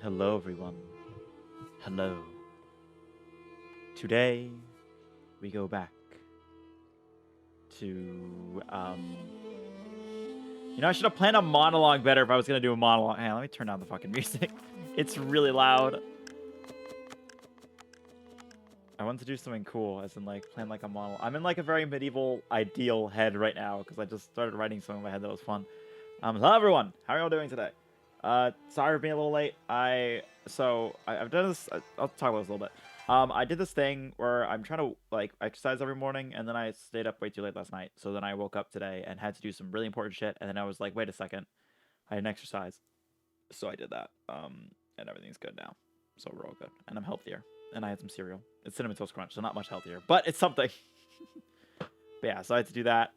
Hello, everyone. Hello. Today, we go back to, I should have planned a monologue better if I was going to do a monologue. Hey, let me turn down the fucking music. It's really loud. I want to do something cool, as in, like, plan, like, a monologue. I'm in, like, a very medieval ideal head right now, because I just started writing something in my head that was fun. Hello, everyone. How are y'all doing today? Sorry for being a little late. I've done this. I'll talk about this a little bit. I did this thing where I'm trying to like exercise every morning, and then I stayed up way too late last night. So then I woke up today and had to do some really important shit. And then I was like, wait a second, I didn't exercise. So I did that. And everything's good now. So we're all good, and I'm healthier. And I had some cereal. It's cinnamon toast crunch, so not much healthier, but it's something. But yeah, so I had to do that.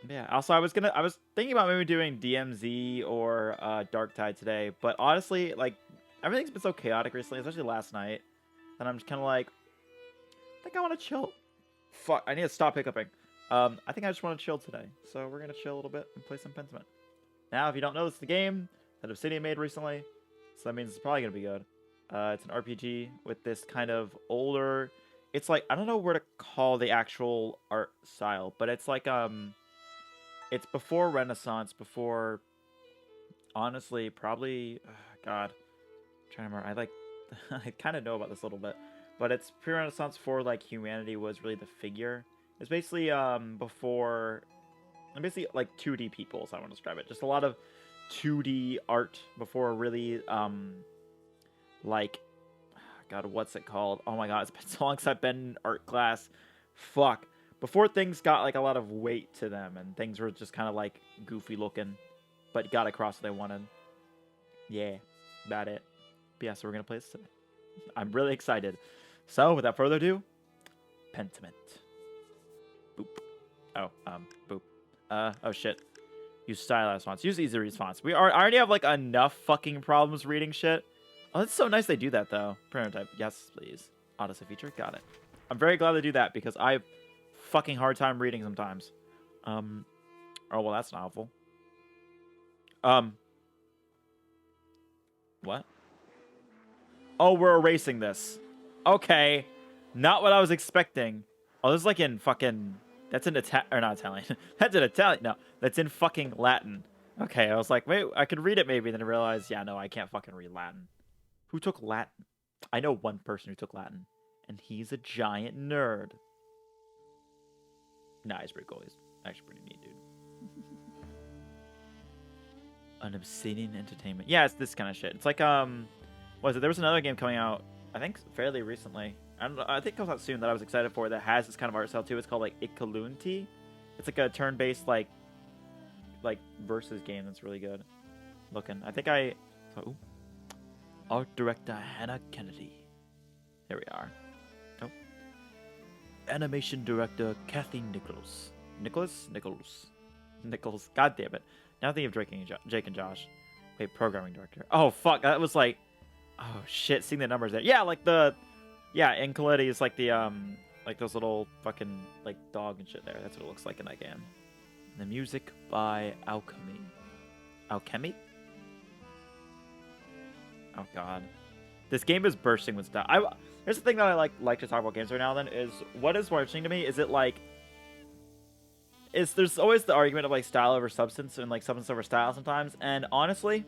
Yeah. Also, I was thinking about maybe doing DMZ or Dark Tide today, but honestly, like everything's been so chaotic recently, especially last night, and I'm just kind of like, I think I want to chill. Fuck, I need to stop hiccuping. I think I just want to chill today, so we're gonna chill a little bit and play some Pentiment. Now, if you don't know, this is the game that Obsidian made recently, so that means it's probably gonna be good. It's an RPG with this kind of older. It's like I don't know where to call the actual art style, but it's like it's before Renaissance, before, honestly, probably, God, I'm trying to remember, I kind of know about this a little bit, but it's pre-Renaissance before, like, humanity was really the figure. It's basically, basically, like, 2D people, so I want to describe it. Just a lot of 2D art before really, like, God, what's it called? Oh my God, it's been so long since I've been in art class. Fuck. Before things got like a lot of weight to them and things were just kind of like goofy looking, but got across what they wanted. Yeah, about it. But yeah, so we're gonna play this today. I'm really excited. So without further ado, Pentiment. Boop. Oh, boop. Oh shit. Use stylized fonts. Use easy read fonts. I already have like enough fucking problems reading shit. Oh, that's so nice they do that though. Prototype. Yes, please. Odyssey feature. Got it. I'm very glad they do that because I fucking hard time reading sometimes. Oh well, that's not helpful. What? Oh, we're erasing this. Okay, not what I was expecting. Oh, this is like in fucking. That's in or not Italian. That's in Italian. No, that's in fucking Latin. Okay, I was like, wait, I could read it maybe. Then I realized, yeah, no, I can't fucking read Latin. Who took Latin? I know one person who took Latin, and he's a giant nerd. Nah, he's pretty cool. He's actually pretty neat, dude. An Obsidian Entertainment. Yeah, it's this kind of shit. It's like, what was it? There was another game coming out, I think, fairly recently. I don't know. I think it comes out soon that I was excited for that has this kind of art style too. It's called like Ikalunti. It's like a turn-based like versus game that's really good looking. I think oh, art director Hannah Kennedy. There we are. Oh. Animation director Kathy Nichols. Nichols. God damn it. Now think of Jake and Josh. Wait, programming director. Oh fuck, that was like, oh shit. Seeing the numbers there. Yeah, like in Colletti is like the like those little fucking like dog and shit there. That's what it looks like in that game. And the music by Alchemy. Alchemy? Oh god. This game is bursting with stuff. Here's the thing that I like to talk about games right now then is what is more interesting to me is it like there's always the argument of like style over substance and like substance over style sometimes, and honestly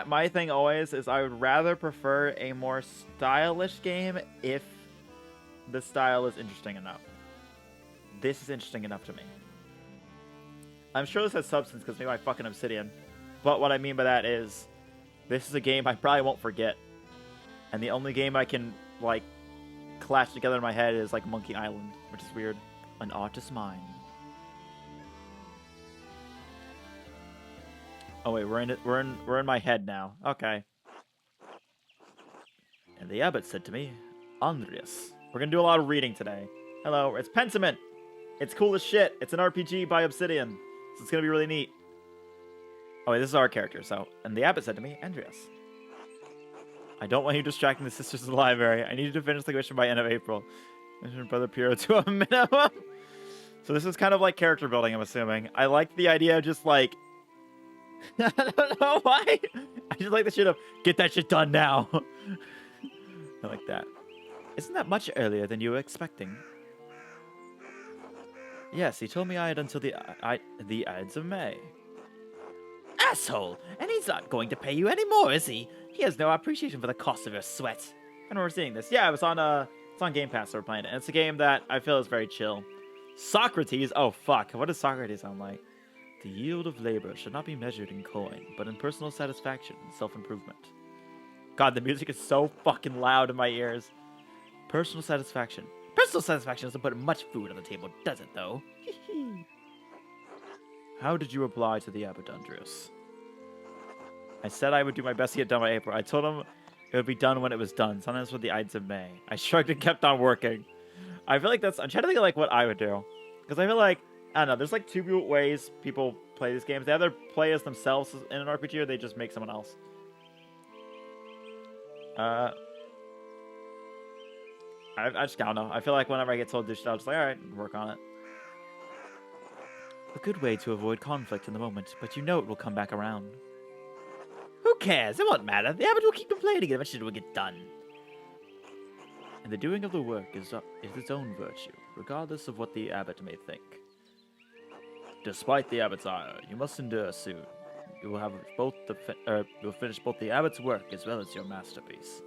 my thing always is I would rather prefer a more stylish game if the style is interesting enough. This is interesting enough to me. I'm sure this has substance because maybe I fucking Obsidian, but what I mean by that is this is a game I probably won't forget. And the only game I can, like, clash together in my head is, like, Monkey Island, which is weird. An artist's mind. Oh, wait, we're in my head now. Okay. And the abbot said to me, Andreas. We're gonna do a lot of reading today. Hello, it's Pentiment. It's cool as shit. It's an RPG by Obsidian. So it's gonna be really neat. Oh, wait, this is our character, so. And the abbot said to me, Andreas. I don't want you distracting the sisters of the library. I need you to finish the mission by end of April. Mission Brother Piero to a minimum. So this is kind of like character building, I'm assuming. I like the idea of just like I don't know why. I just like the shit of get that shit done now. I like that. Isn't that much earlier than you were expecting? Yes, he told me I had until the Ides of May. Asshole! And he's not going to pay you anymore, is he? He has no appreciation for the cost of your sweat. I know we're seeing this. Yeah, it's on Game Pass. So we're playing it. And it's a game that I feel is very chill. Socrates. Oh fuck! What does Socrates sound like? The yield of labor should not be measured in coin, but in personal satisfaction and self-improvement. God, the music is so fucking loud in my ears. Personal satisfaction. Personal satisfaction doesn't put much food on the table, does it, though? How did you reply to the abbot, Andreas? I said I would do my best to get done by April. I told him it would be done when it was done, sometimes with the Ides of May. I shrugged and kept on working. I feel like I'm trying to think of like what I would do. Because I feel like, I don't know, there's like two ways people play these games. They either play as themselves in an RPG or they just make someone else. I just don't know. I feel like whenever I get told to do shit, I'll just like, alright, work on it. A good way to avoid conflict in the moment, but you know it will come back around. Who cares? It won't matter. The abbot will keep complaining and eventually it will get done. And the doing of the work is its own virtue, regardless of what the abbot may think. Despite the abbot's ire, you must endure soon. You will have you'll finish both the abbot's work as well as your masterpiece.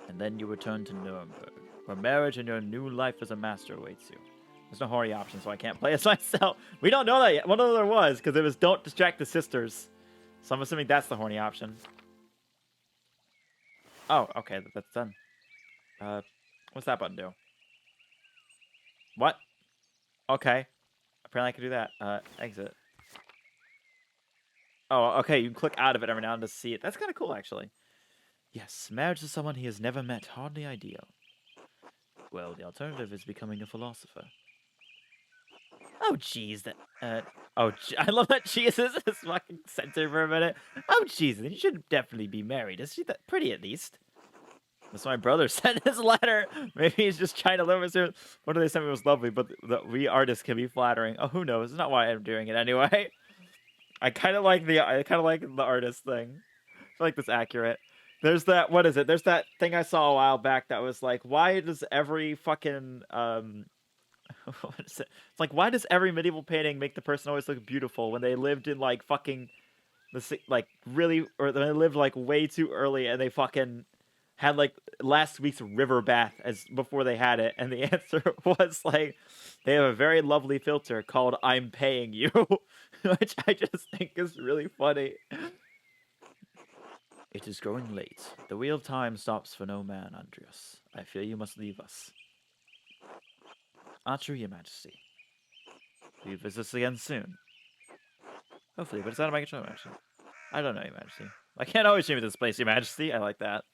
And then you return to Nuremberg, where marriage and your new life as a master awaits you. There's no horny option, so I can't play as myself. We don't know that yet. One of there was, because it was don't distract the sisters. So I'm assuming that's the horny option. Oh, okay, that's done. What's that button do? What? Okay. Apparently I can do that. Exit. Oh, okay, you can click out of it every now and then to see it. That's kind of cool, actually. Yes, marriage to someone he has never met, hardly ideal. Well, the alternative is becoming a philosopher. Oh, jeez, I love that Jesus is fucking censored for a minute. Oh, jeez, you should definitely be married. Is she that pretty, at least? That's what my brother said in his letter. Maybe he's just trying to live his... What do they say was lovely, but we artists can be flattering. Oh, who knows? It's not why I'm doing it anyway. I kind of like the artist thing. I feel like that's accurate. There's that, what is it? There's that thing I saw a while back that was like, why does every fucking, what is it? It's like, why does every medieval painting make the person always look beautiful when they lived in like fucking, like really, or they lived like way too early and they fucking had like last week's river bath as before they had it. And the answer was like, they have a very lovely filter called I'm paying you, which I just think is really funny. It is growing late. The wheel of time stops for no man, Andreas. I fear you must leave us. True, your majesty. Will you visit us again soon? Hopefully, but it's out of my control, actually. I don't know, your majesty. I can't always show you this place, your majesty. I like that.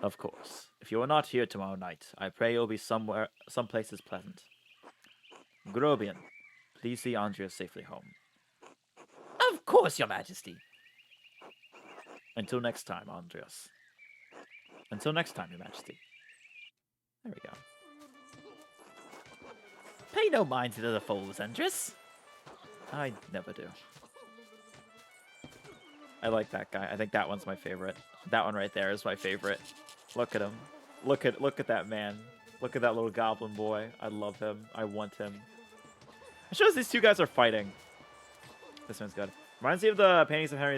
Of course. If you are not here tomorrow night, I pray you'll be someplace as pleasant. Grobian, please see Andreas safely home. Of course, your majesty. Until next time, Andreas. Until next time, your majesty. There we go. Pay no mind to the foes, Andreas. I never do. I like that guy. I think that one's my favorite. That one right there is my favorite. Look at him. Look at that man. Look at that little goblin boy. I love him. I want him. It shows these two guys are fighting. This one's good. Reminds me of the paintings of Henry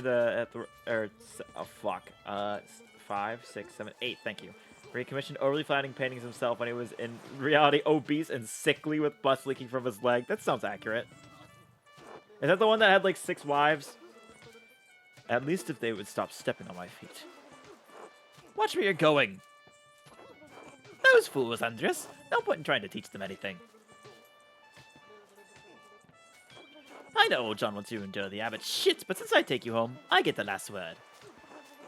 fuck. 5, 6, 7, 8. Thank you. Where he commissioned overly flattening paintings himself when he was in reality obese and sickly with pus leaking from his leg. That sounds accurate. Is that the one that had like 6 wives? At least if they would stop stepping on my feet. Watch where you're going. Those fools, Andres. No point in trying to teach them anything. I know old John wants you to endure the abbot shit, but since I take you home, I get the last word.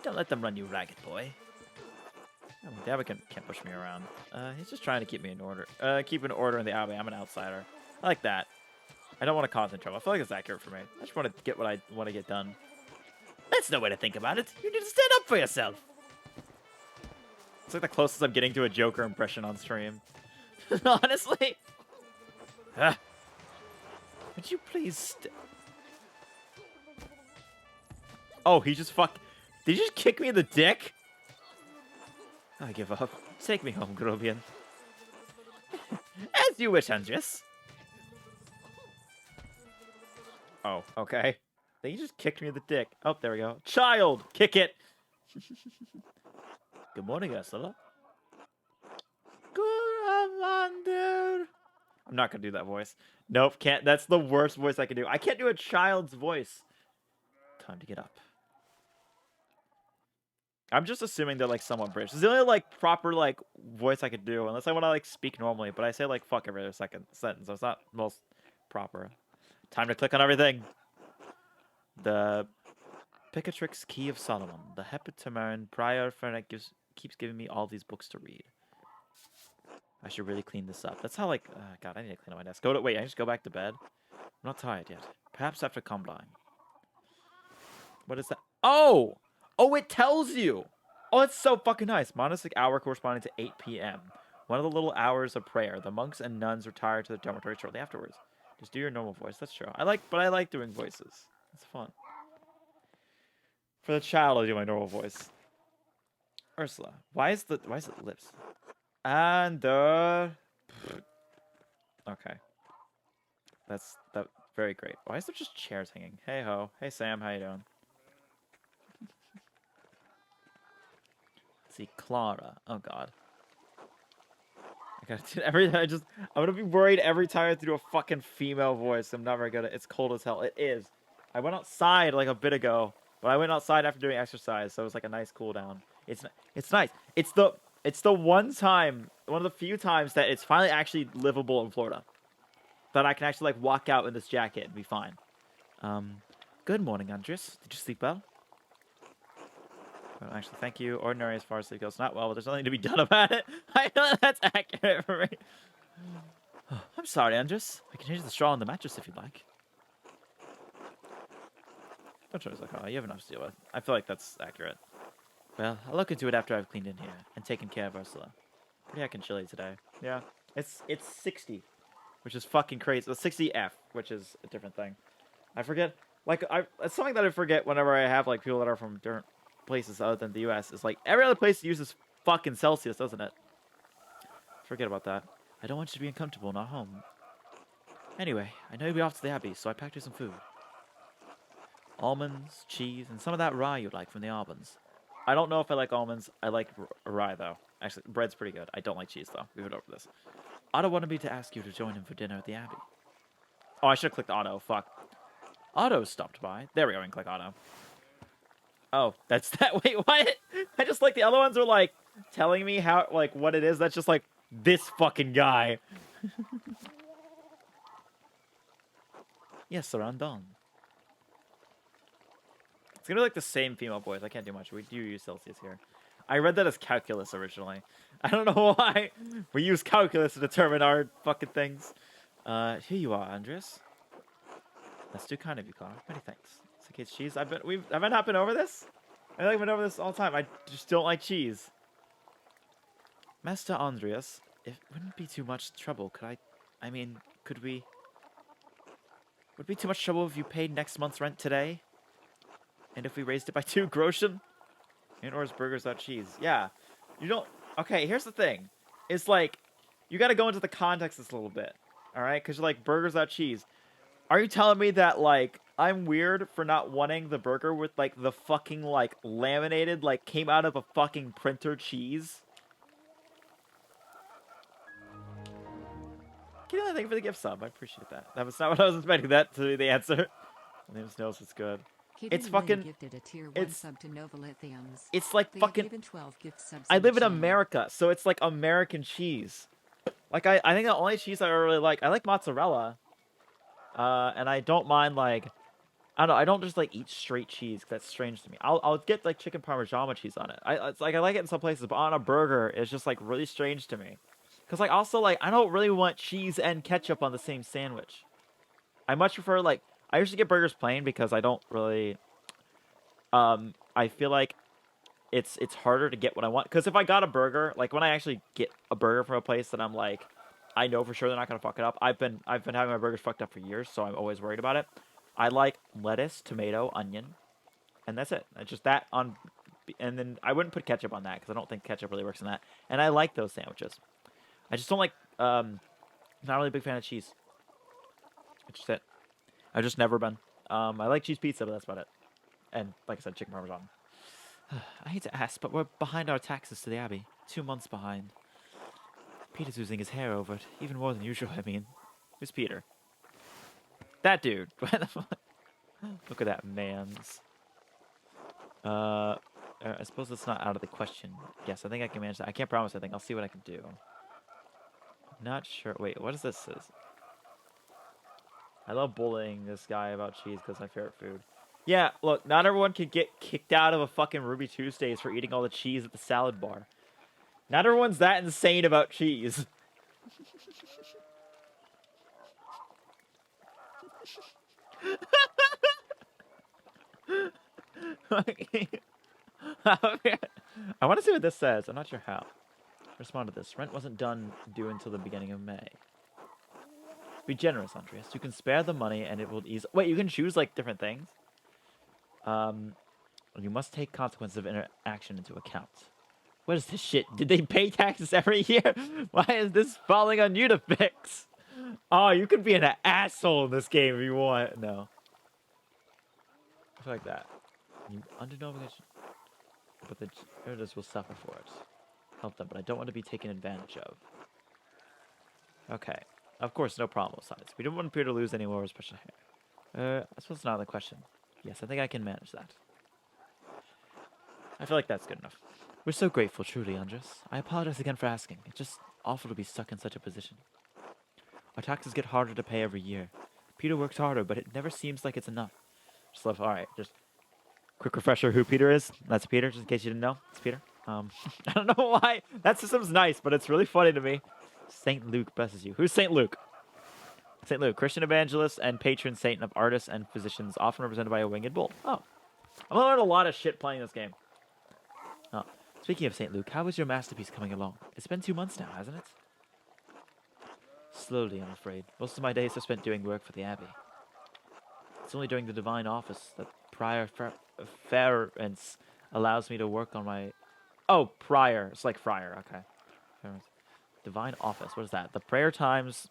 Don't let them run you ragged, boy. Oh, the abbot can't push me around. He's just trying to keep me in order. Keep an order in the abbey. I'm an outsider. I like that. I don't want to cause any trouble. I feel like it's accurate for me. I just want to get what I want to get done. That's no way to think about it. You need to stand up for yourself. It's like the closest I'm getting to a Joker impression on stream. Honestly. Would you please... Oh, he just Did he just kick me in the dick? I give up. Take me home, Grobian. As you wish, Andres. Oh, okay. They just kicked me in the dick. Oh, there we go. Child! Kick it! Good morning, Ursula. Good on, dude. I'm not gonna do that voice. Nope, can't. That's the worst voice I can do. I can't do a child's voice. Time to get up. I'm just assuming they're like somewhat British. It's the only like proper like voice I could do, unless I want to like speak normally. But I say like fuck every other second sentence, so it's not most proper. Time to click on everything. The Picatrix Key of Solomon. The Hepatimarin Prior Fernet keeps giving me all these books to read. I should really clean this up. That's how like God, I need to clean up my desk. Wait, I just go back to bed. I'm not tired yet. Perhaps after Combine. What is that? Oh! Oh, it tells you! Oh, it's so fucking nice. Monastic hour corresponding to 8 p.m. One of the little hours of prayer. The monks and nuns retire to the dormitory shortly afterwards. Just do your normal voice. That's true. I like doing voices. It's fun. For the child, I do my normal voice. Ursula, why is it lips? And okay. That's very great. Why is there just chairs hanging? Hey ho. Hey Sam, how you doing? Let's see, Clara. Oh god. I'm gonna be worried every time I do a fucking female voice. I'm not very good at it. It's cold as hell. It is. I went outside like a bit ago, but I went outside after doing exercise, so it was like a nice cool down. It's nice. It's the one of the few times that it's finally actually livable in Florida. That I can actually like walk out in this jacket and be fine. Good morning, Andres. Did you sleep well? Well, actually, thank you. Ordinary as far as sleep goes. Not well, but there's nothing to be done about it. I know that's accurate for me. I'm sorry, Andres. I can change the straw on the mattress if you'd like. Don't try to like, oh, you have enough to deal with. I feel like that's accurate. Well, I'll look into it after I've cleaned in here and taken care of Ursula. Pretty heckin' chilly today. Yeah. It's 60, which is fucking crazy. Well, 60F, which is a different thing. I forget. Like, it's something that I forget whenever I have like people that are from different places other than the U.S. It's like every other place uses fucking Celsius, doesn't it? Forget about that. I don't want you to be uncomfortable, not home. Anyway, I know you'll be off to the Abbey, so I packed you some food. Almonds, cheese, and some of that rye you'd like from the Albans. I don't know if I like almonds. I like rye, though. Actually, bread's pretty good. I don't like cheese, though. We've been over this. Otto wanted me to ask you to join him for dinner at the Abbey. Oh, I should have clicked Otto. Fuck. Otto stopped by. There we go, and click Otto. Oh, that's that. Wait, what? I just like the other ones are like telling me how, like, what it is. That's just like this fucking guy. Yes, sir, I'm done. It's gonna be like the same female voice. I can't do much. We do use Celsius here. I read that as calculus originally. I don't know why. We use calculus to determine our fucking things. Here you are, Andres. That's too kind of you, Clara. Many thanks. It's okay, it's cheese. Have I not been over this? I feel like I've been over this all the time. I just don't like cheese. Master Andreas, it wouldn't be too much trouble, could I mean, could we... Would it be too much trouble if you paid next month's rent today? And if we raised it by 2 groschen? And or is burgers without cheese? Yeah. You don't... Okay, here's the thing. It's like, you gotta go into the context this a little bit. Alright? Because you're like, burgers without cheese. Are you telling me that, like, I'm weird for not wanting the burger with, like, the fucking, like, laminated, like, came out of a fucking printer cheese? Thank you for the gift sub. I appreciate that. That was not what I was expecting that to be the answer. My name knows it's good. It's fucking... Gifted a tier 1 sub to Nova Lithiums. It's like they fucking... Given 12 gift subs I live in channel. America, so it's like American cheese. Like, I think the only cheese I really like... I like mozzarella. And I don't mind, like... I don't know, I don't just, like, eat straight cheese, 'cause that's strange to me. I'll get, like, chicken parmesan with cheese on it. It's like, I like it in some places, but on a burger, it's just, like, really strange to me. Because, like, also, like, I don't really want cheese and ketchup on the same sandwich. I much prefer, like... I usually get burgers plain because I don't really... I feel like it's harder to get what I want. Because if I got a burger... Like, when I actually get a burger from a place that I'm, like... I know for sure they're not going to fuck it up. I've been having my burgers fucked up for years, so I'm always worried about it. I like lettuce, tomato, onion. and that's it. It's just that on, and then I wouldn't put ketchup on that because I don't think ketchup really works in that. And I like those sandwiches. I just don't like. Not really a big fan of cheese. It's just it. I've just never been. I like cheese pizza, but that's about it. And like I said, chicken parmesan. I hate to ask, but we're behind our taxes to the Abbey. 2 months behind. Peter's losing his hair over it, even more than usual. I mean, who's Peter? That dude. What the fuck? Look at that man's. I suppose it's not out of the question. Yes, I think I can manage that. I can't promise anything. I'll see what I can do. Not sure. Wait, what is this? I love bullying this guy about cheese because my favorite food. Yeah, look, not everyone can get kicked out of a fucking Ruby Tuesdays for eating all the cheese at the salad bar. Not everyone's that insane about cheese. I want to see what this says. I'm not sure how. Respond to this. Rent wasn't due until the beginning of May. Be generous, Andreas. You can spare the money and it will ease. Wait, you can choose like different things? You must take consequences of interaction into account. What is this shit? Did they pay taxes every year? Why is this falling on you to fix? Oh, you could be an asshole in this game if you want. No. I feel like that. You under no obligation, but the editors will suffer for it. Help them, but I don't want to be taken advantage of. Okay. Of course, no problem with size. We don't want Peter to lose any more of his special hair. I suppose it's not the question. Yes, I think I can manage that. I feel like that's good enough. We're so grateful, truly, Andres. I apologize again for asking. It's just awful to be stuck in such a position. Our taxes get harder to pay every year. Peter works harder, but it never seems like it's enough. Just love. All right, just quick refresher who Peter is. That's Peter, just in case you didn't know. It's Peter. I don't know why. That system's nice, but it's really funny to me. Saint Luke blesses you. Who's Saint Luke? Saint Luke, Christian evangelist and patron saint of artists and physicians, often represented by a winged bull. Oh. I'm gonna learn a lot of shit playing this game. Oh. Speaking of St. Luke, how is your masterpiece coming along? It's been 2 months now, hasn't it? Slowly, I'm afraid. Most of my days are spent doing work for the Abbey. It's only during the divine office that prior ference allows me to work on my... Oh, prior. It's like friar, okay. Divine office, what is that? The prayer times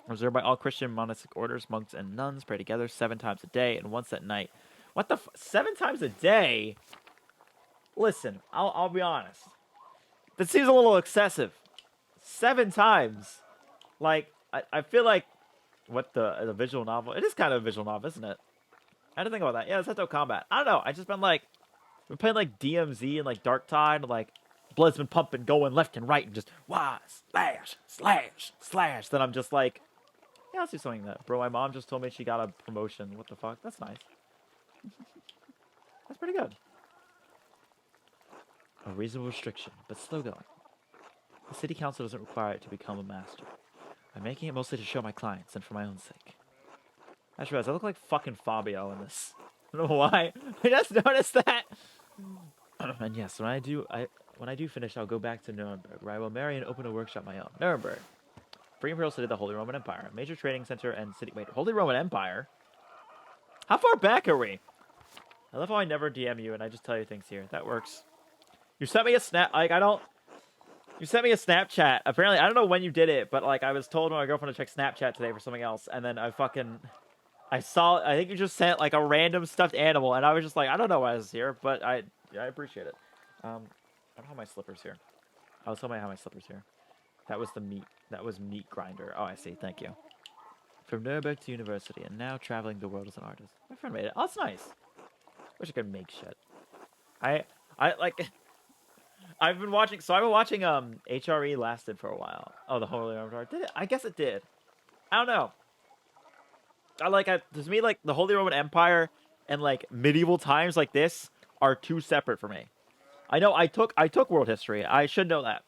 reserved by all Christian monastic orders, monks, and nuns pray together 7 times a day and once at night. What the 7 times a day? Listen, I'll be honest. That seems a little excessive. 7 times. Like, I feel like... What, the visual novel? It is kind of a visual novel, isn't it? I didn't think about that. Yeah, it's Seto Combat. I don't know. I just been like... We're playing like DMZ and like Dark Tide. And, like, blood's been pumping, going left and right. And just, wah, slash, slash, slash. Then I'm just like... Yeah, let's do something like that. Bro, my mom just told me she got a promotion. What the fuck? That's nice. That's pretty good. A reasonable restriction, but slow going. The city council doesn't require it to become a master. I'm making it mostly to show my clients and for my own sake. I just realized I look like fucking Fabio in this. I don't know why. I just noticed that. And yes, when I do finish, I'll go back to Nuremberg, where I will marry and open a workshop of my own. Nuremberg. Free Imperial City of the Holy Roman Empire. Major trading center and city... Wait, Holy Roman Empire? How far back are we? I love how I never DM you and I just tell you things here. That works. You sent me a snap... Like, I don't... You sent me a Snapchat. Apparently, I don't know when you did it, but, like, I was told by my girlfriend to check Snapchat today for something else, and then I saw... I think you just sent, like, a random stuffed animal, and I was just like, I don't know why this is here, but I appreciate it. I don't have my slippers here. I was telling you how my slippers here. That was the meat. That was meat grinder. Oh, I see. Thank you. From Nuremberg to university, and now traveling the world as an artist. My friend made it. Oh, that's nice. Wish I could make shit. I like... I've been watching... So I've been watching, HRE lasted for a while. Oh, the Holy Roman Empire. Did it? I guess it did. I don't know. To me, like, the Holy Roman Empire and, like, medieval times like this are too separate for me. I know I took world history. I should know that.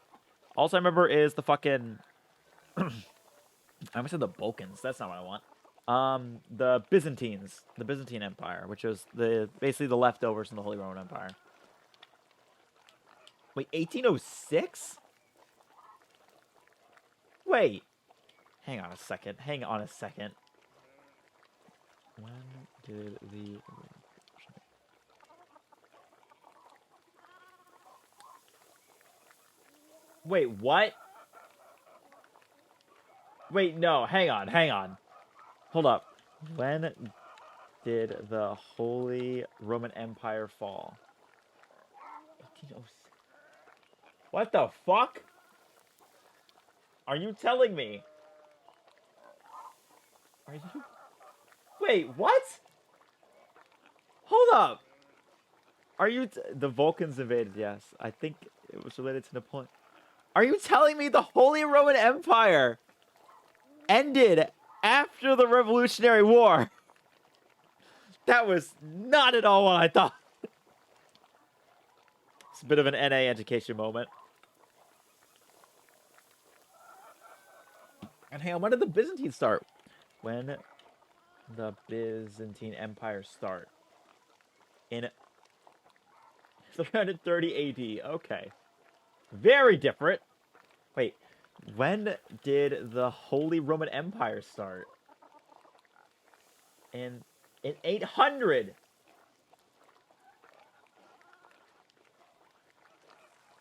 Also, I remember is the fucking... I almost said the Balkans. That's not what I want. The Byzantines. The Byzantine Empire, which was basically the leftovers from the Holy Roman Empire. Wait, 1806? Wait. Hang on a second. When did the... Wait, what? Wait, no, hang on, hang on. Hold up. When did the Holy Roman Empire fall? 1806. What the fuck? Are you telling me? Are you? Wait, what? Hold up. Are you? The Vulcans invaded, yes. I think it was related to Napoleon. Are you telling me the Holy Roman Empire ended after the Revolutionary War? That was not at all what I thought. It's a bit of an NA education moment. And hang on, when did the Byzantines start? When the Byzantine Empire start? In 330 AD. Okay. Very different. Wait, when did the Holy Roman Empire start? In 800.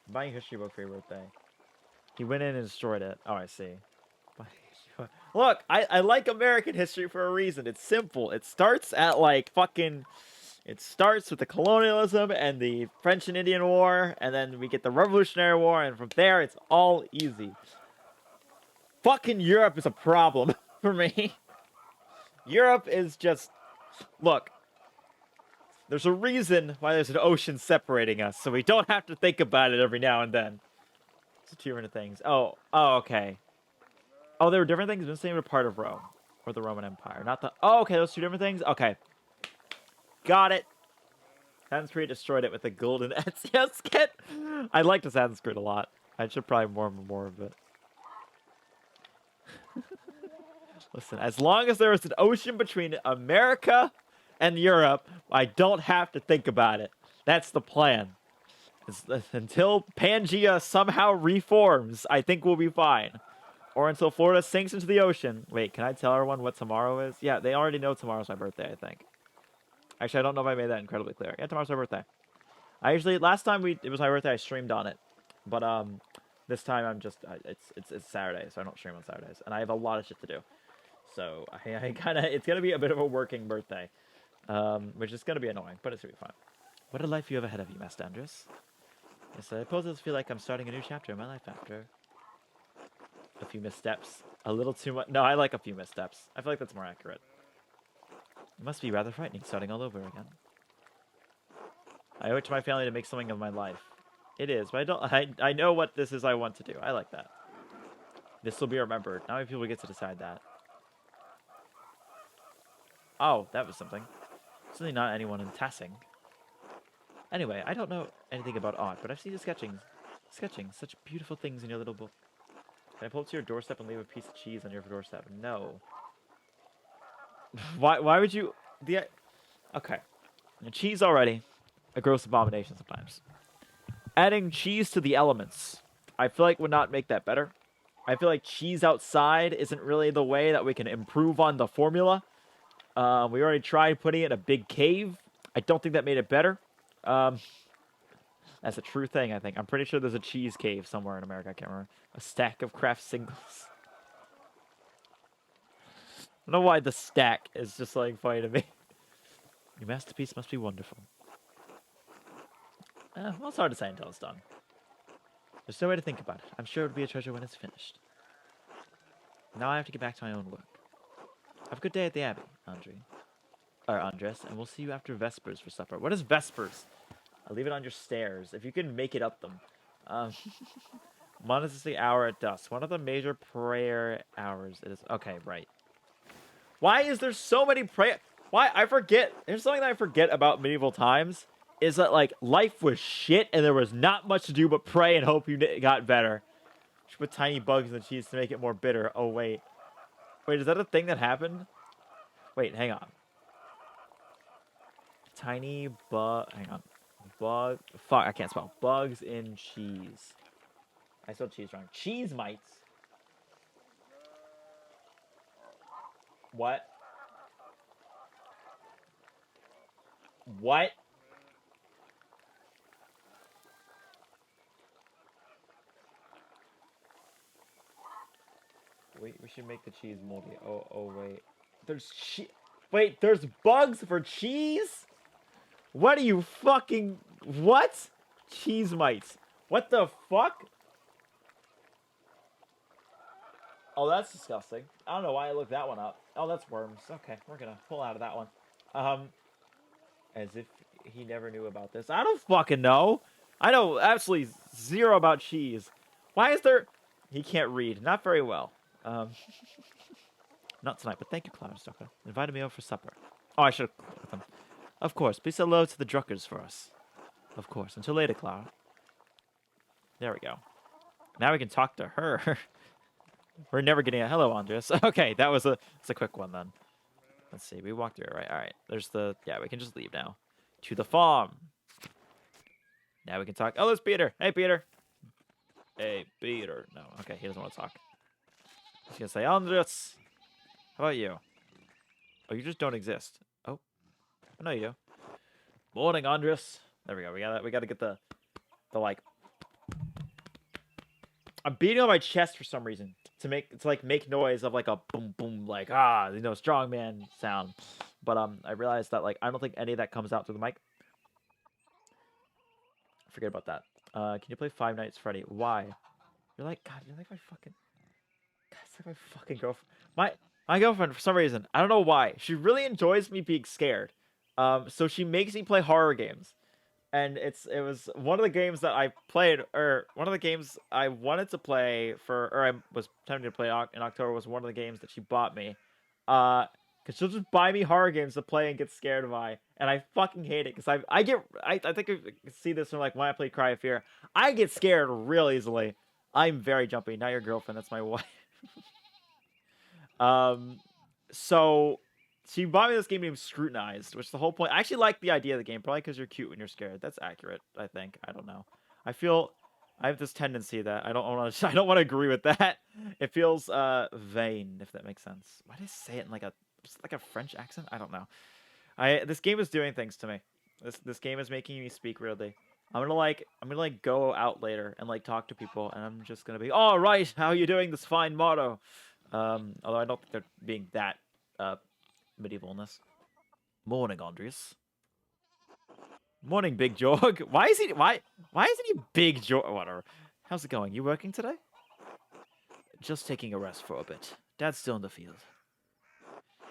Buying a history book for your birthday. He went in and destroyed it. Oh, I see. Look, I like American history for a reason. It's simple. It starts at like fucking. It starts with the colonialism and the French and Indian War, and then we get the Revolutionary War, and from there it's all easy. Fucking Europe is a problem for me. Europe is just. Look, there's a reason why there's an ocean separating us, so we don't have to think about it every now and then. It's two different things. Oh, okay. Oh, they were different things. The same part of Rome or the Roman Empire, not the. Oh, okay, those two different things. Okay, got it. Assassin's Creed destroyed it with a golden Ezio skin. I liked Assassin's Creed a lot. I should probably more of it. Listen, as long as there is an ocean between America and Europe, I don't have to think about it. That's the plan. Until Pangea somehow reforms, I think we'll be fine. Or until Florida sinks into the ocean. Wait, can I tell everyone what tomorrow is? Yeah, they already know tomorrow's my birthday, I think. Actually, I don't know if I made that incredibly clear. Yeah, tomorrow's my birthday. Last time it was my birthday, I streamed on it. But this time I'm just it's Saturday, so I don't stream on Saturdays, and I have a lot of shit to do. So I kind of it's gonna be a bit of a working birthday, which is gonna be annoying, but it's gonna be fun. What a life you have ahead of you, Master Andres. Yes, I suppose I feel like I'm starting a new chapter in my life after a few missteps. A little too much. No, I like a few missteps. I feel like that's more accurate. It must be rather frightening starting all over again. I owe it to my family to make something of my life. It is, but I know what this is I want to do. I like that. This will be remembered. Now people get to decide that. Oh, that was something. Certainly not anyone in Tassing. Anyway, I don't know anything about art, but I've seen you sketching such beautiful things in your little book. Can I pull up to your doorstep and leave a piece of cheese on your doorstep? No. Why would you... Okay. Cheese already. A gross abomination sometimes. Adding cheese to the elements, I feel like would not make that better. I feel like cheese outside isn't really the way that we can improve on the formula. We already tried putting it in a big cave. I don't think that made it better. That's a true thing, I think. I'm pretty sure there's a cheese cave somewhere in America. I can't remember. A stack of craft singles. I don't know why the stack is just like funny to me. Your masterpiece must be wonderful. Well, it's hard to say until it's done. There's no way to think about it. I'm sure it would be a treasure when it's finished. Now I have to get back to my own work. Have a good day at the Abbey, Andres, and we'll see you after Vespers for supper. What is Vespers? I'll leave it on your stairs, if you can make it up them. Monastic hour at dusk. One of the major prayer hours. It is okay, right. Why is there so many prayer? Why I forget? There's something that I forget about medieval times. Is that like life was shit and there was not much to do but pray and hope you got better. Just put tiny bugs in the cheese to make it more bitter. Oh wait, is that a thing that happened? Wait, hang on. Tiny bug. Hang on. Bug. Fuck, I can't spell. Bugs in cheese. I spelled cheese wrong. Cheese mites. What? What? we should make the cheese moldy. Oh wait. There's Wait, there's bugs for cheese? What are you fucking... What? Cheese mites. What the fuck? Oh, that's disgusting. I don't know why I looked that one up. Oh, that's worms. Okay, we're gonna pull out of that one. As if he never knew about this. I don't fucking know. I know absolutely zero about cheese. Why is there... He can't read. Not very well. Not tonight, but thank you, Clara Stucker. Invited me over for supper. Oh, I should have clicked with him. Of course. Please say hello to the Druckers for us. Of course. Until later, Clara. There we go. Now we can talk to her. We're never getting a hello, Andres. Okay, it's a quick one then. Let's see. We walked through it, right? All right. There's the... Yeah, we can just leave now. To the farm. Now we can talk. Oh, there's Peter. Hey, Peter. Hey, Peter. No, okay, he doesn't want to talk. He's going to say, Andres. How about you? Oh, you just don't exist. Oh. No, you do. Morning, Andres. There we go. We gotta get the like... I'm beating on my chest for some reason to make noise of like a boom boom like strongman sound. But I realized that like I don't think any of that comes out through the mic. Forget about that. Can you play Five Nights at Freddy? Why? You're like my fucking... God, it's like my fucking girlfriend. My girlfriend, for some reason, I don't know why, she really enjoys me being scared. So she makes me play horror games. And it was one of the games that I played, or one of the games I wanted to play or I was tempted to play in October was one of the games that she bought me. Because she'll just buy me horror games to play and get scared by. And I fucking hate it, because I think you can see this from like when I play Cry of Fear. I get scared real easily. I'm very jumpy. Not your girlfriend, that's my wife. So she bought me this game named Scrutinized, which is the whole point. I actually like the idea of the game, probably because you're cute when you're scared. That's accurate, I think. I don't know. I have this tendency that I don't want to agree with that. It feels vain, if that makes sense. Why did I say it in like a French accent? I don't know. This game is doing things to me. This game is making me speak weirdly. I'm gonna go out later and like talk to people, and I'm just gonna be, all right, how are you doing this fine motto? Although I don't think they're being that medievalness. Morning, Andres. Morning, Big Jorg. Why isn't he Big Jorg? Whatever. How's it going? You working today? Just taking a rest for a bit. Dad's still in the field.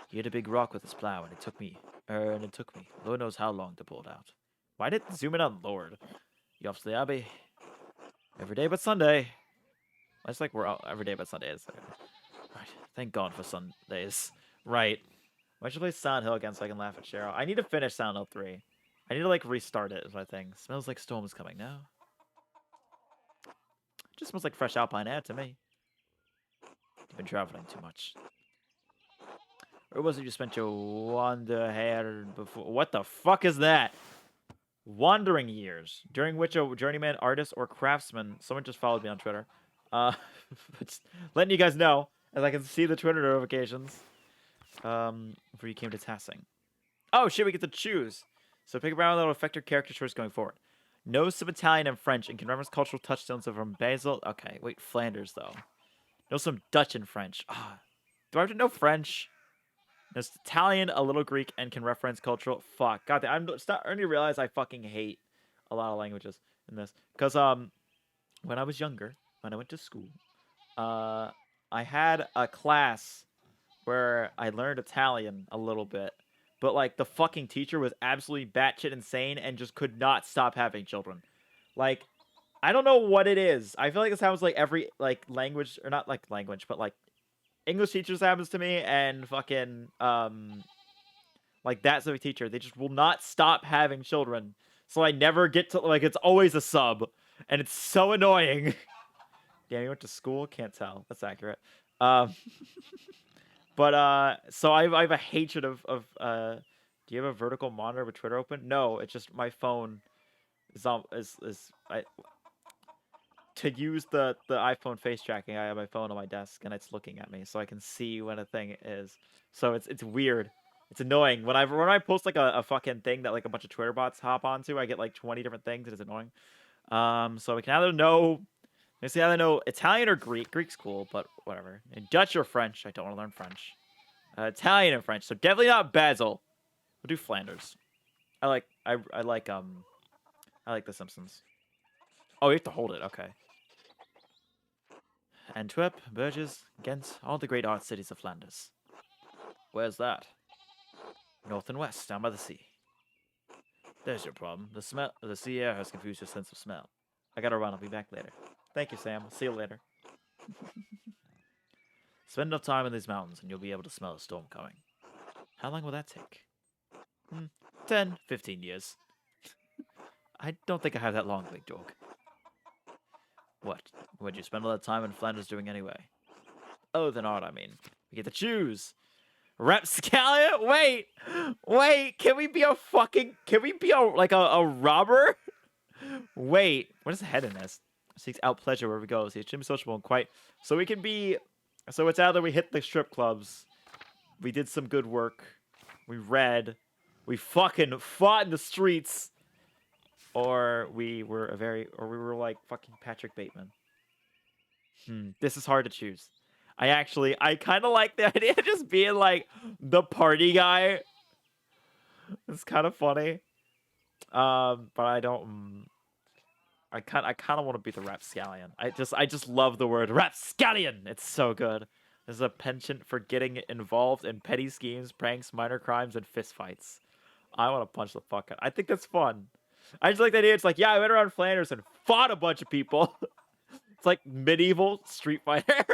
He hit a big rock with his plow, and it took me, Lord knows how long to pull it out. Why did it zoom in on Lord? You off to the Abbey? Every day but Sunday. It's like we're out every day but Sundays. Right. Thank God for Sundays. Right. Why should I play Silent Hill again so I can laugh at Cheryl? I need to finish Silent Hill 3. I need to like restart it is my thing. Smells like storm's coming now. Just smells like fresh alpine air to me. You've been traveling too much. Where was it you spent your wander hair before? What the fuck is that? Wandering years, during which a journeyman, artist, or craftsman... Someone just followed me on Twitter. Just letting you guys know, as I can see the Twitter notifications. Before you came to Tassing. Oh shit, we get to choose. So pick a background that will affect your character choice going forward. Knows some Italian and French and can reference cultural touchstones from Basil. Okay, wait, Flanders though. Knows some Dutch and French. Do I have to know French? Knows Italian, a little Greek, and can reference cultural. Fuck, god damn, I'm starting to realize I fucking hate a lot of languages in this. Cause when I was younger, when I went to school, I had a class where I learned Italian a little bit. But, like, the fucking teacher was absolutely batshit insane and just could not stop having children. Like, I don't know what it is. I feel like this happens, like, every, like, language, or not, like, language, but, like, English teachers happens to me, and fucking, like, that specific teacher. They just will not stop having children. So I never get to, like, it's always a sub. And it's so annoying. Damn, you went to school? Can't tell. That's accurate. But, so I have a hatred of do you have a vertical monitor with Twitter open? No, it's just my phone to use the iPhone face tracking, I have my phone on my desk, and it's looking at me, so I can see when a thing is. So it's weird. It's annoying. When I post, like, a fucking thing that, like, a bunch of Twitter bots hop onto, I get, like, 20 different things, and it's annoying. So we can either know Let's see how I know Italian or Greek. Greek's cool, but whatever. And Dutch or French. I don't want to learn French. Italian and French. So definitely not Basil. We'll do Flanders. I like The Simpsons. Oh, you have to hold it. Okay. Antwerp, Bruges, Ghent, all the great art cities of Flanders. Where's that? North and west, down by the sea. There's your problem. The sea air has confused your sense of smell. I gotta run. I'll be back later. Thank you, Sam. See you later. Spend enough time in these mountains and you'll be able to smell a storm coming. How long will that take? 10, 15 years. I don't think I have that long, big dog. What? What'd you spend all that time in Flanders doing anyway? Oh, than art, I mean. We get to choose. Rapscallion? Wait, can we be a robber? Wait, what is the head in this? Seeks out pleasure wherever we go. See, it's sociable and quite. So we can be, so it's either we hit the strip clubs, we did some good work, we read, we fucking fought in the streets, or we were like fucking Patrick Bateman. This is hard to choose. I kind of like the idea of just being like the party guy. It's kind of funny. But I don't. I kind of want to be the rapscallion. I just love the word rapscallion. It's so good. There's a penchant for getting involved in petty schemes, pranks, minor crimes, and fistfights. I want to punch the fuck out. I think that's fun. I just like the idea. It's like, yeah, I went around Flanders and fought a bunch of people. It's like medieval Street Fighter.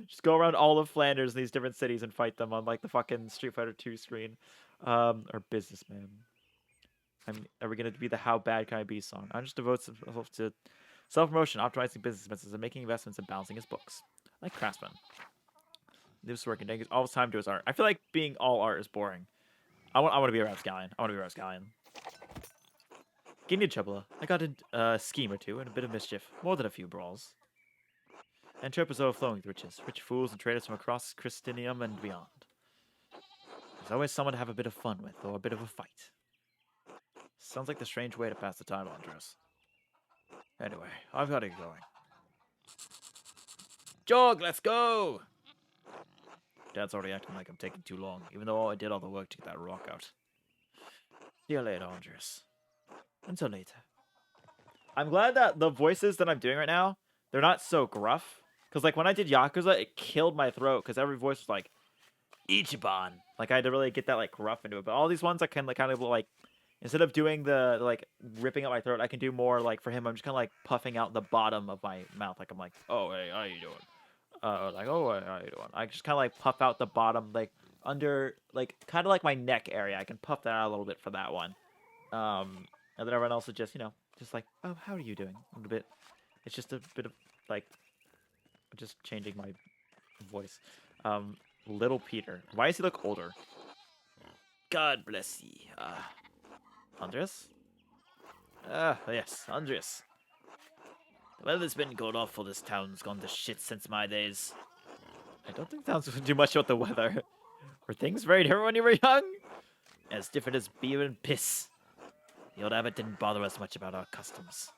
Just go around all of Flanders in these different cities and fight them on like the fucking Street Fighter 2 screen. Or Businessman. Are we going to be the How Bad Can I Be song? I just devote myself to self-promotion, optimizing business expenses, and making investments and balancing his books. Like Craftsman. Lives working, taking all his time to his art. I feel like being all art is boring. I want to be a rapscallion. Give me trouble. I got a scheme or two and a bit of mischief. More than a few brawls. Antwerp is overflowing with riches. Rich fools and traders from across Christinium and beyond. There's always someone to have a bit of fun with, or a bit of a fight. Sounds like the strange way to pass the time, Andres. Anyway, I've got to get going. Jog, let's go! Dad's already acting like I'm taking too long, even though I did all the work to get that rock out. See you later, Andres. Until later. I'm glad that the voices that I'm doing right now, they're not so gruff. Because, like, when I did Yakuza, it killed my throat, because every voice was like, Ichiban. Like, I had to really get that, like, gruff into it. But all these ones, I can, like, kind of, like, instead of doing the, like, ripping out my throat, I can do more, like, for him, I'm just kind of, like, puffing out the bottom of my mouth. Like, I'm like, oh, hey, how you doing? Like, oh, hey, how you doing? I just kind of, like, puff out the bottom, like, under, like, kind of like my neck area. I can puff that out a little bit for that one. And then everyone else is just, you know, just like, oh, how are you doing? A little bit. It's just a bit of, like, just changing my voice. Little Peter. Why does he look older? God bless ye. Andres? Yes, Andres. The weather's been going awful. This town's gone to shit since my days. I don't think towns would do much about the weather. Were things very different when you were young? As different as beer and piss. The old abbot didn't bother us much about our customs.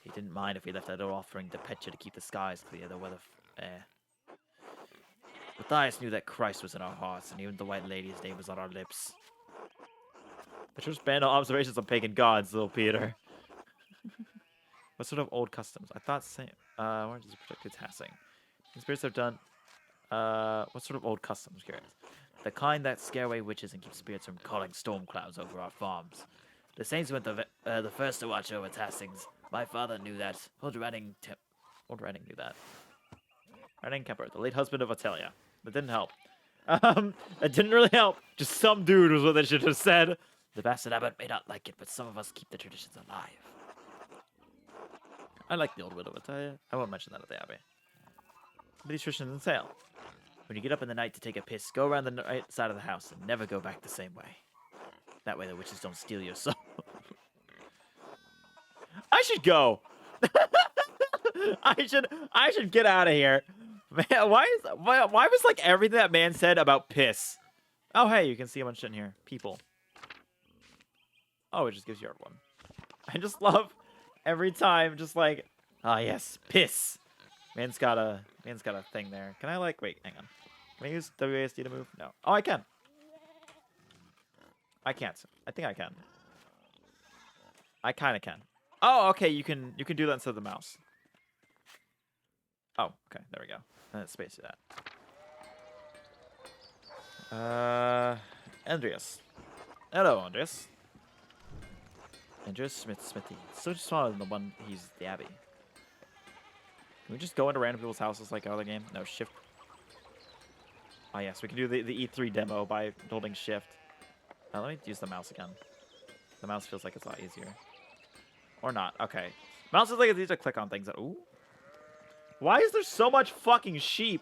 He didn't mind if we left our door offering to Petra to keep the skies clear, the weather air. Matthias knew that Christ was in our hearts, and even the White Lady's name was on our lips. The church banned all observations on pagan gods, little Peter. What sort of old customs? I thought same. Where does it protect its passing? The spirits have done. What sort of old customs, Garrett? The kind that scare away witches and keep spirits from calling storm clouds over our farms. The saints went the first to watch over Hastings. My father knew that. Old Redding knew that. Redding Kemper, the late husband of Otelia. That didn't help. It didn't really help. Just some dude was what they should have said. The bastard abbot may not like it, but some of us keep the traditions alive. I like the old widow of Otelia. I won't mention that at the abbey. But these traditions entail. When you get up in the night to take a piss, go around the right side of the house and never go back the same way. That way the witches don't steal your soul. I should go. I should get out of here. Man, why was like everything that man said about piss? Oh, hey, you can see a bunch of shit in here. People. Oh, it just gives you one. I just love every time, just like, Ah, yes, piss. Man's got a thing there. Can I like wait? Hang on. Can I use WASD to move? No. Oh, I can. I can't. I think I can. I kind of can. Oh, okay. You can do that instead of the mouse. Oh, okay. There we go. And let's space that. Andreas. Hello, Andreas. Andreas Smithy. So just smaller than the one he's the Abbey. Can we just go into random people's houses like other game? No, shift. Oh, yes. We can do the E3 demo by holding shift. Let me use the mouse again. The mouse feels like it's a lot easier. Or not. Okay. Mouse is like it's easy to click on things. Ooh. Why is there so much fucking sheep?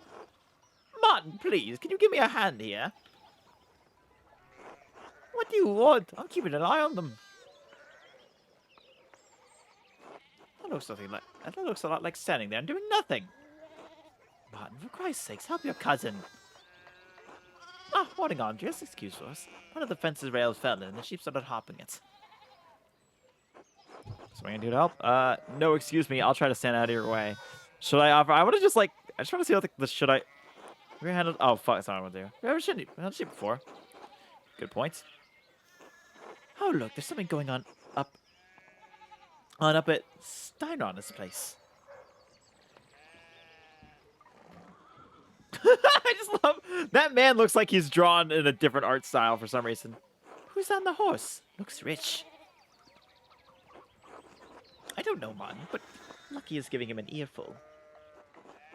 Martin, please, can you give me a hand here? What do you want? I'm keeping an eye on them. That looks a lot like standing there and doing nothing. Martin, for Christ's sakes, help your cousin. Ah, morning, Andreas. Excuse us. One of the fence's rails fell and the sheep started hopping it. So what are you gonna do to help? No, excuse me. I'll try to stand out of your way. Should I offer? I want to just like. I just want to see how the should I. We handled. Oh fuck! That's not what I want to do. We ever handled sheep before. Good point. Oh look, there's something going on up at Steinron's place. I just love that man. Looks like he's drawn in a different art style for some reason. Who's on the horse? Looks rich. I don't know, man, but Lucky is giving him an earful.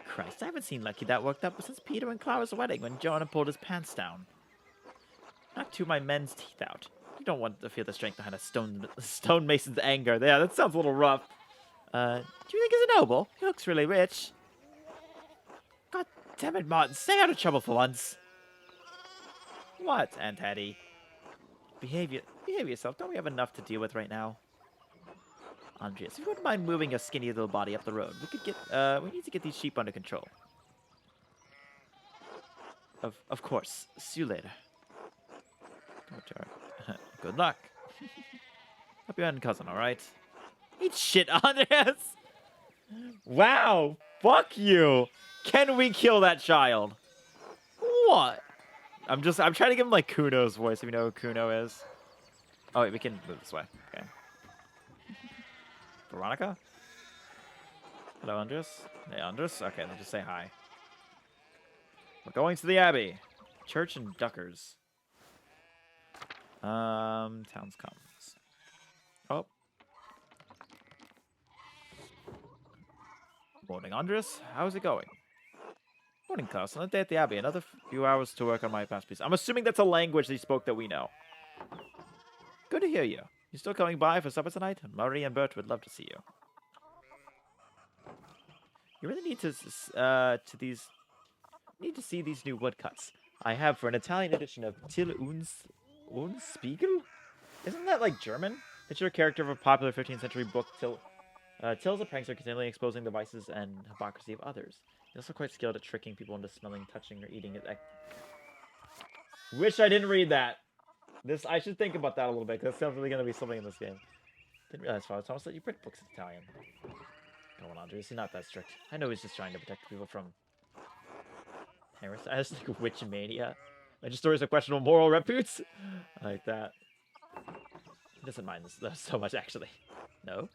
Christ, I haven't seen Lucky that worked up since Peter and Clara's wedding when Jonah pulled his pants down. Knocked two of my men's teeth out. You don't want to feel the strength behind a stonemason's anger. Yeah, that sounds a little rough. Do you think he's a noble? He looks really rich. God damn it, Martin. Stay out of trouble for once. What, Aunt Hattie? Behave yourself. Don't we have enough to deal with right now? Andreas, if you wouldn't mind moving your skinny little body up the road, we need to get these sheep under control. Of course. See you later. Good luck. Hope you and cousin, alright? Eat shit, Andreas! Wow! Fuck you! Can we kill that child? What? I'm trying to give him like Kuno's voice, if you know who Kuno is. Oh wait, we can move this way. Okay. Veronica? Hello, Andres? Hey, Andres? Okay, then just say hi. We're going to the Abbey. Church and Duckers. Towns Commons. Oh. Morning, Andres. How's it going? Morning, Klaus. Another day at the Abbey. Another few hours to work on my past piece. I'm assuming that's a language they spoke that we know. Good to hear you. You still coming by for supper tonight? Murray and Bert would love to see you. You really need to see these new woodcuts I have for an Italian edition of Till uns Spiegel? Isn't that like German? Picture a character of a popular 15th century book. Till's a prankster continually exposing the vices and hypocrisy of others. He's also quite skilled at tricking people into smelling, touching, or eating it. Wish I didn't read that. I should think about that a little bit, because that's definitely going to be something in this game. Didn't realize Father Thomas let you print books in Italian. Come on, Andres, he's not that strict. I know he's just trying to protect people from Harris. I just think of witch mania. Legend stories of questionable moral reputes. I like that. He doesn't mind this so much, actually. No?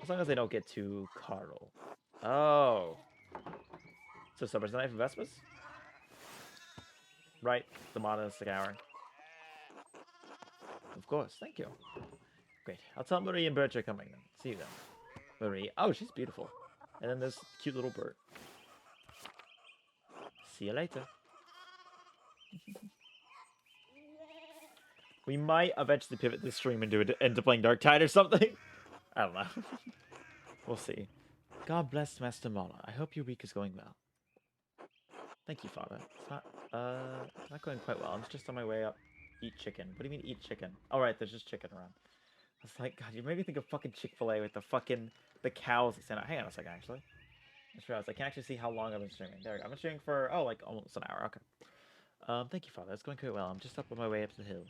As long as they don't get too Carl. Oh. So supper's tonight for Vespas? Right. The monolistic hour. Of course. Thank you. Great. I'll tell Marie and Bert are coming then. See you then. Marie. Oh, she's beautiful. And then this cute little Bert. See you later. We might eventually pivot this stream into playing Dark Tide or something. I don't know. We'll see. God bless Master Mala. I hope your week is going well. Thank you, Father. It's not going quite well. I'm just on my way up. Eat chicken. What do you mean eat chicken? All right, there's just chicken around. It's like, God, you made me think of fucking Chick-fil-A with the cows that stand out. Hang on a second, actually. I just realized I can actually see how long I've been streaming. There we go. I've been streaming for, like, almost an hour. Okay. Thank you, Father. It's going quite well. I'm just up on my way up the hill.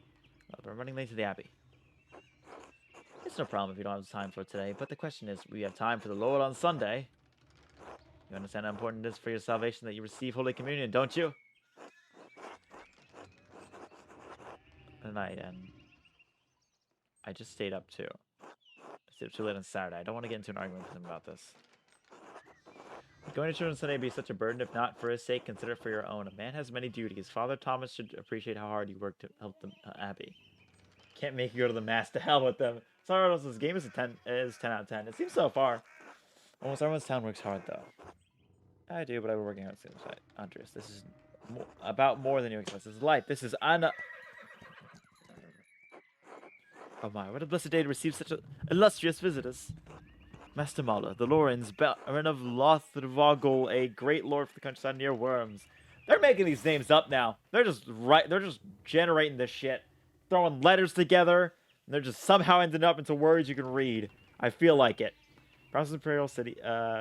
I'm running late to the Abbey. It's no problem if you don't have time for it today, but the question is, we have time for the Lord on Sunday. You understand how important it is for your salvation that you receive Holy Communion, don't you? And I just stayed up too. I stayed up too late on Saturday. I don't want to get into an argument with him about this. Would going to church on Sunday be such a burden? If not, for his sake, consider it for your own. A man has many duties. Father Thomas should appreciate how hard you work to help the Abbey. Can't make you go to the mass. To hell with them. Sorry, this game is 10 out of 10. It seems so far. Almost everyone's town works hard, though. I do, but I've been working hard since Andres. This is about more than you expect. This is life. This is Anna. Oh my, what a blessed day to receive such illustrious visitors. Master Mala, the Lorens, Baron of Lothrvogel, a great lord for the countryside near Worms. They're making these names up now. They're just generating this shit. Throwing letters together, and they're just somehow ending up into words you can read. I feel like it. Brownson's Imperial City,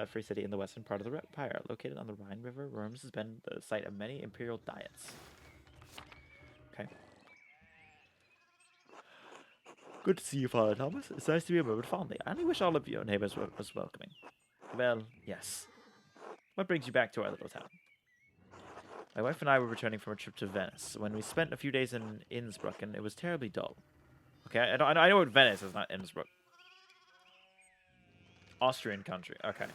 free city in the western part of the Empire, located on the Rhine River. Worms has been the site of many imperial diets. Okay. Good to see you, Father Thomas. It's nice to be remembered fondly. I only wish all of your neighbors were as welcoming. Well, yes. What brings you back to our little town? My wife and I were returning from a trip to Venice. When we spent a few days in Innsbruck, and it was terribly dull. Okay, I know what Venice is, not Innsbruck. Austrian country. Okay.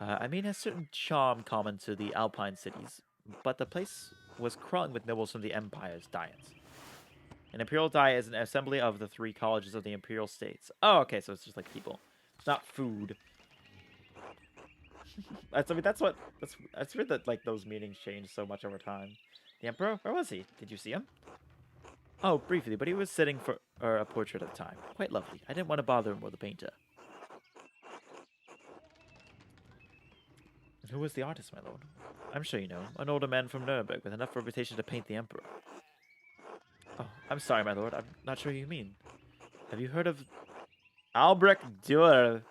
I mean, it has certain charm common to the Alpine cities, but the place was crawling with nobles from the Empire's diets. An imperial diet is an assembly of the 3 colleges of the imperial states. Oh, okay, so it's just like people. It's not food. That's weird that like those meanings change so much over time. The emperor, where was he? Did you see him? Oh, briefly, but he was sitting for a portrait at the time. Quite lovely. I didn't want to bother him with the painter. And who was the artist, my lord? I'm sure you know. An older man from Nuremberg with enough reputation to paint the emperor. Oh, I'm sorry, my lord. I'm not sure who you mean. Have you heard of Albrecht Dürer?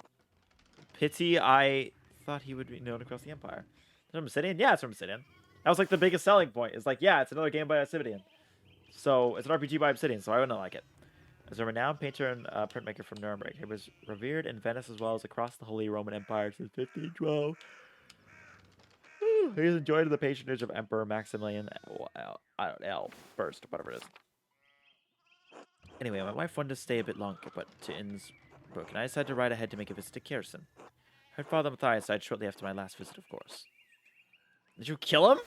Pity I thought he would be known across the empire. From Obsidian? Yeah, it's from Obsidian. That was like the biggest selling point. It's like, yeah, it's another game by Obsidian. So, it's an RPG by Obsidian, so I wouldn't like it. As a renowned painter and printmaker from Nuremberg, he was revered in Venice as well as across the Holy Roman Empire since 1512. He is enjoyed the patronage of Emperor Maximilian, I don't know, first, whatever it is. Anyway, my wife wanted to stay a bit longer, but to Innsbruck, and I decided to ride ahead to make a visit to Kherson. Heard Father Matthias died shortly after my last visit, of course. Did you kill him?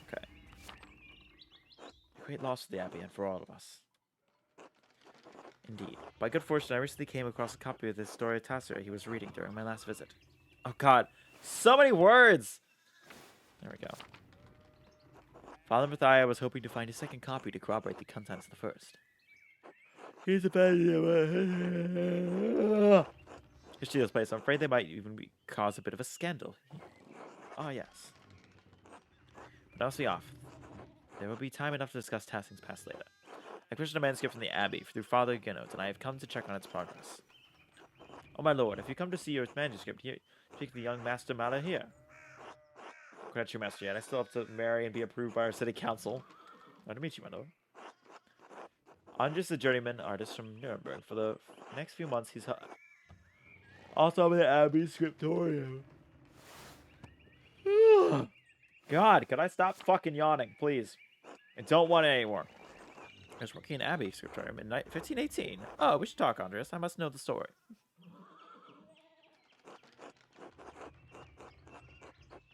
Okay. A great loss for the Abbey and for all of us. Indeed. By good fortune, I recently came across a copy of the Historia Tacitus he was reading during my last visit. Oh god, so many words! There we go. Father Matthias was hoping to find a second copy to corroborate the contents of the first. Here's a bad history of this place. I'm afraid they might even cause a bit of a scandal. Ah, yes. But I'll be off. There will be time enough to discuss Tassing's past later. I commissioned a manuscript from the Abbey through Father Genote, and I have come to check on its progress. Oh, my lord, if you come to see your manuscript, here, take the young Master Mala here. Not true, Master yet. I still have to marry and be approved by our city council. Nice to meet you, my lord. I'm just a journeyman artist from Nuremberg. For the next few months, he's also in the Abbey scriptorium. God, could I stop fucking yawning, please? I don't want it anymore. I was working in Abbey scriptorium in 1518. Oh, we should talk, Andreas. I must know the story.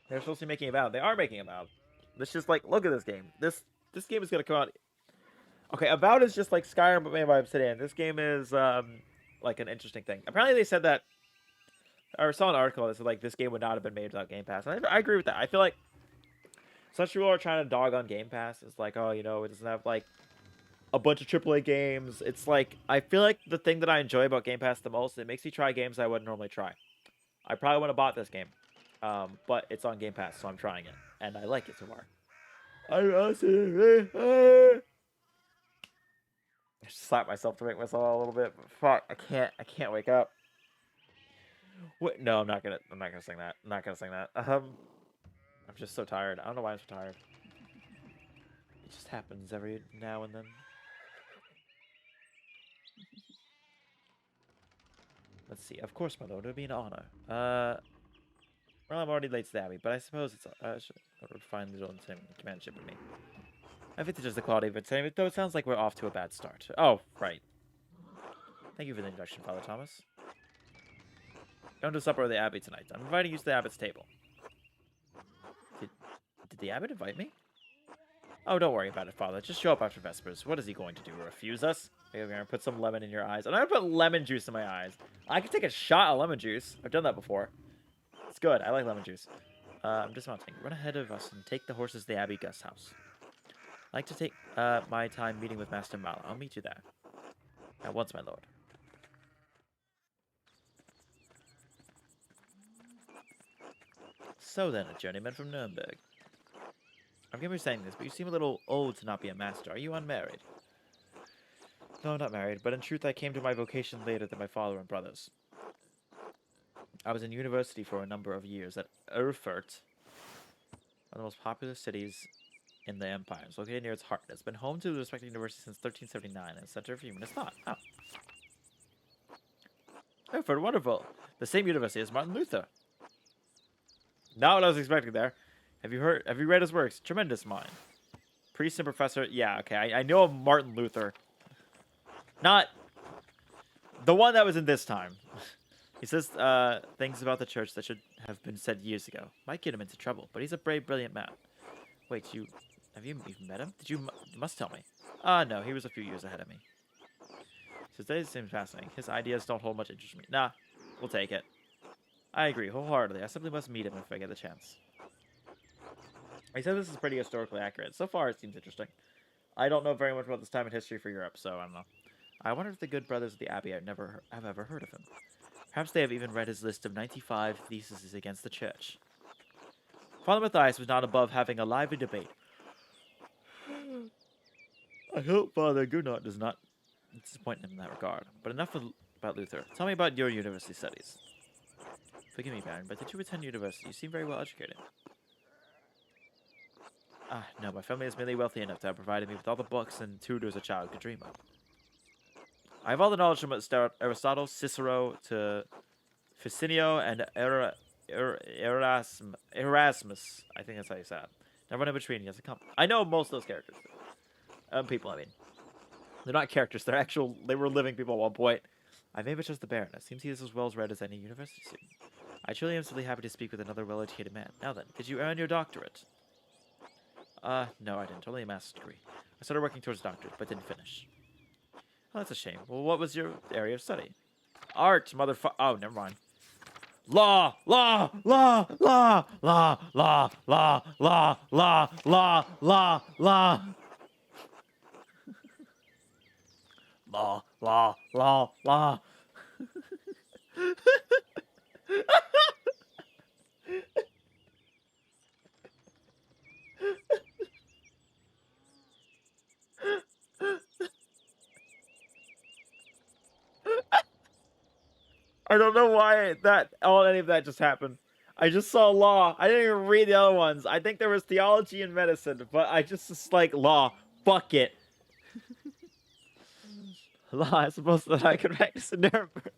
They're supposed to be making a vow. They are making a vow. Let's just like look at this game. This game is gonna come out. Okay, Avowed is just like Skyrim but made by Obsidian. This game is like an interesting thing. Apparently they said that, or saw an article that said like this game would not have been made without Game Pass. And I agree with that. I feel like such people are trying to dog on Game Pass. It's like, oh, you know, it doesn't have like a bunch of AAA games. It's like, I feel like the thing that I enjoy about Game Pass the most, it makes me try games I wouldn't normally try. I probably wouldn't have bought this game. But it's on Game Pass, so I'm trying it. And I like it so far. I just slapped myself to make myself a little bit. But fuck, I can't wake up. What? No, I'm not gonna sing that. I'm not gonna sing that. I'm just so tired. I don't know why I'm so tired. It just happens every now and then. Let's see. Of course, my lord. It would be an honor. Well, I'm already late to the Abbey, but I suppose it's would find the little companionship with me. I think it's just the quality of entertainment, though it sounds like we're off to a bad start. Oh, right. Thank you for the introduction, Father Thomas. Going to supper at the Abbey tonight. I'm inviting you to the Abbot's table. Did the Abbot invite me? Oh, don't worry about it, Father. Just show up after Vespers. What is he going to do? Refuse us? Okay, we're going to put some lemon in your eyes. I'm going to put lemon juice in my eyes. I can take a shot of lemon juice. I've done that before. It's good. I like lemon juice. I'm dismounting. Run ahead of us and take the horses to the Abbey guest house. I like to take my time meeting with Master Mala. I'll meet you there. At once, my lord. So then, a journeyman from Nuremberg. I'm going to be saying this, but you seem a little old to not be a master. Are you unmarried? No, I'm not married, but in truth I came to my vocation later than my father and brothers. I was in university for a number of years at Erfurt, one of the most popular cities in the empire. It's located near its heart. It's been home to the respected university since 1379 and a center of humanist thought. Oh. Erfurt, wonderful. The same university as Martin Luther. Not what I was expecting there. Have you read his works? Tremendous mind. Priest and professor. Yeah, okay. I know of Martin Luther. Not the one that was in this time. He says things about the church that should have been said years ago. Might get him into trouble, but he's a brave, brilliant man. Wait, have you even met him? You must tell me. No, he was a few years ahead of me. So this seems fascinating. His ideas don't hold much interest in me. Nah, we'll take it. I agree wholeheartedly. I simply must meet him if I get the chance. He said this is pretty historically accurate. So far, it seems interesting. I don't know very much about this time in history for Europe, so I don't know. I wonder if the good brothers of the Abbey have ever heard of him. Perhaps they have even read his list of 95 theses against the church. Father Matthias was not above having a lively debate. I hope Father Gunnar does not disappoint him in that regard. But enough about Luther. Tell me about your university studies. Forgive me, Baron, but did you attend university? You seem very well educated. No, my family is merely wealthy enough to have provided me with all the books and tutors a child could dream of. I have all the knowledge from Aristotle, Cicero, to Ficinio, and Erasmus. I think that's how you say it. Now run in between. He has a come. I know most of those characters. People, I mean. They're not characters. They were living people at one point. I may but trust the Baron. It seems he is as well read as any university student. I truly am simply happy to speak with another well-educated man. Now then, did you earn your doctorate? No, I didn't. Only a master's degree. I started working towards a doctorate, but didn't finish. Oh, that's a shame. Well, what was your area of study? Art, motherfucker. Oh, never mind. Law, law, law, law, law, law, law, law, law, law, law, law. Law, law, law, law. I don't know why any of that just happened. I just saw law. I didn't even read the other ones. I think there was theology and medicine, but I just like law. Fuck it. Law, I suppose that I could practice in Nuremberg.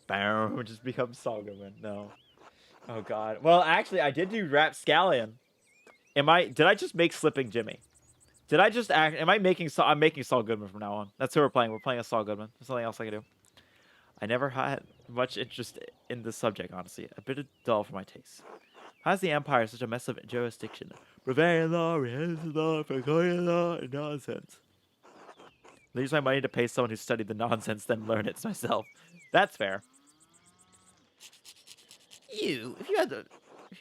Boom, just become Solomon. No. Oh god. Well, actually, I did do Rapscallion. Did I just make Slipping Jimmy? Did I just act? Am I making I'm making Saul Goodman from now on. That's who we're playing. We're playing a Saul Goodman. There's something else I can do. I never had much interest in this subject, honestly. A bit dull for my taste. How is the Empire such a mess of jurisdiction? Bavarian law, Regency law, Praetorian law, and nonsense. I use my money to pay someone who studied the nonsense, then learn it myself. That's fair. If you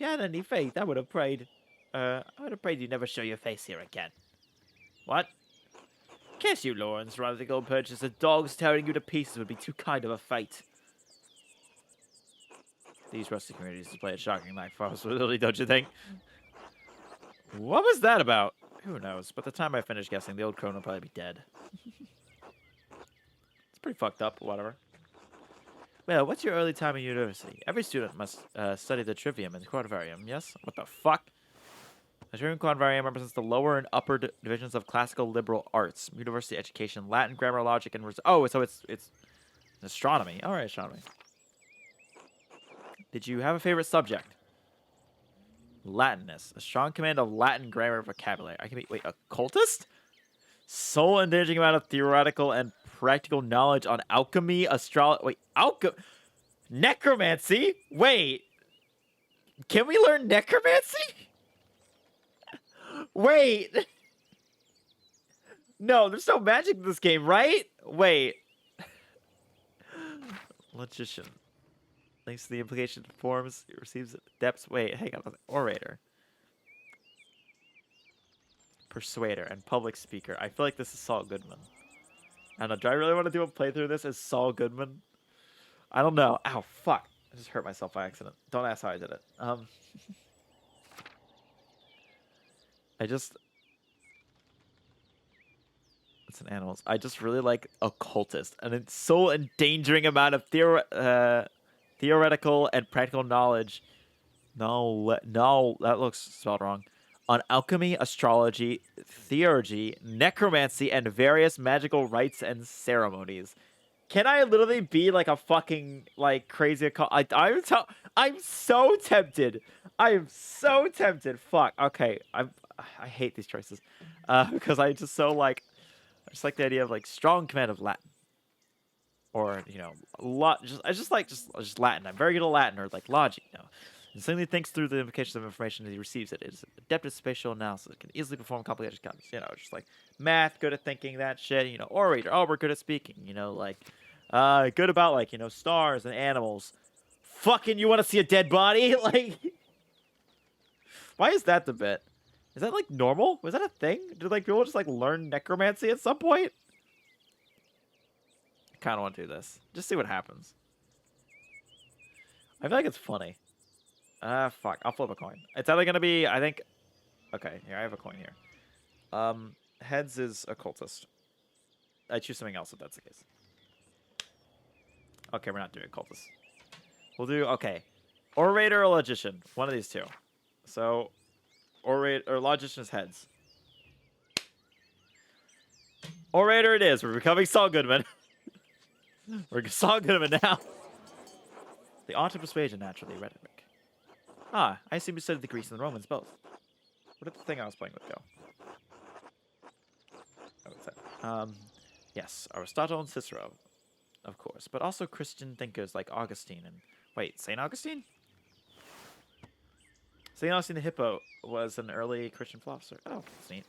had any faith, I would have prayed. You never show your face here again. What? Guess you, Lawrence, rather than go and purchase the dogs tearing you to pieces would be too kind of a fate. These rusty communities display a shocking lack of possibility, don't you think? What was that about? Who knows? By the time I finish guessing, the old crone will probably be dead. It's pretty fucked up, whatever. Well, what's your early time in university? Every student must study the trivium and quadrivium, yes? What the fuck? The trivium and quadrivium represents the lower and upper divisions of classical liberal arts, university education, Latin, grammar, logic, and... so it's Astronomy. All right, astronomy. Did you have a favorite subject? Latinist. A strong command of Latin grammar vocabulary. I can be... Wait, occultist? Soul engaging amount of theoretical and practical knowledge on alchemy, astrology... Wait, necromancy? Wait. Can we learn necromancy? Wait. No, there's no magic in this game, right? Wait. Logician. Thanks to the implication forms, it receives depths. Wait, hang on. Orator. Persuader and public speaker. I feel like this is Saul Goodman. I don't know. Do I really want to do a playthrough of this as Saul Goodman? I don't know. Ow, fuck. I just hurt myself by accident. Don't ask how I did it. It's an animals. I just really like occultist. And it's so endangering amount of theoretical and practical knowledge. No, that looks spelled wrong. On alchemy, astrology, theurgy, necromancy, and various magical rites and ceremonies. Can I literally be like a fucking like crazy occult? I'm so tempted. I am so tempted. Fuck. Okay. I hate these choices. Because I just so like I just like the idea of like strong command of Latin. Or, you know, I just like Latin. I'm very good at Latin or like logic, you know. And suddenly thinks through the implications of information as he receives it. It is adept at spatial analysis. It can easily perform complicated concepts. You know, just like math, good at thinking, that shit. You know, orator. Oh, we're good at speaking. You know, like, good about like, you know, stars and animals. Fucking, you want to see a dead body? Like, why is that the bit? Is that like normal? Was that a thing? Did like people just like learn necromancy at some point? I kind of want to do this. Just see what happens. I feel like it's funny. Fuck. I'll flip a coin. It's either gonna be, I think... Okay, here, I have a coin here. Heads is occultist. I choose something else if that's the case. Okay, we're not doing occultist. We'll do, okay. Orator or logician. One of these two. So, orator or logician is heads. Orator it is. We're becoming Saul Goodman. We're Saul Goodman now. The art of persuasion, naturally, rhetoric. Ah, I assume you studied the Greeks and the Romans both. What did the thing I was playing with go? Oh, what's that? Yes, Aristotle and Cicero, of course, but also Christian thinkers like Augustine and... Wait, St. Augustine? St. Augustine the Hippo was an early Christian philosopher. Oh, that's neat.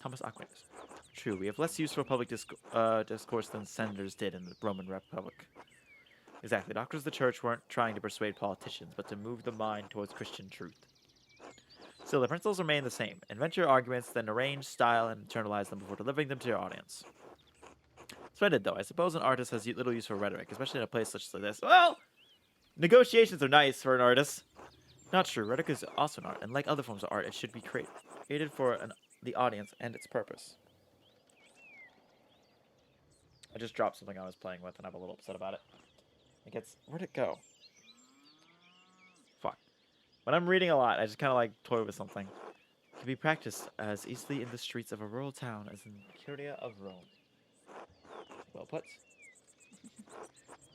Thomas Aquinas. True, we have less use for public discourse than senators did in the Roman Republic. Exactly. Doctors of the church weren't trying to persuade politicians, but to move the mind towards Christian truth. Still, the principles remain the same. Invent your arguments, then arrange, style, and internalize them before delivering them to your audience. Splendid, though. I suppose an artist has little use for rhetoric, especially in a place such as this. Well, negotiations are nice for an artist. Not true. Rhetoric is also an art, and like other forms of art, it should be created for the audience and its purpose. I just dropped something I was playing with, and I'm a little upset about it. Where'd it go? Fuck. When I'm reading a lot, I just kind of like toy with something. It can be practiced as easily in the streets of a rural town as in the Curia of Rome. Well put.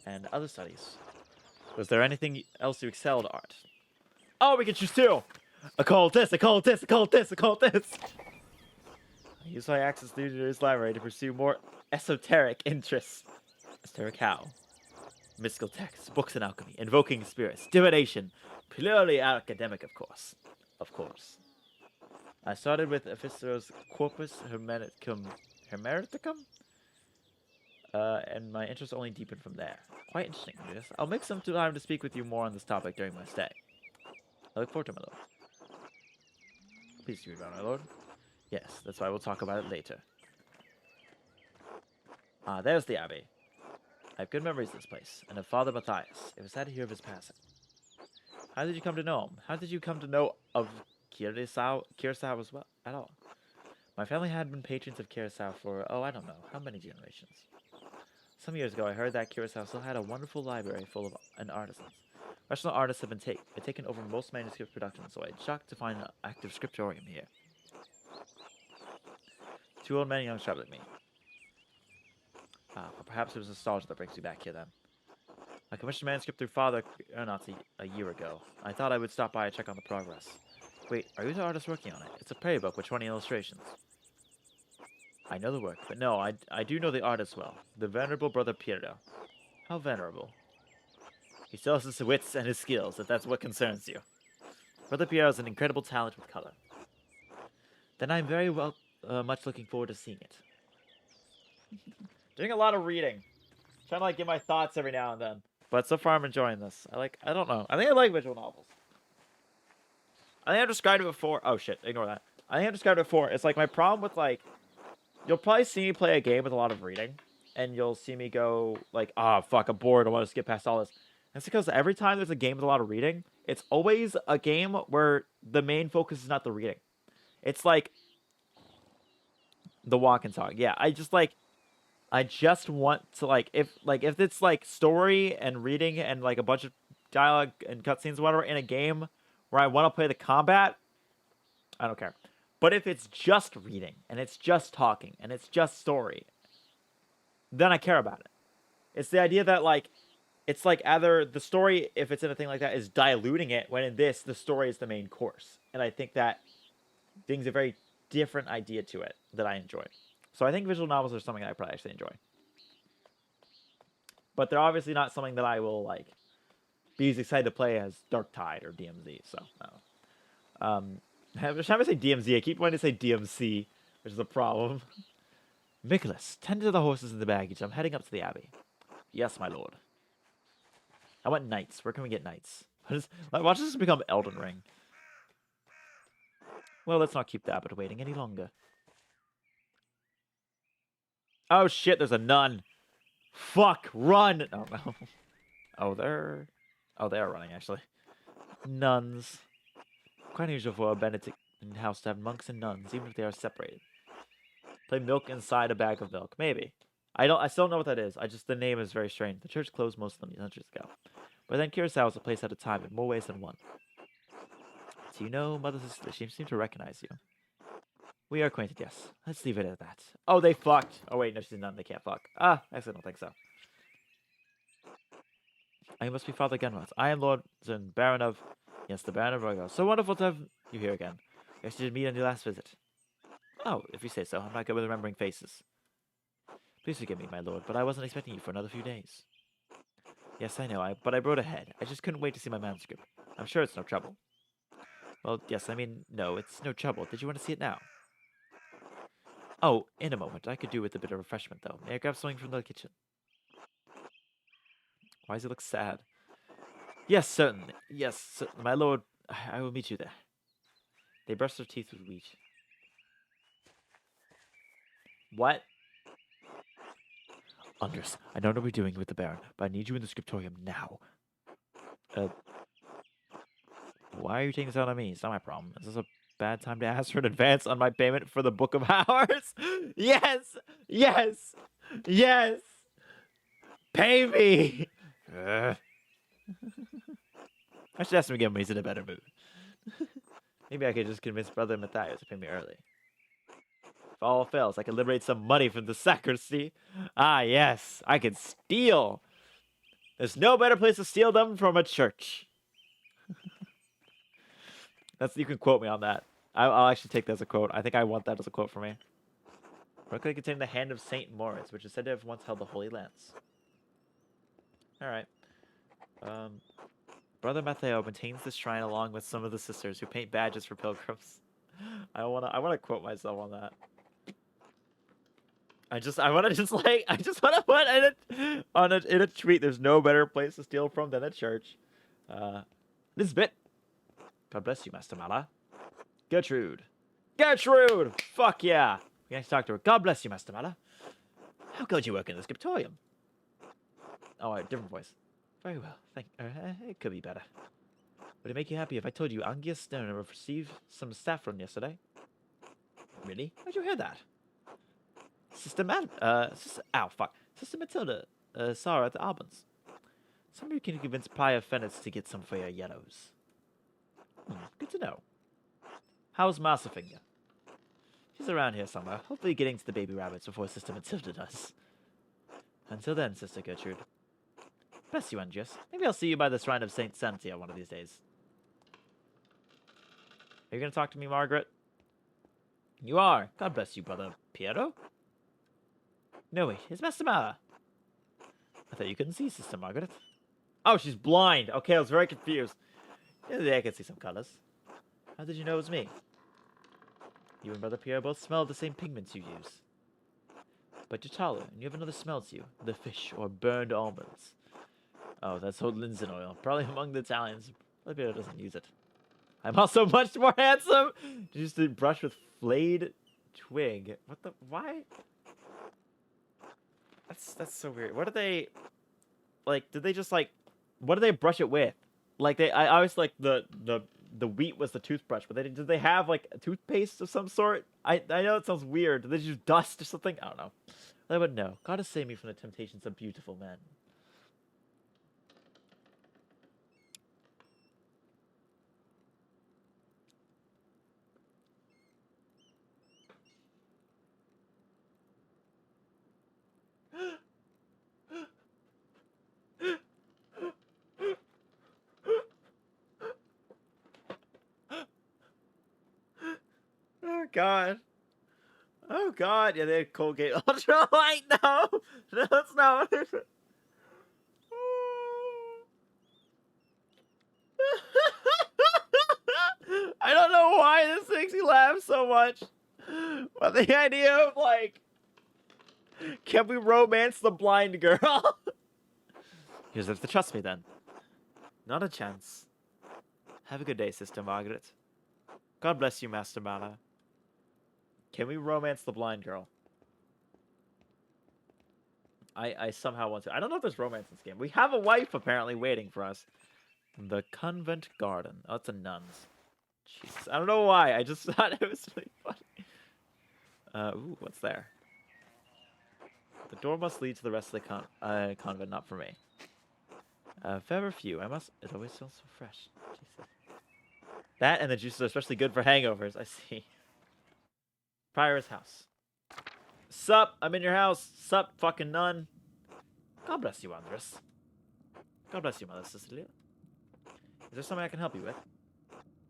And other studies. Was there anything else you excelled art? Oh, we can choose two! Occultist, occultist, occultist, occultist! I use my access to this library to pursue more esoteric interests. Esoteric how? Mystical texts, books and alchemy, invoking spirits, divination, purely academic, of course. Of course. I started with Ephisto's Corpus Hermeticum, and my interest only deepened from there. Quite interesting, yes. I'll make some time to speak with you more on this topic during my stay. I look forward to it, my lord. Please do, my lord. Yes, that's why we'll talk about it later. Ah, there's the abbey. I have good memories of this place, and of Father Matthias. It was sad to hear of his passing. How did you come to know him? How did you come to know of Curacao as well, at all? My family had been patrons of Curacao for, I don't know, how many generations. Some years ago, I heard that Curacao still had a wonderful library full of artisans. Professional artists have been taken over most manuscript production, so I'm shocked to find an active scriptorium here. Two old men, young travel with me. Ah, well, perhaps it was nostalgia that brings me back here then. I commissioned a manuscript through Father Aeronauts a year ago. I thought I would stop by and check on the progress. Wait, are you the artist working on it? It's a prayer book with 20 illustrations. I know the work, but no, I do know the artist well. The venerable brother Piero. How venerable? He still has his wits and his skills, if that's what concerns you. Brother Piero has an incredible talent with color. Then I'm very much looking forward to seeing it. Doing a lot of reading. Trying to like get my thoughts every now and then. But so far I'm enjoying this. I don't know. I think I like visual novels. I think I've described it before. Oh shit, ignore that. I think I've described it before. It's like my problem with like, you'll probably see me play a game with a lot of reading, and you'll see me go like, ah, fuck, I'm bored. I want to skip past all this. That's because every time there's a game with a lot of reading, it's always a game where the main focus is not the reading. It's like the walk and talk. Yeah, I just want to if it's like story and reading and like a bunch of dialogue and cutscenes or whatever in a game where I want to play the combat, I don't care. But if it's just reading and it's just talking and it's just story, then I care about it. It's the idea that like it's like either the story, if it's in a thing like that, is diluting it, when in this the story is the main course. And I think that brings a very different idea to it that I enjoy. So I think visual novels are something I probably actually enjoy. But they're obviously not something that I will like be as excited to play as Dark Tide or DMZ. So, every time I say DMZ, I keep wanting to say DMC, which is a problem. Nicholas, tend to the horses and the baggage. I'm heading up to the abbey. Yes, my lord. I want knights. Where can we get knights? Watch this become Elden Ring. Well, let's not keep the abbot waiting any longer. Oh shit, there's a nun. Fuck, run! Oh no. Oh, they're running, actually. Nuns. Quite unusual for a Benedictine house to have monks and nuns, even if they are separated. Play milk inside a bag of milk. Maybe. I still don't know what that is. The name is very strange. The church closed most of them centuries ago. But then Curacao is a place at a time in more ways than one. So you know Mother Sister, she seems to recognize you. We are acquainted, yes. Let's leave it at that. Oh, they fucked. Oh wait, no, she's a nun. They can't fuck. Ah, actually, I don't think so. I must be Father Genrod. I am Lord Zun, Baron of... Yes, the Baron of Rogo. So wonderful to have you here again. Guess you did meet on your last visit. Oh, if you say so. I'm not good with remembering faces. Please forgive me, my lord, but I wasn't expecting you for another few days. Yes, I know, but I rode ahead. I just couldn't wait to see my manuscript. I'm sure it's no trouble. Well, yes, I mean, no, it's no trouble. Did you want to see it now? Oh, in a moment. I could do with a bit of refreshment, though. May I grab something from the kitchen? Why does he look sad? Yes, certainly. Yes, my lord, I will meet you there. They brushed their teeth with wheat. What? Andres, I don't know what we're doing with the Baron, but I need you in the scriptorium now. Why are you taking this out on me? It's not my problem. Is this a bad time to ask for an advance on my payment for the Book of Hours? Yes! Yes! Yes! Pay me! I should ask him again when he's in a better mood. Maybe I could just convince Brother Matthias to pay me early. If all fails, I can liberate some money from the sacristy. Ah, yes, I can steal. There's no better place to steal them from a church. You can quote me on that. I'll actually take that as a quote. I think I want that as a quote for me. Relic containing the hand of Saint Moritz, which is said to have once held the Holy Lance. Alright. Brother Matteo maintains this shrine along with some of the sisters who paint badges for pilgrims. I wanna quote myself on that. I just wanna put in a tweet, there's no better place to steal from than a church. This bit. God bless you, Master Mala. Gertrude. Gertrude! Fuck yeah! We have to talk to her. God bless you, Master Mala. How could you work in the scriptorium? Oh, a different voice. Very well. It could be better. Would it make you happy if I told you Angia Stone received some saffron yesterday? Really? How'd you hear that? Sister Matilda saw her at the Albans. Somebody can convince Prior Fennis to get some for your yellows. Good to know. How's Masterfinger? She's around here somewhere, hopefully getting to the baby rabbits before Sister Matilda does. Until then, Sister Gertrude. Bless you, Andreas. Maybe I'll see you by the shrine of Saint Santia one of these days. Are you going to talk to me, Margaret? You are. God bless you, Brother Piero. No, wait. It's Master Mara. I thought you couldn't see, Sister Margaret. Oh, she's blind. Okay, I was very confused. Yeah, I can see some colors. How did you know it was me? You and Brother Piero both smell the same pigments you use. But you're taller, and you have another smell to you. The fish or burned almonds. Oh, that's old linseed oil. Probably among the Italians. Brother Piero doesn't use it. I'm also much more handsome! Just to brush with flayed twig. What the... Why? That's so weird. What do they... Like, did they just, like... What do they brush it with? Like, I always, like, the wheat was the toothbrush, but did they have, like, a toothpaste of some sort? I know it sounds weird. Did they just use dust or something? I don't know. I wouldn't know. God has saved me from the temptations of beautiful men. Oh, God. Oh, God. Yeah, they had Colgate Ultra Light. No. No, that's not what it... I don't know why this makes me laugh so much. But the idea of, like... Can we romance the blind girl? You deserve to trust me, then. Not a chance. Have a good day, Sister Margaret. God bless you, Master Mana. Can we romance the blind girl? I somehow want to. I don't know if there's romance in this game. We have a wife, apparently, waiting for us. The Convent Garden. Oh, it's a nun's. Jesus. I don't know why. I just thought it was really funny. Ooh, what's there? The door must lead to the rest of the convent, not for me. Fair or few. I must... It always smells so fresh. Jesus. That and the juices are especially good for hangovers. I see. Prior's house. Sup? I'm in your house. Sup, fucking nun. God bless you, Andres. God bless you, Mother Cecilia. Is there something I can help you with?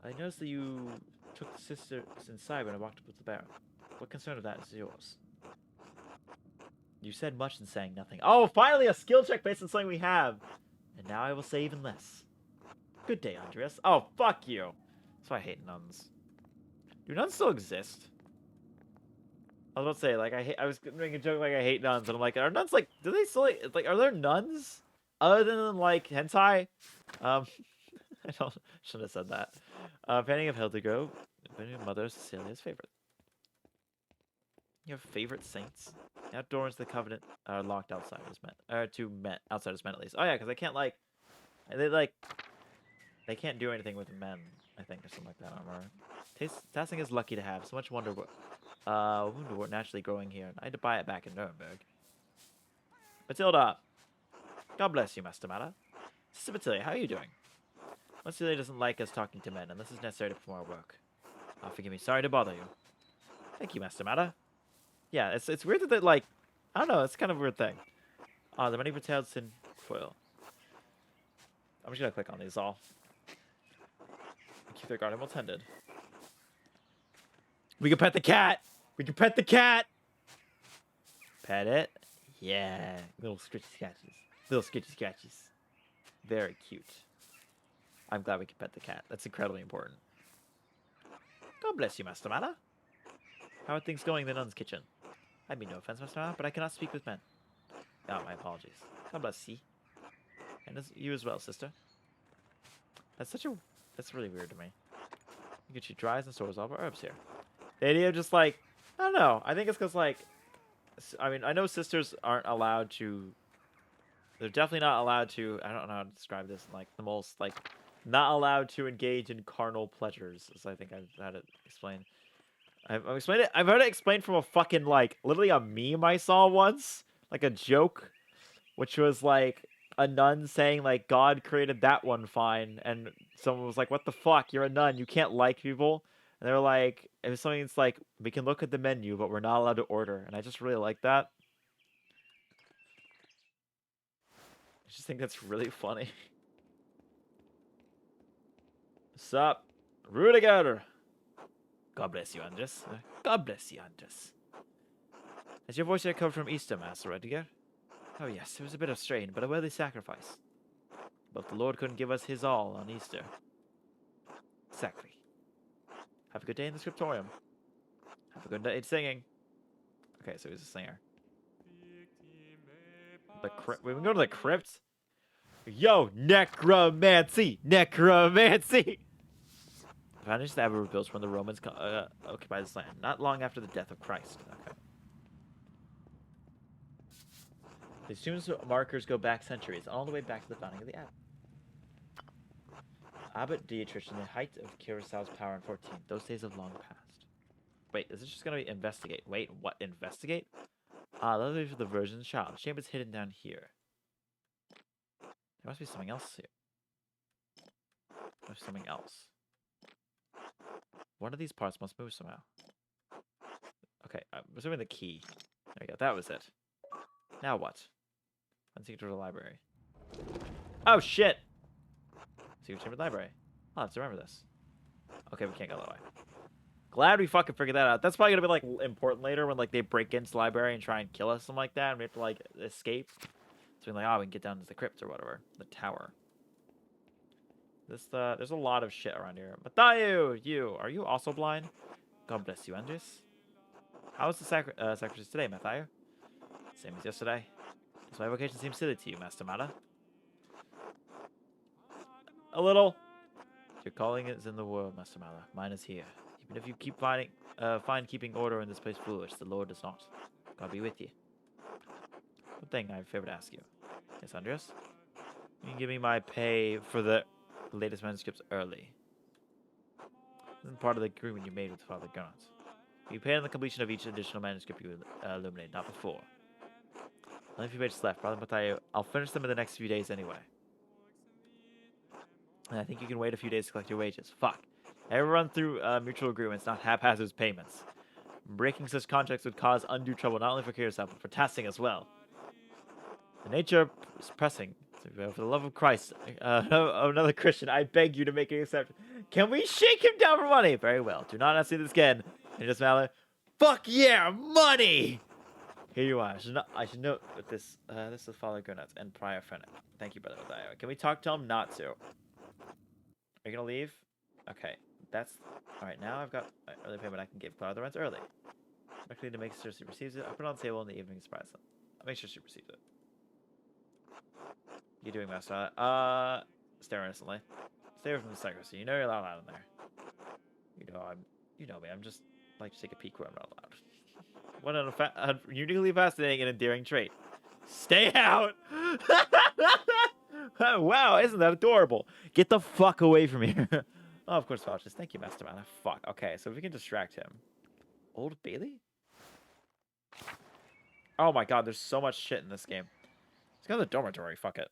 I noticed that you took the sisters inside when I walked up with the baron. What concern of that is yours? You said much in saying nothing. Oh, finally a skill check based on something we have. And now I will say even less. Good day, Andreas. Oh, fuck you. That's why I hate nuns. Do nuns still exist? I was about to say, like, I was making a joke like I hate nuns, and I'm like, are nuns, like, do they still, like, are there nuns? Other than, like, hentai? I shouldn't have said that. Painting of Hildegard, Mother Cecilia's favorite. You have favorite saints? The outdoors, the Covenant are locked outside as men. Or to men, outsiders men at least. Oh yeah, because they can't, like, they can't do anything with men, I think, or something like that. Tasting is lucky to have. So much wonder what, woundwort naturally growing here. I had to buy it back in Nuremberg. Matilda! God bless you, Master Mata. Sister Matilda, how are you doing? Matilda doesn't like us talking to men unless it's necessary to perform our work. Oh, forgive me. Sorry to bother you. Thank you, Master Mata. Yeah, it's weird that, like, I don't know, it's kind of a weird thing. The many retails in foil. I'm just gonna click on these all. Keep their garden well tended. We can pet the cat! We can pet the cat! Pet it? Yeah. Little scritchy scratches. Little scritchy scratches. Very cute. I'm glad we can pet the cat. That's incredibly important. God bless you, Master Mana. How are things going in the nun's kitchen? I mean no offense, Master Mana, but I cannot speak with men. Oh, my apologies. God bless you. And you as well, sister. That's really weird to me. You can shoot dries and stores all of our herbs here. The idea of just, like, I don't know. I think it's because, like, I mean, I know sisters aren't allowed to, they're definitely not allowed to, I don't know how to describe this, like, the most, like, not allowed to engage in carnal pleasures, as I think I've had it explained. I've explained it, I've heard it explained from a fucking, like, literally a meme I saw once, like a joke, which was, like, a nun saying, like, God created that one fine, and someone was like, what the fuck, you're a nun, you can't like people. And they're like, it was something that's like, we can look at the menu, but we're not allowed to order. And I just really like that. I just think that's really funny. Sup? Rudiger! God bless you, Andres. God bless you, Andres. Has your voice yet come from Easter, Master Rudiger? Oh yes, it was a bit of strain, but a worthy sacrifice. But the Lord couldn't give us his all on Easter. Exactly. Have a good day in the scriptorium. Have a good day singing. Okay, so he's a singer. The crypt. We can go to the crypt. Yo, necromancy! Necromancy! The foundations that were built when the Romans occupied this land, not long after the death of Christ. Okay. These tombs markers go back centuries, all the way back to the founding of the abbey. Abbot Dietrich in the height of Curaçao's power in 14. Those days have long passed. Wait, is this just gonna be investigate? Wait, what? Investigate? Let's wait for the Virgin's Child. The chamber's hidden down here. There must be something else here. There's something else. One of these parts must move somehow. Okay, I'm assuming the key. There we go. That was it. Now what? Let's take it to the library. Oh shit! Secret chamber library. I'll have to remember this. Okay, we can't go that way. Glad we fucking figured that out. That's probably gonna be like important later when like they break into the library and try and kill us, something like that, and we have to like escape. So we're like, oh, we can get down to the crypt or whatever, the tower. There's a lot of shit around here. Mathayu, are you also blind? God bless you, Andres. How was the sacrifice today, Mathayu? Same as yesterday. Does my vocation seem silly to you, Master Mata? A little. Your calling is in the world, Master Mata. Mine is here. Even if you keep find keeping order in this place foolish, the Lord does not. God be with you. One thing I have a favor to ask you. Yes, Andreas? You can give me my pay for the latest manuscripts early. This is part of the agreement you made with Father Gernot. You pay on the completion of each additional manuscript you illuminate, not before. Only a few pages left, Brother Mathayu. I'll finish them in the next few days anyway. And I think you can wait a few days to collect your wages. Fuck. Ever run through mutual agreements, not haphazard payments. Breaking such contracts would cause undue trouble not only for Curaçao, but for Tasting as well. The nature is pressing. So, for the love of Christ, another Christian, I beg you to make an exception. Can we shake him down for money? Very well. Do not ask me this again. And just matter. Fuck yeah, money! Here you are. I should note that this is Father Gernot and Prior Fennet. Thank you, Brother Mathayu. Can we talk to him? Not to. Are you gonna leave? Okay. That's alright. Now I've got early payment. I can give Clara the rent early. I need to make sure she receives it. I'll put it on the table in the evening and surprise them. I'll make sure she receives it. You doing, Master? Stare innocently. Stay away from the secrecy. You know you're not allowed in there. You know me. I'm just like to take a peek where I'm not allowed. What a uniquely fascinating and endearing trait. Stay out! Wow, isn't that adorable? Get the fuck away from here. Oh, of course, vouchers. Thank you, Master Man. Fuck. Okay, so if we can distract him. Old Bailey? Oh my god, there's so much shit in this game. Let's go to the dormitory. Fuck it.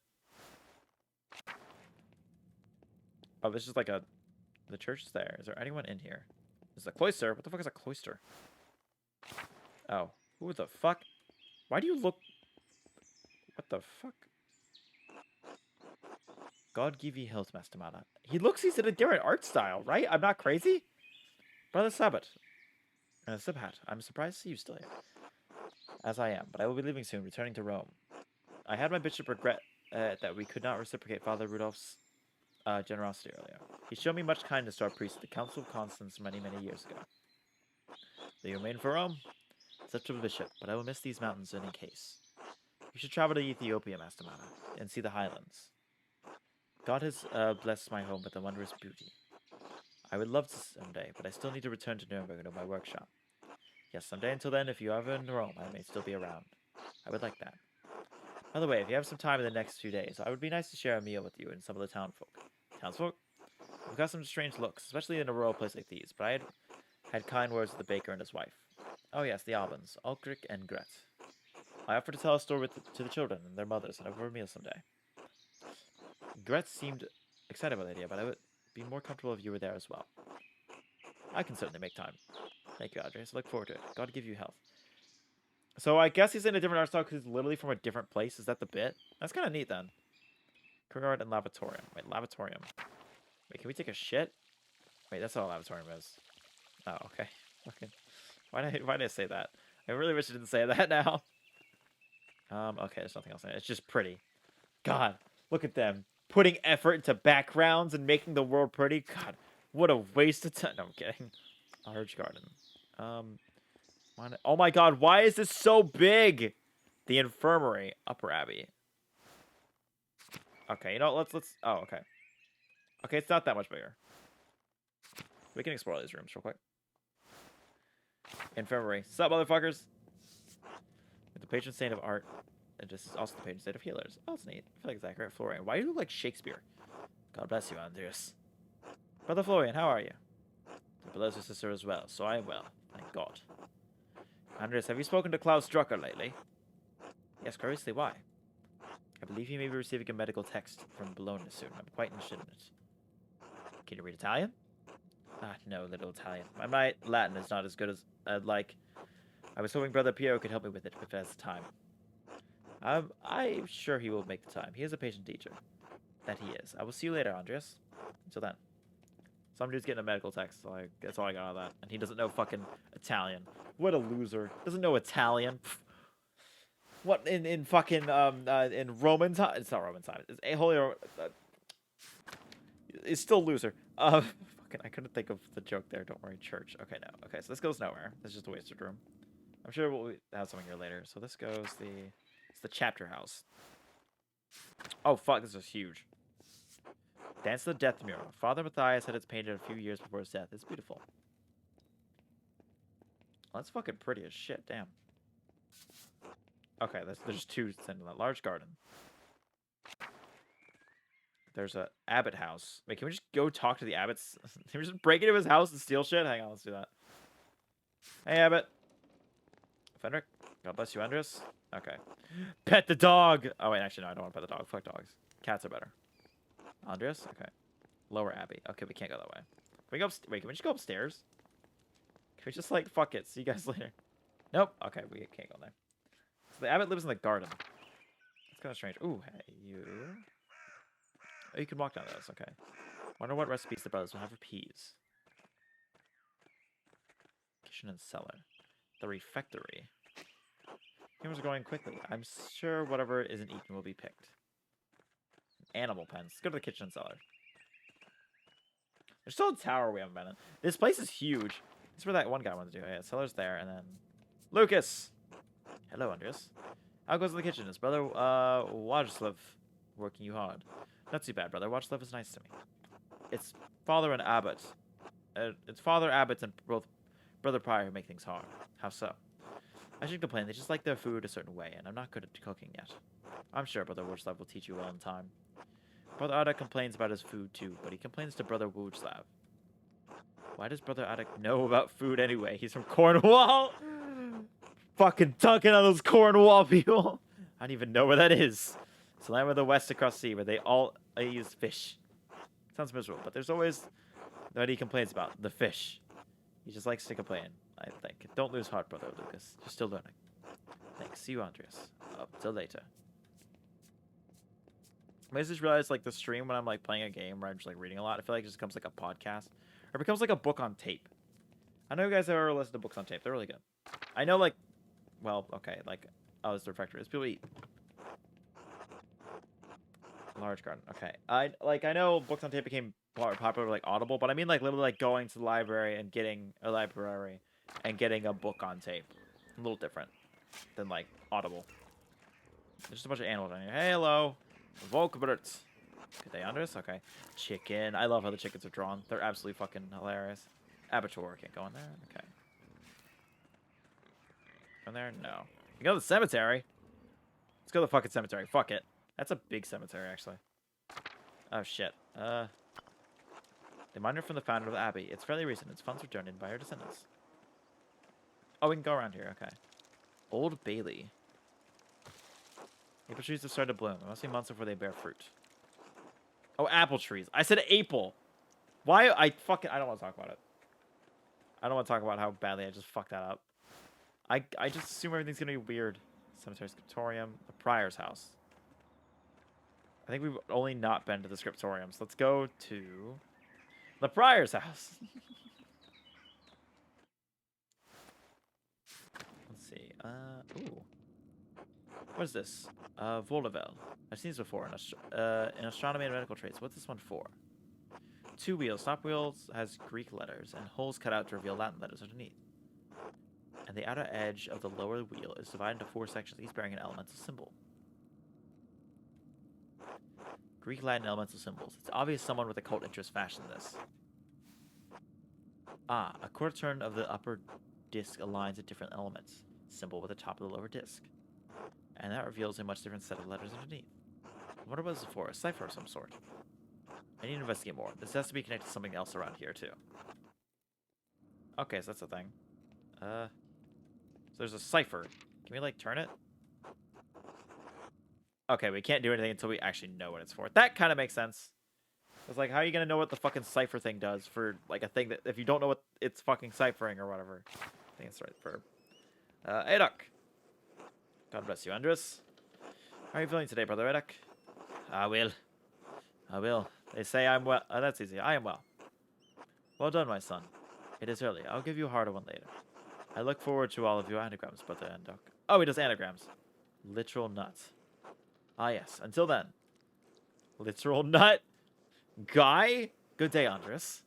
Oh, this is like the church is there. Is there anyone in here? This is a cloister. What the fuck is a cloister? Oh. Who the fuck? Why do you look... What the fuck? God give ye health, Master Mata. He's in a different art style, right? I'm not crazy? Brother Sabbat. Sabhat, I'm surprised to see you still here. As I am, but I will be leaving soon, returning to Rome. I had my bishop regret that we could not reciprocate Father Rudolph's generosity earlier. He showed me much kindness to our priest at the Council of Constance many, many years ago. Do you remain for Rome? It's up to the bishop, but I will miss these mountains in any case. You should travel to Ethiopia, Master Mata, and see the highlands. God has blessed my home with a wondrous beauty. I would love to someday, but I still need to return to Nuremberg and to my workshop. Yes, someday. Until then, if you're ever in Rome, I may still be around. I would like that. By the way, if you have some time in the next few days, I would be nice to share a meal with you and some of the townfolk. Townsfolk? We've got some strange looks, especially in a rural place like these, but I had kind words with the baker and his wife. Oh yes, the Albans, Ulrich and Gret. I offered to tell a story to the children and their mothers and over a meal someday. Gret seemed excited about the idea, but I would be more comfortable if you were there as well. I can certainly make time. Thank you, Andres. Look forward to it. God give you health. So I guess he's in a different art style because he's literally from a different place. Is that the bit? That's kind of neat then. Courtyard and lavatorium. Wait, lavatorium. Wait, can we take a shit? Wait, that's all a lavatorium is. Oh, okay. Fucking. Why did I say that? I really wish I didn't say that now. Okay, there's nothing else in it. It's just pretty. God, look at them. Putting effort into backgrounds and making the world pretty. God, what a waste of time. No, I'm kidding. Large garden. Oh my god, why is this so big? The infirmary. Upper Abbey. Okay, you know what, let's oh, okay. Okay, it's not that much bigger. We can explore these rooms real quick. Infirmary. Sup, motherfuckers? With the patron saint of art, and just also the patron saint of healers. Oh, that's neat. I feel like it's accurate. Florian. Why do you look like Shakespeare? God bless you, Andreas. Brother Florian, how are you? The beloved sister as well, so I am well. Thank God. Andreas, have you spoken to Klaus Drucker lately? Yes, curiously, why? I believe he may be receiving a medical text from Bologna soon. I'm quite interested in it. Can you read Italian? Ah, no, little Italian. My Latin is not as good as I'd like. I was hoping Brother Piero could help me with it if he has time. I'm sure he will make the time. He is a patient teacher. That he is. I will see you later, Andreas. Until then. Some dude's getting a medical text, so that's all I got out of that. And he doesn't know fucking Italian. What a loser. Doesn't know Italian. Pfft. What in fucking in Roman time? It's not Roman time. It's a holy. It's still a loser. Fucking, I couldn't think of the joke there. Don't worry, church. Okay, no. Okay, so this goes nowhere. It's just a wasted room. I'm sure we'll have something here later. So this goes it's the chapter house. Oh fuck, this is huge. Dance of the Death mural. Father Matthias had it painted a few years before his death. It's beautiful. Well, that's fucking pretty as shit. Damn. Okay, there's two in that large garden. There's a abbot house. Wait, can we just go talk to the abbots? Can we just break into his house and steal shit? Hang on, let's do that. Hey, abbot. Fenric, God bless you, Andres. Okay. Pet the dog. Oh wait, actually no, I don't want to pet the dog. Fuck dogs. Cats are better. Andres. Okay. Lower Abbey. Okay, we can't go that way. Can we go wait, can we just go upstairs? Can we just like fuck it? See you guys later. Nope. Okay, we can't go there. So the abbot lives in the garden. It's kind of strange. Ooh, hey you. Oh, you can walk down those. Okay. Wonder what recipes the brothers will have for peas. Kitchen and cellar. The refectory. Humans are going quickly. I'm sure whatever isn't eaten will be picked. Animal pens. Let's go to the kitchen and cellar. There's still a tower we haven't been in. This place is huge. This is where that one guy wanted to do. Yeah, cellar's there, and then Lucas. Hello, Andreas. How goes in the kitchen? Is brother Wojslav working you hard? Not too bad, brother. Wojslav is nice to me. It's father and abbot. It's father abbot and both brother prior who make things hard. How so? I shouldn't complain. They just like their food a certain way, and I'm not good at cooking yet. I'm sure brother Wojslav will teach you well in time. Brother Adak complains about his food too, but he complains to brother Wojslav. Why does brother Adak know about food anyway? He's from Cornwall. Fucking dunking on those Cornwall people. I don't even know where that is. It's the land of the west across sea where they all use fish. Sounds miserable, but there's always what he complains about, the fish. He just likes to complain, I think. Don't lose heart, brother Lucas. You're still learning. Thanks. See you, Andreas. Up till later. I just realized, like, the stream when I'm, like, playing a game where I'm just, like, reading a lot, I feel like it just becomes, like, a podcast. Or it becomes, like, a book on tape. I know you guys have ever listened to books on tape. They're really good. I know, like, well, okay, like, oh, it's the refectory. It's people eat. Large garden. Okay. I know books on tape became popular, like, Audible, but I mean, like, literally, like, going to the library and getting a book on tape. A little different than, like, Audible. There's just a bunch of animals on here. Hey, hello. Volkbert. Good day, Andres. Okay. Chicken. I love how the chickens are drawn. They're absolutely fucking hilarious. Abattoir. Can't go in there. Okay. Go in there? No. You go to the cemetery. Let's go to the fucking cemetery. Fuck it. That's a big cemetery, actually. Oh, shit. The minor from the founder of the abbey. It's fairly recent. Its funds were donated by her descendants. Oh, we can go around here. Okay. Old Bailey. Apple trees have started to bloom. It must be months before they bear fruit. Oh, apple trees. I said April. Why? I don't want to talk about it. I don't want to talk about how badly I just fucked that up. I just assume everything's going to be weird. Cemetery scriptorium. The prior's house. I think we've only not been to the scriptoriums. Let's go to the Prior's house. Let's see. Ooh. What is this? Volavel. I've seen this before in astronomy and medical traits. What's this one for? 2 wheels. Top wheels has Greek letters and holes cut out to reveal Latin letters underneath. And the outer edge of the lower wheel is divided into 4 sections, each bearing an elemental symbol. Greek, Latin, elemental symbols. It's obvious someone with occult interest fashioned this. Ah, a quarter turn of the upper disc aligns at different elements. Symbol with the top of the lower disc. And that reveals a much different set of letters underneath. I wonder what this is for. A cipher of some sort. I need to investigate more. This has to be connected to something else around here, too. Okay, so that's a thing. So there's a cipher. Can we, like, turn it? Okay, we can't do anything until we actually know what it's for. That kind of makes sense. It's like, how are you going to know what the fucking cipher thing does for, like, a thing that, if you don't know what it's fucking ciphering or whatever. I think it's the right verb. Adok. God bless you, Andres. How are you feeling today, Brother Adok? I will. They say I'm well. That's easy. I am well. Well done, my son. It is early. I'll give you a harder one later. I look forward to all of your anagrams, Brother Adok. Oh, he does anagrams. Literal nut. Ah, yes. Until then. Literal nut. Guy? Good day, Andres.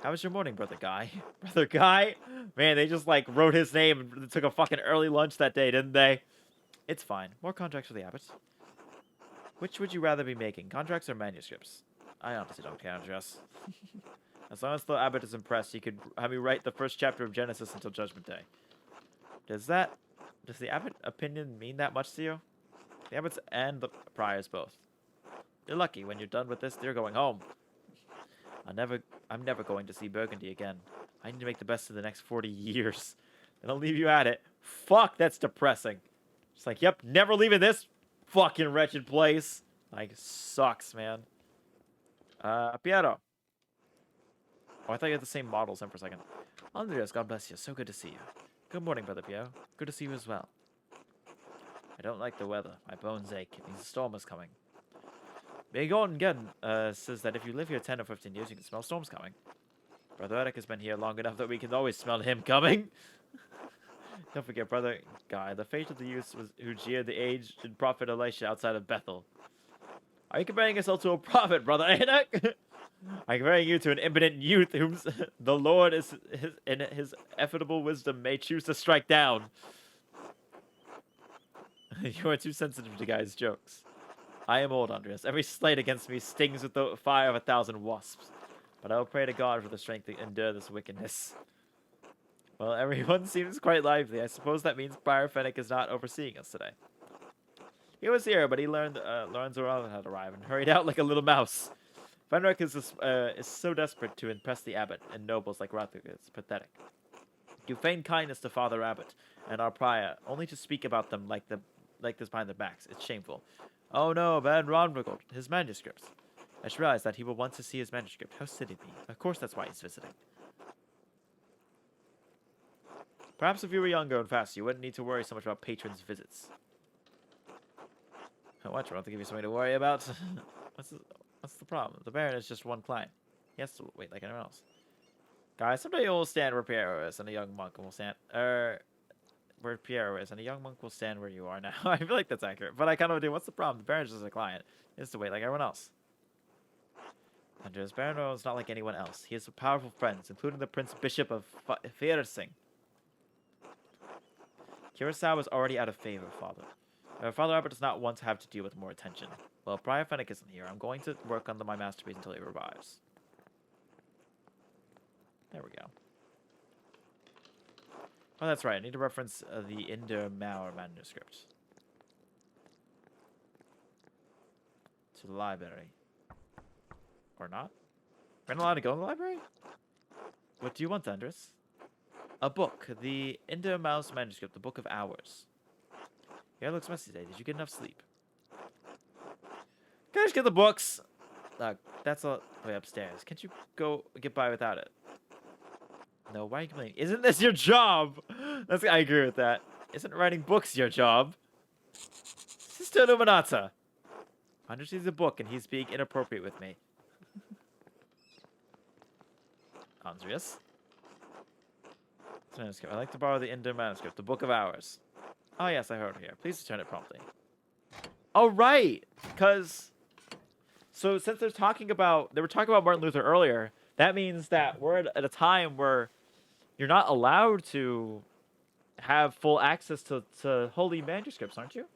How was your morning, Brother Guy? Brother Guy? Man, they just, like, wrote his name and took a fucking early lunch that day, didn't they? It's fine. More contracts for the abbot. Which would you rather be making, contracts or manuscripts? I honestly don't care, Andres. As long as the abbot is impressed, he could have me write the first chapter of Genesis until Judgment Day. Does the abbot opinion mean that much to you? The abbots and the priors both. You're lucky. When you're done with this, they're going home. I'm never going to see Burgundy again. I need to make the best of the next 40 years. And I'll leave you at it. Fuck, that's depressing. It's like, yep, never leaving this fucking wretched place. Like, sucks, man. Piero. Oh, I thought you had the same model as him for a second. Andreas, God bless you. So good to see you. Good morning, Brother Piero. Good to see you as well. I don't like the weather. My bones ache. It means a storm is coming. Begon again says that if you live here 10 or 15 years, you can smell storms coming. Brother Eric has been here long enough that we can always smell him coming. Don't forget, Brother Guy, the fate of the youth who jeered the aged prophet Elisha outside of Bethel. Are you comparing yourself to a prophet, Brother Enoch? I'm comparing you to an impotent youth whom the Lord in his effable wisdom may choose to strike down. You are too sensitive to guys' jokes. I am old, Andreas. Every slight against me stings with the fire of 1,000 wasps. But I will pray to God for the strength to endure this wickedness. Well, everyone seems quite lively. I suppose that means Prior Fennec is not overseeing us today. He was here, but he learned Lorenzo had arrived and hurried out like a little mouse. Fenric is so desperate to impress the abbot and nobles like Rathuk. It's pathetic. You feign kindness to Father Abbot and our prior, only to speak about them like this behind their backs. It's shameful. Oh no, Van Ronvigel, his manuscripts. I just realized that he will want to see his manuscript. How silly me. Of course that's why he's visiting. Perhaps if you were younger and faster, you wouldn't need to worry so much about patrons' visits. What, you want to give you something to worry about? What's the problem? The Baron is just one client. He has to wait like anyone else. Guys, someday you'll stand where Piero is, and a young monk will stand... where Piero is, and a young monk will stand where you are now. I feel like that's accurate, but I kind of do. What's the problem? The Baron is just a client. He has to wait like everyone else. Andreas Baron is not like anyone else. He has powerful friends, including the Prince Bishop of Fiersing. Curacao is already out of favor, Father. Father Abbot does not want to have to deal with more attention. Well, Prior Fennec isn't here. I'm going to work on my masterpiece until he revives. There we go. Oh, that's right. I need to reference the Inder Mauer manuscript. To the library. Or not? We're not allowed to go in the library? What do you want, Andres? A book. The Inder Mouse manuscript. The Book of Hours. Your hair looks messy today. Did you get enough sleep? Can I just get the books? That's all the way upstairs. Can't you go get by without it? No, why are you complaining? Isn't this your job? I agree with that. Isn't writing books your job? Sister Illuminata. Andres needs a book, and he's being inappropriate with me. Andreas? Manuscript. I'd like to borrow the Indian manuscript, the Book of Hours. Oh, yes, I heard it here. Please return it promptly. Oh, right! Because... So, since they were talking about Martin Luther earlier, that means that we're at a time where you're not allowed to have full access to holy manuscripts, aren't you?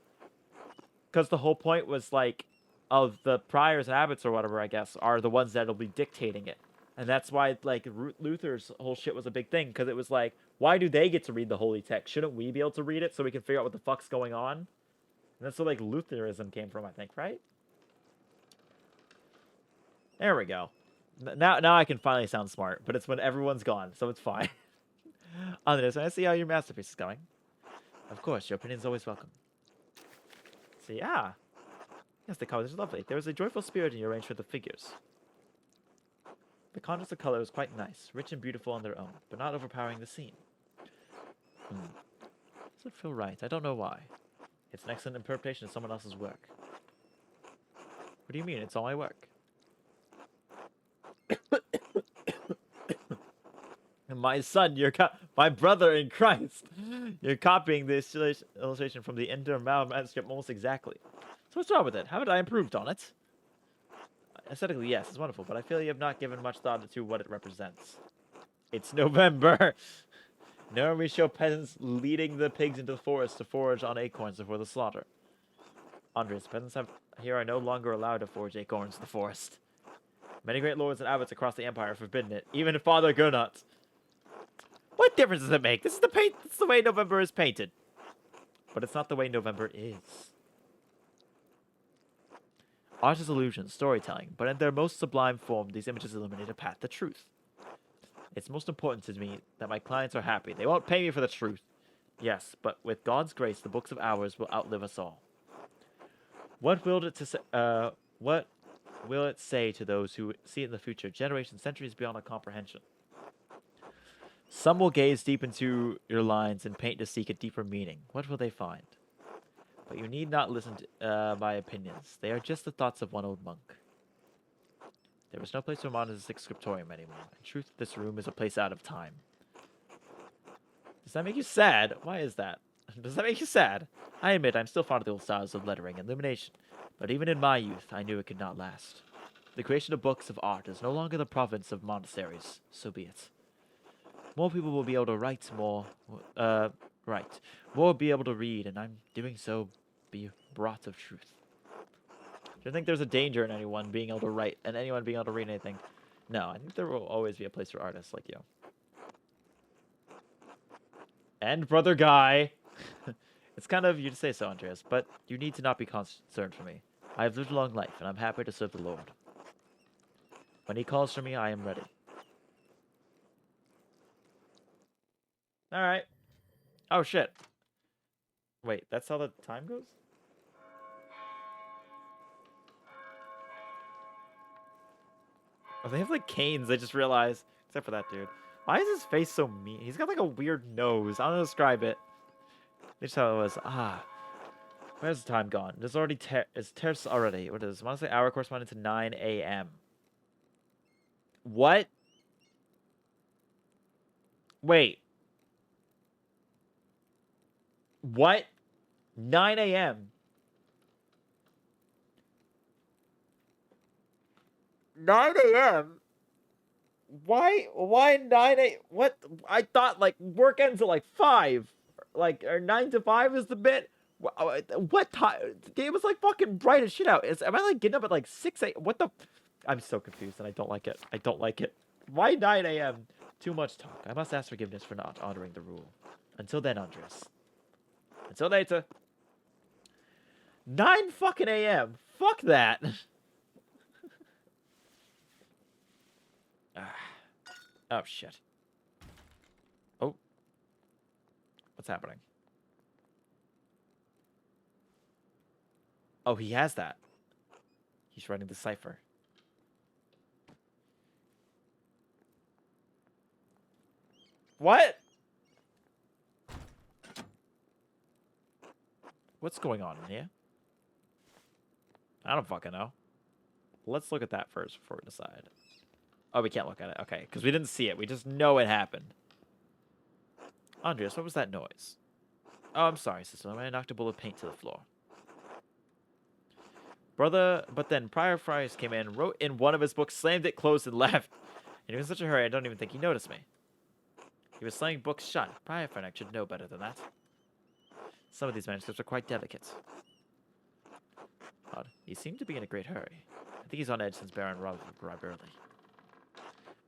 Because the whole point was, like, of the priors and abbots or whatever, I guess, are the ones that'll be dictating it. And that's why, like, Luther's whole shit was a big thing, because it was like, why do they get to read the holy text? Shouldn't we be able to read it so we can figure out what the fuck's going on? And that's where, like, Lutheranism came from, I think, right? There we go. Now I can finally sound smart, but it's when everyone's gone, so it's fine. Andres, I see how your masterpiece is going. Of course, your opinion's always welcome. See, yes, the colors are lovely. There is a joyful spirit in your arrangement of the figures. The contrast of color is quite nice, rich and beautiful on their own, but not overpowering the scene. Does it feel right? I don't know why. It's an excellent interpretation of someone else's work. What do you mean? It's all my work. My son, my brother in Christ. You're copying this illustration from the Inter-Mal manuscript almost exactly. So what's wrong with it? Haven't I improved on it? Aesthetically, yes, it's wonderful, but I feel you have not given much thought to what it represents. It's November! Now we show peasants leading the pigs into the forest to forage on acorns before the slaughter. Andres, peasants here are no longer allowed to forage acorns in the forest. Many great lords and abbots across the empire have forbidden it, even Father Gernot. What difference does it make? This is the way November is painted. But it's not the way November is. Art is illusion, storytelling, but in their most sublime form, these images illuminate a path to truth. It's most important to me that my clients are happy. They won't pay me for the truth. Yes, but with God's grace, the books of hours will outlive us all. What will it say to those who see it in the future, generations, centuries beyond our comprehension? Some will gaze deep into your lines and paint to seek a deeper meaning. What will they find? But you need not listen to my opinions. They are just the thoughts of one old monk. There is no place for monastic scriptorium anymore. In truth, this room is a place out of time. Does that make you sad? Why is that? Does that make you sad? I admit I'm still fond of the old styles of lettering and illumination, but even in my youth, I knew it could not last. The creation of books of art is no longer the province of monasteries. So be it. More people will be able to write more. More will be able to read, and I'm doing so be brought of truth. Do you think there's a danger in anyone being able to write and anyone being able to read anything? No, I think there will always be a place for artists like you. And Brother Guy. It's kind of you to say so, Andreas, but you need to not be concerned for me. I have lived a long life, and I'm happy to serve the Lord. When he calls for me, I am ready. Alright. Oh, shit. Wait, that's how the time goes? Oh, they have, like, canes, I just realized. Except for that dude. Why is his face so mean? He's got, like, a weird nose. I don't know how to describe it. This how it was. Where's the time gone? There's already it's terse already. What is this? I want to say hour corresponding to 9 a.m. What? Wait. What? 9 a.m. 9 a.m. Why 9 a.m.? What? I thought like work ends at like 5. Like, or 9 to 5 is the bit. What time? It was like fucking bright as shit out. Am I like getting up at like 6 a.m.? What the? I'm so confused and I don't like it. I don't like it. Why 9 a.m.? Too much talk. I must ask forgiveness for not honoring the rule. Until then, Andres. Until later. 9 fucking a.m. Fuck that. Oh, shit. Oh. What's happening? Oh, he has that. He's writing the cipher. What? What's going on in here? I don't fucking know. Let's look at that first before we decide. Oh, we can't look at it. Okay, because we didn't see it. We just know it happened. Andreas, what was that noise? Oh, I'm sorry, sister. I knocked a bowl of paint to the floor. Brother, but then Prior Fries came in, wrote in one of his books, slammed it closed, and left. And he was in such a hurry, I don't even think he noticed me. He was slamming books shut. Prior French should know better than that. Some of these manuscripts are quite delicate. Odd. He seemed to be in a great hurry. I think he's on edge since Baron arrived early.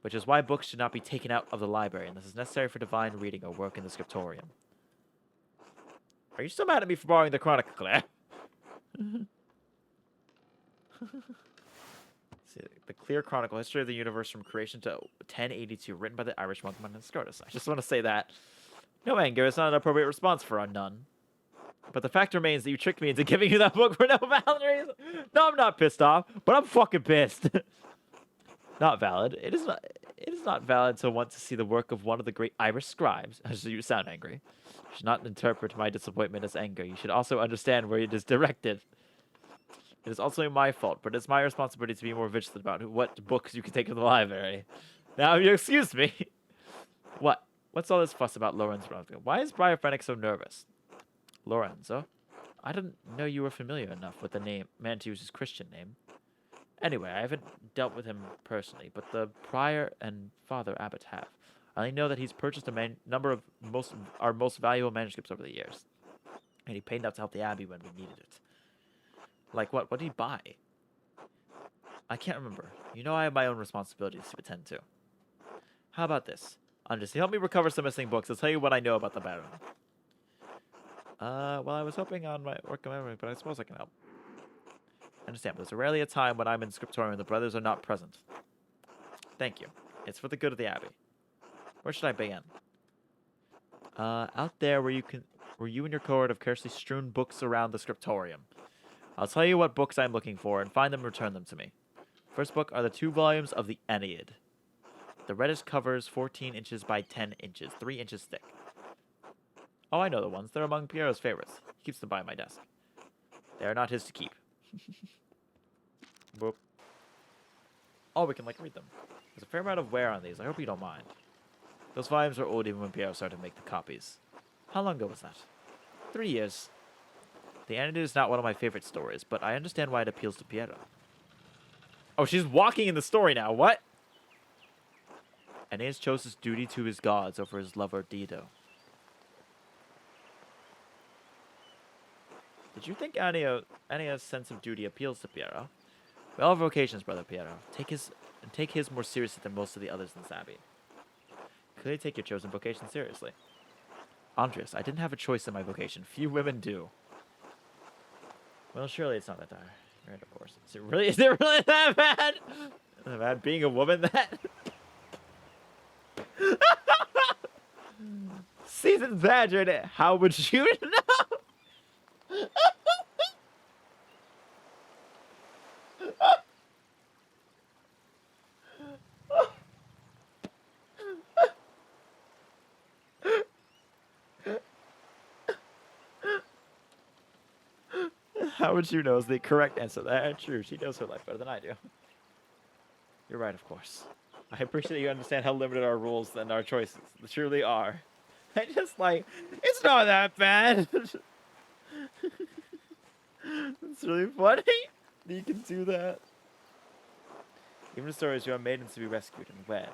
Which is why books should not be taken out of the library, and this is necessary for divine reading or work in the scriptorium. Are you still mad at me for borrowing the Chronicle, Claire? See, the Clear Chronicle, History of the Universe from Creation to 1082, written by the Irish monk Scotus. I just want to say that. No anger is not an appropriate response for a nun. But the fact remains that you tricked me into giving you that book for no valid reason. No, I'm not pissed off, but I'm fucking pissed. Not valid. It is not valid to want to see the work of one of the great Irish scribes. You sound angry. You should not interpret my disappointment as anger. You should also understand where it is directed. It is also my fault, but it's my responsibility to be more vigilant about what books you can take to the library. Now, if you excuse me. What? What's all this fuss about Lorenzo? Why is Briar Fennec so nervous? Lorenzo? I didn't know you were familiar enough with the man to use his Christian name. Anyway, I haven't dealt with him personally, but the prior and Father Abbot have. I only know that he's purchased a number of our most valuable manuscripts over the years. And he paid enough to help the Abbey when we needed it. Like what? What did he buy? I can't remember. You know I have my own responsibilities to attend to. How about this? Andres, help me recover some missing books. I'll tell you what I know about the Baron. Well, I was hoping on my work of memory, but I suppose I can help. Understand, but there's rarely a time when I'm in Scriptorium and the brothers are not present. Thank you. It's for the good of the Abbey. Where should I begin? Out there where you and your cohort have carelessly strewn books around the Scriptorium. I'll tell you what books I'm looking for and find them and return them to me. First book are the 2 volumes of the Aeneid. The reddish covers 14 inches by 10 inches, 3 inches thick. Oh, I know the ones. They're among Piero's favorites. He keeps them by my desk. They are not his to keep. Boop. Oh, we can, read them. There's a fair amount of wear on these. I hope you don't mind. Those volumes were old even when Piero started to make the copies. How long ago was that? 3 years. The Aeneid is not one of my favorite stories, but I understand why it appeals to Piero. Oh, she's walking in the story now. What? Aeneas chose his duty to his gods over his lover Dido. Did you think Aeneas' sense of duty appeals to Piero? We all have vocations, brother Piero. Take his more seriously than most of the others in this abbey. Clearly take your chosen vocation seriously. Andreas, I didn't have a choice in my vocation. Few women do. Well, surely it's not that dire. Right, of course. Is it really that bad? That bad being a woman that? Season's exaggerated. How would you know? How would you know is the correct answer. That's true. She knows her life better than I do. You're right, of course. I appreciate you understand how limited our rules and our choices truly are. I just it's not that bad. It's really funny. You can do that. Even in stories, you are maidens to be rescued and wed.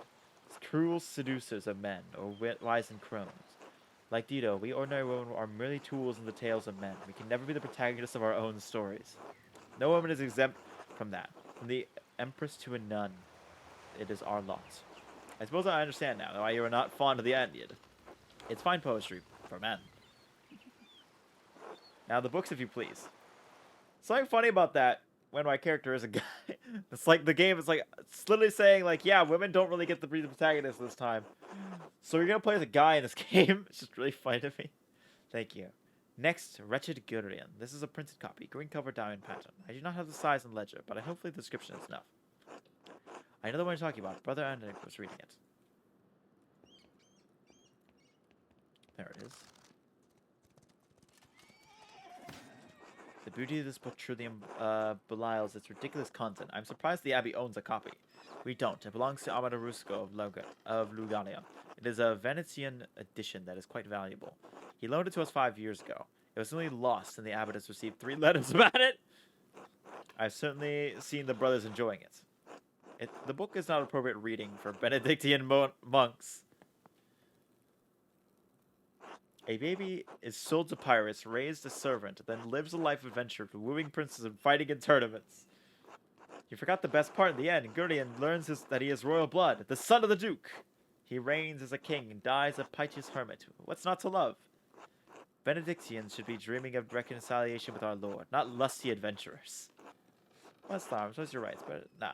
As cruel seducers of men, or wizened crones. Like Dido, we ordinary women are merely tools in the tales of men. We can never be the protagonists of our own stories. No woman is exempt from that. From the empress to a nun, it is our lot. I suppose I understand now why you are not fond of the Aeneid. It's fine poetry for men. Now the books, if you please. Something funny about that, when my character is a guy, it's like the game is it's literally saying yeah, women don't really get to be the protagonist this time. So you're gonna play as a guy in this game. It's just really funny to me. Thank you. Next, Wretched Gurion. This is a printed copy, green cover diamond pattern. I do not have the size and ledger, but hopefully the description is enough. I know the one you're talking about. Brother Andrew was reading it. There it is. The beauty of this book truly belies its ridiculous content. I'm surprised the Abbey owns a copy. We don't. It belongs to Amado Rusco of Lugania. It is a Venetian edition that is quite valuable. He loaned it to us 5 years ago. It was only lost, and the abbot has received 3 letters about it. I've certainly seen the brothers enjoying it. The book is not appropriate reading for Benedictine monks. A baby is sold to pirates, raised a servant, then lives a life of adventure, wooing princes and fighting in tournaments. You forgot the best part in the end. Gurdian learns that he is royal blood, the son of the duke. He reigns as a king and dies a piteous hermit. What's not to love? Benedictians should be dreaming of reconciliation with our Lord, not lusty adventurers. What's the harm? I suppose you're right, but nah.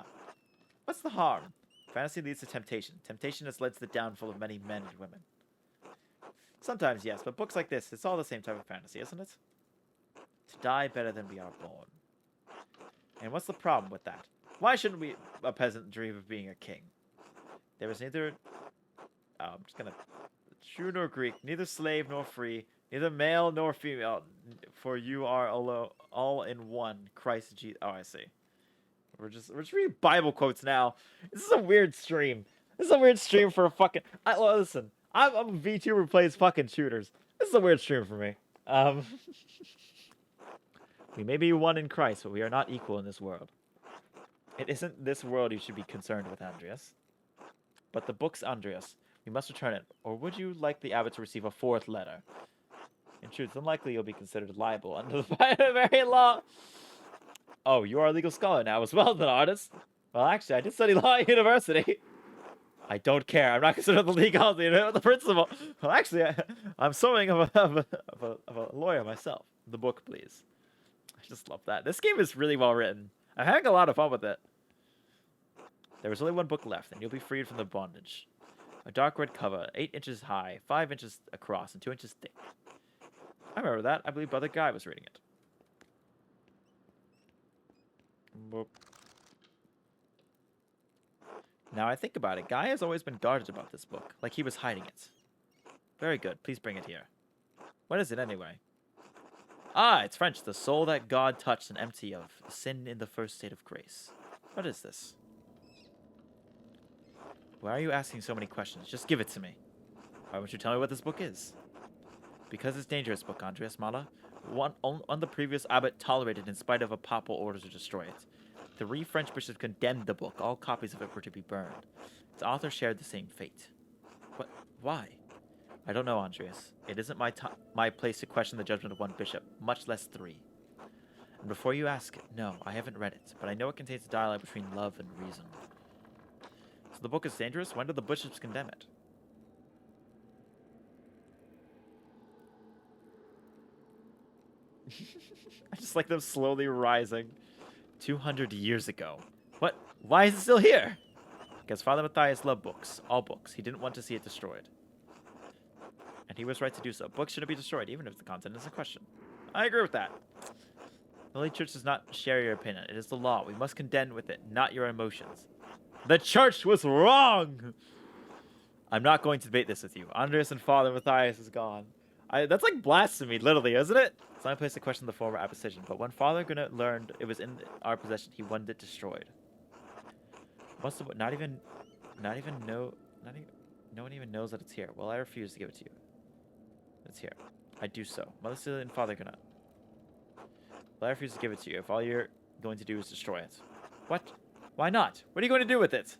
What's the harm? Fantasy leads to temptation. Temptation has led to the downfall of many men and women. Sometimes, yes, but books like this, it's all the same type of fantasy, isn't it? To die better than we are born. And what's the problem with that? Why shouldn't a peasant dream of being a king? There is neither... I'm just gonna... Jew nor Greek, neither slave nor free, neither male nor female, for you are all in one, Christ Jesus. Oh, I see. We're just reading Bible quotes now. This is a weird stream. This is a weird stream for a fucking... listen, I'm a VTuber who plays fucking shooters. This is a weird stream for me. We may be one in Christ, but we are not equal in this world. It isn't this world you should be concerned with, Andreas. But the book's Andreas. We must return it. Or would you like the abbot to receive a 4th letter? In truth, it's unlikely you'll be considered liable under the very law. Oh, you are a legal scholar now as well, then, artist. Well, actually, I did study law at university. I don't care. I'm not considered the legality of the principle. Well, actually, I'm something of a lawyer myself. The book, please. I just love that. This game is really well written. I'm having a lot of fun with it. There is only 1 book left, and you'll be freed from the bondage. A dark red cover, 8 inches high, 5 inches across, and 2 inches thick. I remember that. I believe Brother Guy was reading it. Boop. Now I think about it, Guy has always been guarded about this book, like he was hiding it. Very good. Please bring it here. What is it anyway? Ah, it's French. The soul that God touched and empty of, the sin in the first state of grace. What is this? Why are you asking so many questions? Just give it to me. Why won't you tell me what this book is? Because it's dangerous book, Andreas Mala. One the previous abbot tolerated in spite of a papal order to destroy it. 3 French bishops condemned the book. All copies of it were to be burned. Its author shared the same fate. What? Why? I don't know, Andreas. It isn't my place to question the judgment of 1 bishop, much less 3. And before you ask, no, I haven't read it, but I know it contains a dialogue between love and reason. So the book is dangerous? When did the bishops condemn it? I just like them slowly rising. 200 years ago. What? Why is it still here? Because Father Matthias loved books. All books. He didn't want to see it destroyed. And he was right to do so. Books shouldn't be destroyed, even if the content is a question. I agree with that. The Holy Church does not share your opinion. It is the law. We must contend with it, not your emotions. The Church was wrong! I'm not going to debate this with you. Andreas and Father Matthias is gone. That's like blasphemy, literally, isn't it? It's not a place to question the former opposition, but when Father Gunnar learned it was in our possession, he wanted it destroyed. What's the no one even knows that it's here. Well, I refuse to give it to you. It's here. I do so. Mother Celia and Father Gunnar. Well, I refuse to give it to you if all you're going to do is destroy it. What? Why not? What are you going to do with it?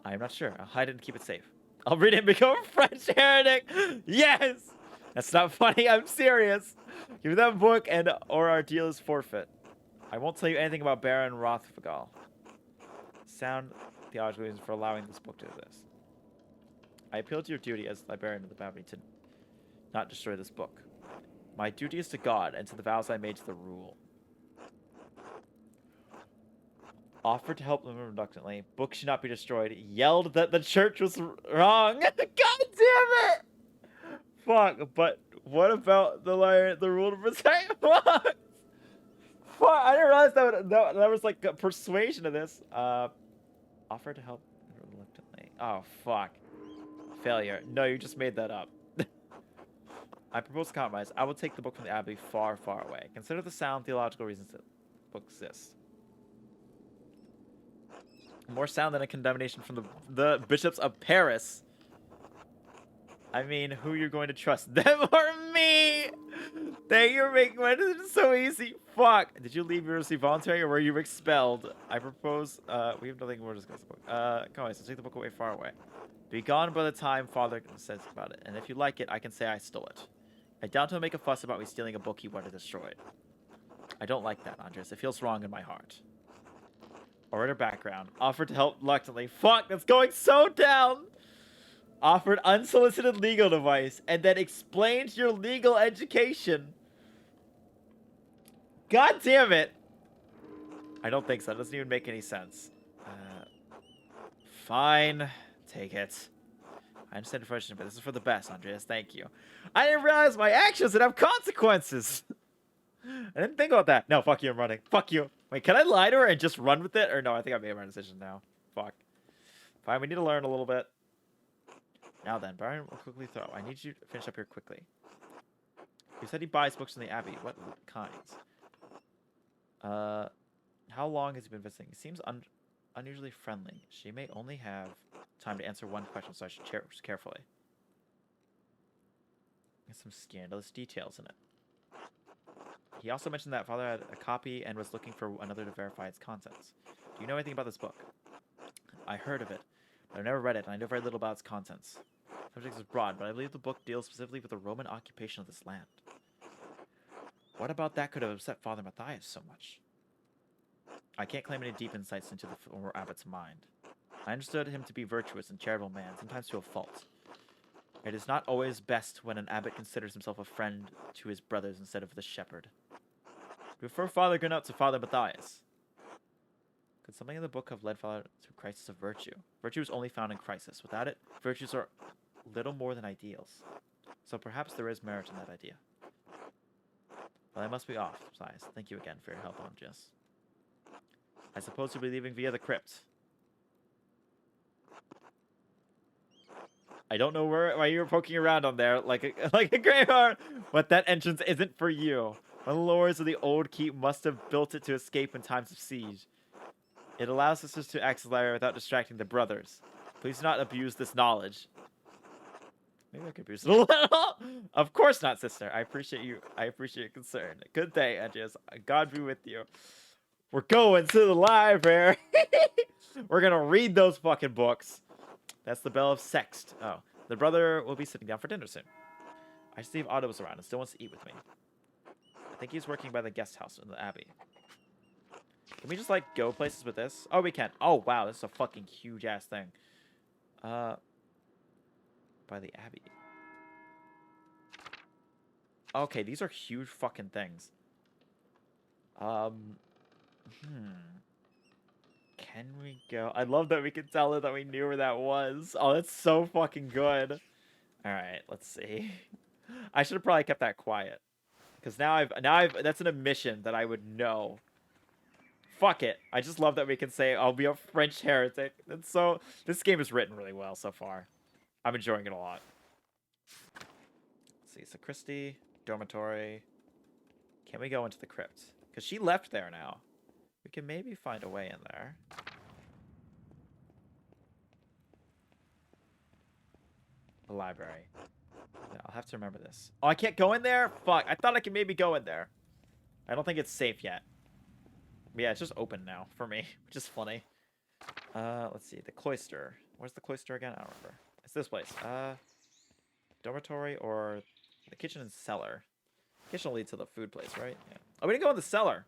I am not sure. I'll hide it and keep it safe. I'll read it and become a French heretic! Yes! That's not funny, I'm serious. Give me that book or our deal is forfeit. I won't tell you anything about Baron Rothfugal. Sound theological reasons for allowing this book to exist. I appeal to your duty as librarian of the bounty to not destroy this book. My duty is to God and to the vows I made to the rule. Offered to help them reluctantly. Book should not be destroyed. Yelled that the church was wrong. God damn it! Fuck, but what about the rule to protect books? Fuck, I didn't realize that was like a persuasion of this. Offered to help reluctantly. Oh, fuck. Failure. No, you just made that up. I propose a compromise. I will take the book from the abbey far, far away. Consider the sound theological reasons that the book exists. More sound than a condemnation from the bishops of Paris. I mean, who you're going to trust, them or me? That you're making my decision so easy. Fuck. Did you leave university voluntary or were you expelled? I propose, we have nothing more to discuss the book. Come on, so take the book away far away. Be gone by the time father says about it. And if you like it, I can say I stole it. I doubt he'll make a fuss about me stealing a book he wanted destroyed. I don't like that, Andres. It feels wrong in my heart. Orator background. Offered to help reluctantly. Fuck, that's going so down! Offered unsolicited legal advice, and then explained your legal education. God damn it! I don't think so. It doesn't even make any sense. Fine. Take it. I understand the frustration, but this is for the best, Andreas. Thank you. I didn't realize my actions would have consequences! I didn't think about that. No, fuck you, I'm running. Fuck you. Wait, can I lie to her and just run with it? Or no, I think I made my decision now. Fuck. Fine, we need to learn a little bit. Now then, Byron will quickly throw. I need you to finish up here quickly. You said he buys books in the Abbey. What kinds? How long has he been visiting? He seems unusually friendly. She may only have time to answer one question, so I should choose carefully. There's some scandalous details in it. He also mentioned that father had a copy and was looking for another to verify its contents. Do you know anything about this book? I heard of it, but I've never read it, and I know very little about its contents. The subject is broad, but I believe the book deals specifically with the Roman occupation of this land. What about that could have upset Father Matthias so much? I can't claim any deep insights into the former abbot's mind. I understood him to be virtuous and charitable man, sometimes to a fault. It is not always best when an abbot considers himself a friend to his brothers instead of the shepherd. Refer Father Gernot to Father Matthias. Could something in the book have led Father to a crisis of virtue? Virtue is only found in crisis. Without it, virtues are little more than ideals. So perhaps there is merit in that idea. Well, I must be off, Sighs. Thank you again for your help on Jess. I suppose you'll be leaving via the crypt. I don't know why you were poking around on there like a graveyard, but that entrance isn't for you. One of the lords of the old keep must have built it to escape in times of siege. It allows sisters to access the library without distracting the brothers. Please do not abuse this knowledge. Maybe I could abuse it a little. Of course not, sister. I appreciate you. I appreciate your concern. Good day, Andreas. God be with you. We're going to the library. We're gonna read those fucking books. That's the bell of Sext. Oh, the brother will be sitting down for dinner soon. I see if Otto was around and still wants to eat with me. I think he's working by the guest house in the Abbey. Can we just, like, go places with this? Oh, we can. Oh, wow, this is a fucking huge-ass thing. By the Abbey. Okay, these are huge fucking things. Can we go? I love that we can tell her that we knew where that was. Oh, that's so fucking good. Alright, let's see. I should have probably kept that quiet. Because now I've that's an admission that I would know. Fuck it. I just love that we can say I'll be a French heretic. That's so this game is written really well so far. I'm enjoying it a lot. Let's see, sacristy, dormitory. Can we go into the crypt? Because she left there now. We can maybe find a way in there. The library. Yeah, I'll have to remember this. Oh, I can't go in there? Fuck. I thought I could maybe go in there. I don't think it's safe yet. But yeah, it's just open now for me, which is funny. Let's see. The cloister. Where's the cloister again? I don't remember. It's this place. Dormitory or the kitchen and cellar. Kitchen will lead to the food place, right? Yeah. Oh, we didn't go in the cellar.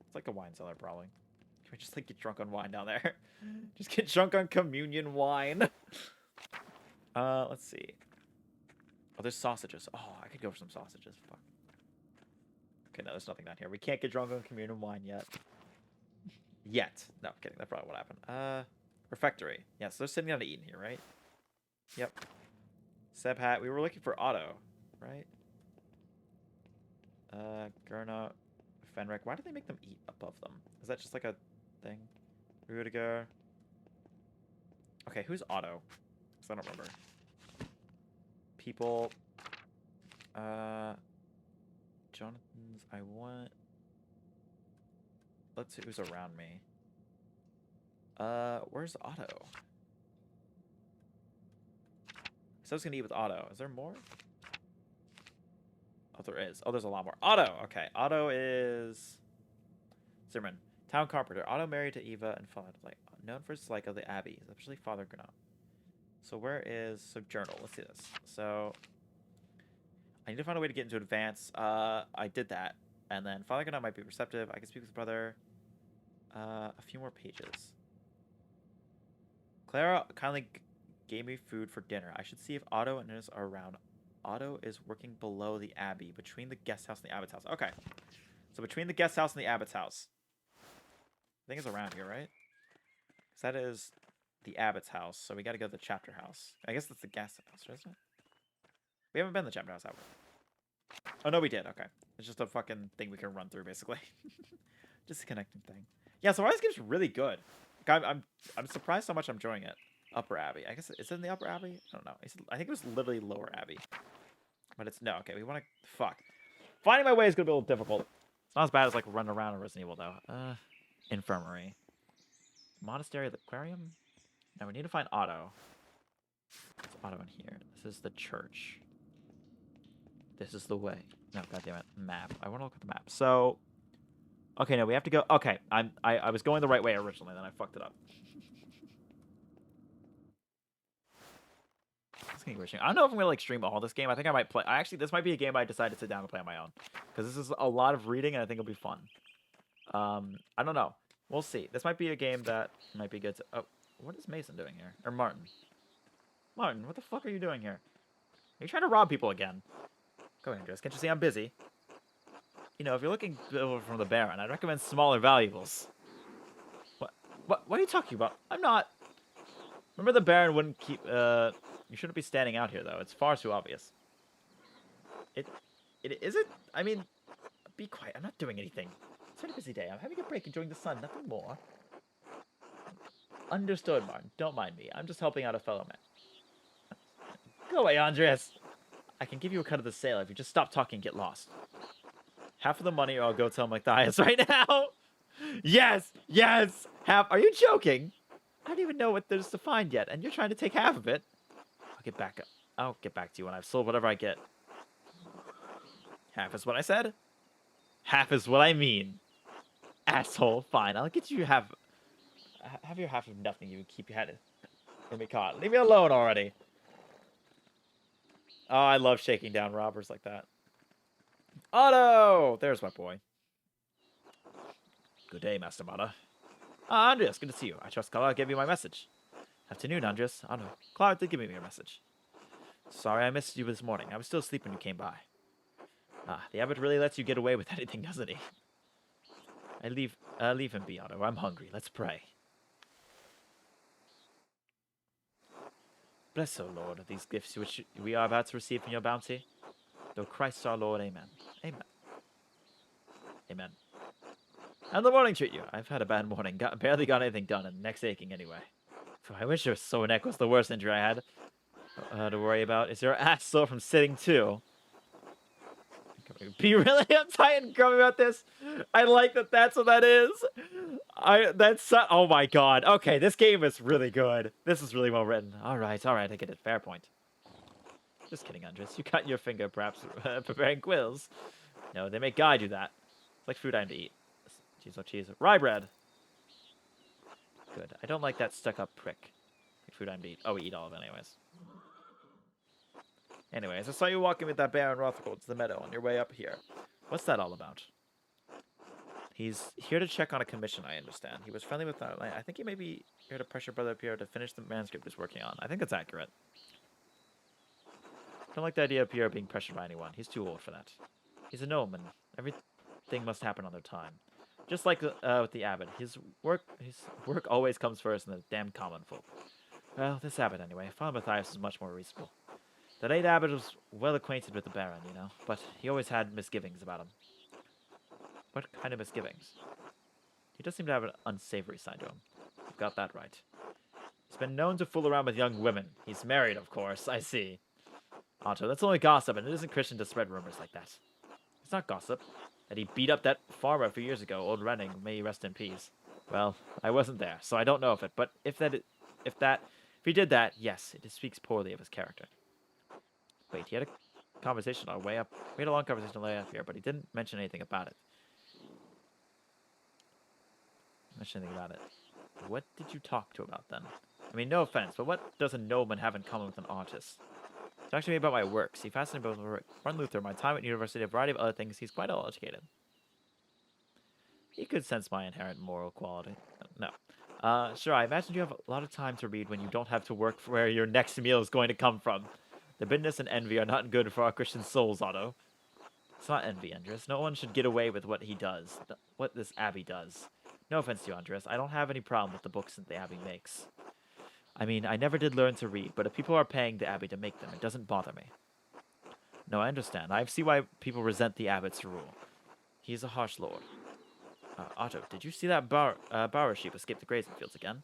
It's like a wine cellar, probably. Can we just, like, get drunk on wine down there? Just get drunk on communion wine. Let's see. Oh, there's sausages. Oh, I could go for some sausages. Fuck. Okay, no, there's nothing down here. We can't get drunk on communion wine yet. Yet. No, I'm kidding. That's probably what happened. Refectory. Yeah, so they're sitting down to eat in here, right? Yep. Seb hat. We were looking for Otto, right? Gurna, Fenric. Why do they make them eat above them? Is that just like a thing? Rudiger. Okay, who's Otto? Because I don't remember. People. Jonathan's. I want. Let's see who's around me. Where's Otto? So I was gonna eat with Otto. Is there more? Oh, there is. Oh, there's a lot more. Otto. Okay, Otto is Zimmerman, town carpenter. Otto married to Eva and followed like known for his dislike of the Abbey, especially Father Granat. So where is journal? Let's see this. So I need to find a way to get into advance. I did that, and then Father Granat might be receptive. I can speak with his brother. A few more pages. Clara kindly gave me food for dinner. I should see if Otto and Ernest are around. Otto is working below the Abbey, between the guest house and the abbot's house. Okay. So between the guest house and the abbot's house. I think it's around here, right? Because that is the abbot's house, so we got to go to the chapter house. I guess that's the guest house, isn't it? We haven't been to the chapter house, have we? Oh, no, we did. Okay. It's just a fucking thing we can run through, basically. Just a connecting thing. Yeah, so this game's really good. Like, I'm surprised how much I'm enjoying it. Upper Abbey. I guess is it in the Upper Abbey? I don't know. I think it was literally Lower Abbey. But it's no. Okay, we want to fuck. Finding my way is gonna be a little difficult. It's not as bad as like running around in Resident Evil though. Infirmary, monastery, the aquarium. Now we need to find Otto. It's Otto in here. This is the church. This is the way. No, goddammit. Map. I want to look at the map. So, okay, no, we have to go. Okay, I was going the right way originally, then I fucked it up. I don't know if I'm gonna like stream all this game. I think I might play. This might be a game I decide to sit down and play on my own because this is a lot of reading and I think it'll be fun. I don't know. We'll see. This might be a game that might be good. Oh, what is Mason doing here? Or Martin? Martin, what the fuck are you doing here? Are you trying to rob people again? Go ahead, Andres. Can't you see I'm busy? You know, if you're looking from the Baron, I'd recommend smaller valuables. What are you talking about? I'm not. Remember the Baron wouldn't keep. You shouldn't be standing out here though. It's far too obvious. It is it? I mean, be quiet. I'm not doing anything. It's been a busy day. I'm having a break, enjoying the sun. Nothing more. Understood, Martin. Don't mind me. I'm just helping out a fellow man. Go away, Andreas. I can give you a cut of the sale if you just stop talking and get lost. Half of the money, or I'll go tell Matthias right now. Yes, yes. Half. Are you joking? I don't even know what there's to find yet, and you're trying to take half of it. I'll get back to you when I've sold whatever I get. Half is what I said. Half is what I mean. Asshole. Fine, I'll get you half. Have your half of nothing. You keep your head in me caught. Leave me alone already. Oh, I love shaking down robbers like that. Otto! There's my boy. Good day, Master Mata. Ah, Andreas, good to see you. I trust Clara gave you my message. Afternoon, Andreas. Otto. Clara did give me your message. Sorry I missed you this morning. I was still asleep when you came by. Ah, the abbot really lets you get away with anything, doesn't he? Leave him be, Otto. I'm hungry. Let's pray. Bless, O Lord, these gifts which we are about to receive from your bounty. Through Christ our Lord, amen. Amen. Amen. How'd the morning treat you? I've had a bad morning. Barely got anything done, and neck's aching anyway. So I wish your sore neck was the worst injury I had to worry about. Is your ass sore from sitting too? Be really uptight and grumpy about this? I like that that's what that is. Oh my god. Okay, this game is really good. This is really well written. Alright, I get it. Fair point. Just kidding, Andres. You cut your finger, perhaps, preparing quills. No, they make Guy do that. It's like food I am to eat. Cheese on cheese. Rye bread. Good. I don't like that stuck-up prick. Like food I'm to eat. Oh, we eat all of it anyways. Anyways, I saw you walking with that Baron Rothgold to the meadow on your way up here. What's that all about? He's here to check on a commission, I understand. He was friendly with I think he may be here to pressure Brother Pierre to finish the manuscript he's working on. I think that's accurate. I don't like the idea of Pierre being pressured by anyone. He's too old for that. He's a gnome, and everything must happen on their time. Just like with the abbot, his work always comes first in the damned common folk. Well, this abbot anyway. Father Matthias is much more reasonable. The late abbot was well acquainted with the Baron, you know, but he always had misgivings about him. What kind of misgivings? He does seem to have an unsavory side to him. You've got that right. He's been known to fool around with young women. He's married, of course, I see. Otto, that's only gossip, and it isn't Christian to spread rumors like that. It's not gossip. That he beat up that farmer a few years ago, old Renning, may he rest in peace. Well, I wasn't there, so I don't know of it, but if he did that, yes, it speaks poorly of his character. Wait, he had a conversation on our way up. We had a long conversation on the way up here, but he didn't mention anything about it. What did you talk to about then? I mean, no offense, but what does a nobleman have in common with an artist? It's actually about my works. He fascinated both Martin Luther, my time at university, a variety of other things. He's quite well educated. He could sense my inherent moral quality. No. Sure, I imagine you have a lot of time to read when you don't have to work for where your next meal is going to come from. The bitterness and envy are not good for our Christian souls, Otto. It's not envy, Andres. No one should get away with what he does. What this Abbey does. No offense to you, Andres. I don't have any problem with the books that the Abbey makes. I mean, I never did learn to read, but if people are paying the Abbey to make them, it doesn't bother me. No, I understand. I see why people resent the Abbot's rule. He's a harsh lord. Otto, did you see that Bower sheep escape the grazing fields again?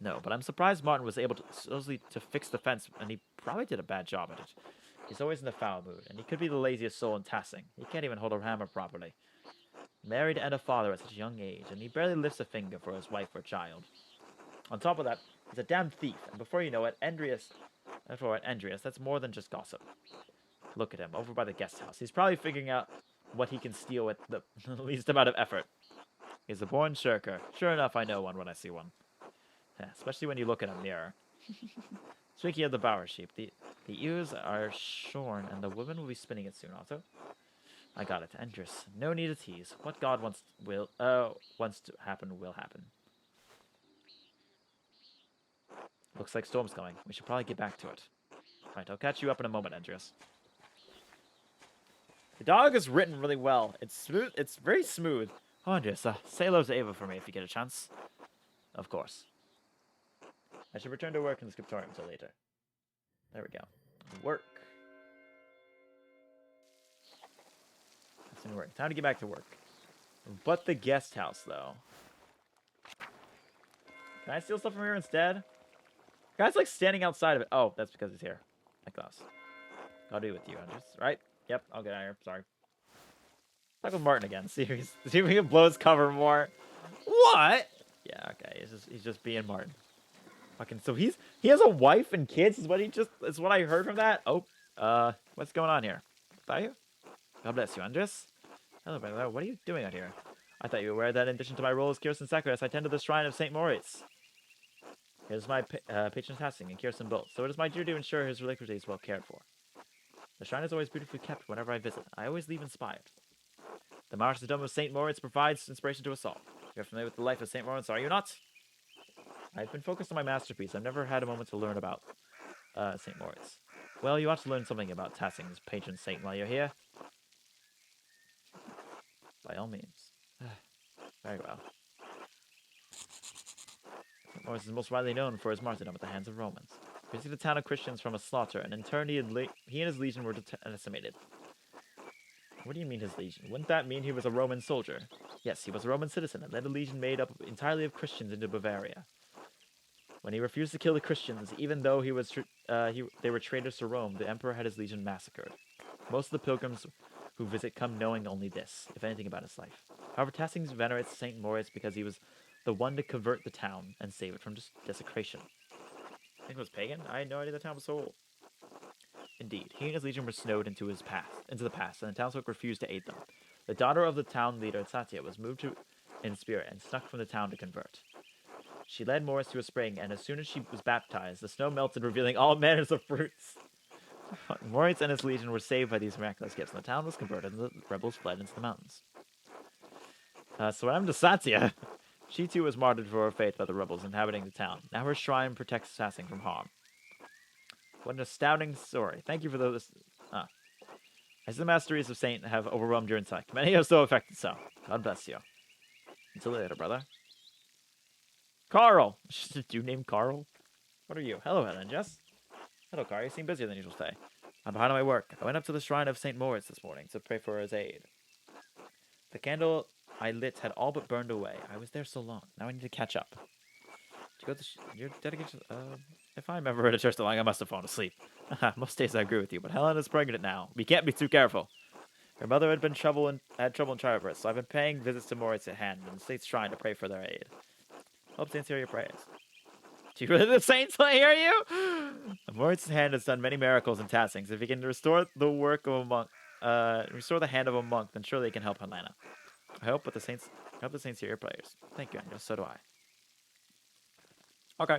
No, but I'm surprised Martin was able to supposedly to fix the fence, and he probably did a bad job at it. He's always in a foul mood, and he could be the laziest soul in Tassing. He can't even hold a hammer properly. Married and a father at such a young age, and he barely lifts a finger for his wife or child. On top of that, he's a damn thief, and before you know it, Andreas, that's more than just gossip. Look at him, over by the guest house. He's probably figuring out what he can steal with the least amount of effort. He's a born shirker. Sure enough, I know one when I see one. Yeah, especially when you look in a mirror. Speaking of the Bower sheep, the ears are shorn, and the woman will be spinning it soon, Otto. I got it, Endris. No need to tease. What God wants to happen will happen. Looks like storm's coming. We should probably get back to it. Right, I'll catch you up in a moment, Endris. The dog is written really well. It's smooth. It's very smooth. Oh, Andres, say hello to Ava for me if you get a chance. Of course. I should return to work in the scriptorium until later. There we go. Work. That's gonna work. Time to get back to work. But the guest house, though. Can I steal stuff from here instead? Guy's like standing outside of it. Oh, that's because he's here. My class. I'll do it with you, Andres. Right? Yep, I'll get out of here. Sorry. Talk with Martin again. See if we can blow his cover more. What? Yeah, okay. He's just being Martin. Fucking so he has a wife and kids. Is what I heard from that. Oh, what's going on here? About you? God bless you, Andres. Hello, brother. What are you doing out here? I thought you were aware that in addition to my role as Kirsten Sacrist, I tend to the shrine of St. Moritz. It is my patron Tassing and Kirsten both, so it is my duty to ensure his reliquary is well cared for. The shrine is always beautifully kept whenever I visit. I always leave inspired. The martyrdom of St. Moritz provides inspiration to us all. You're familiar with the life of St. Moritz, are you not? I've been focused on my masterpiece. I've never had a moment to learn about St. Moritz. Well, you ought to learn something about Tassing's patron saint while you're here. By all means. Very well. St. Moritz is most widely known for his martyrdom at the hands of Romans. He rescued the town of Christians from a slaughter, and in turn he and his legion were decimated. What do you mean his legion? Wouldn't that mean he was a Roman soldier? Yes, he was a Roman citizen and led a legion made up entirely of Christians into Bavaria. When he refused to kill the Christians, even though they were traitors to Rome, the emperor had his legion massacred. Most of the pilgrims who visit come knowing only this, if anything about his life. However, Tassing venerates St. Moritz because he was the one to convert the town and save it from desecration. I think it was pagan? I had no idea the town was so old. Indeed, he and his legion were snowed into the past, and the townsfolk refused to aid them. The daughter of the town leader, Satya, was moved in spirit and snuck from the town to convert. She led Morris to a spring, and as soon as she was baptized, the snow melted, revealing all manners of fruits. Moritz and his legion were saved by these miraculous gifts, and the town was converted, and the rebels fled into the mountains. So what happened to Satya? She too was martyred for her faith by the rebels inhabiting the town. Now her shrine protects Tassing from harm. What an astounding story. Thank you for those. As the masteries of Saint have overwhelmed your intellect, many are so affected so. God bless you. Until later, brother. Carl! Just a dude named Carl? What are you? Hello, Helen, Jess. Hello, Carl. You seem busier than usual today. I'm behind on my work. I went up to the shrine of St. Moritz this morning to pray for his aid. The candle I lit had all but burned away. I was there so long. Now I need to catch up. To go to your dedication. If I remember at a church so long, I must have fallen asleep. Most days I agree with you, but Helen is pregnant now. We can't be too careful. Her mother had trouble in childbirth, so I've been paying visits to Moritz's hand and the state's shrine to pray for their aid. Hope saints hear your prayers. Do you really the saints will hear you? Moritz's hand has done many miracles and taskings. If he can restore the work of a monk, restore the hand of a monk, then surely he can help Helena. I hope the saints hear your prayers. Thank you, Andrew. So do I. Okay.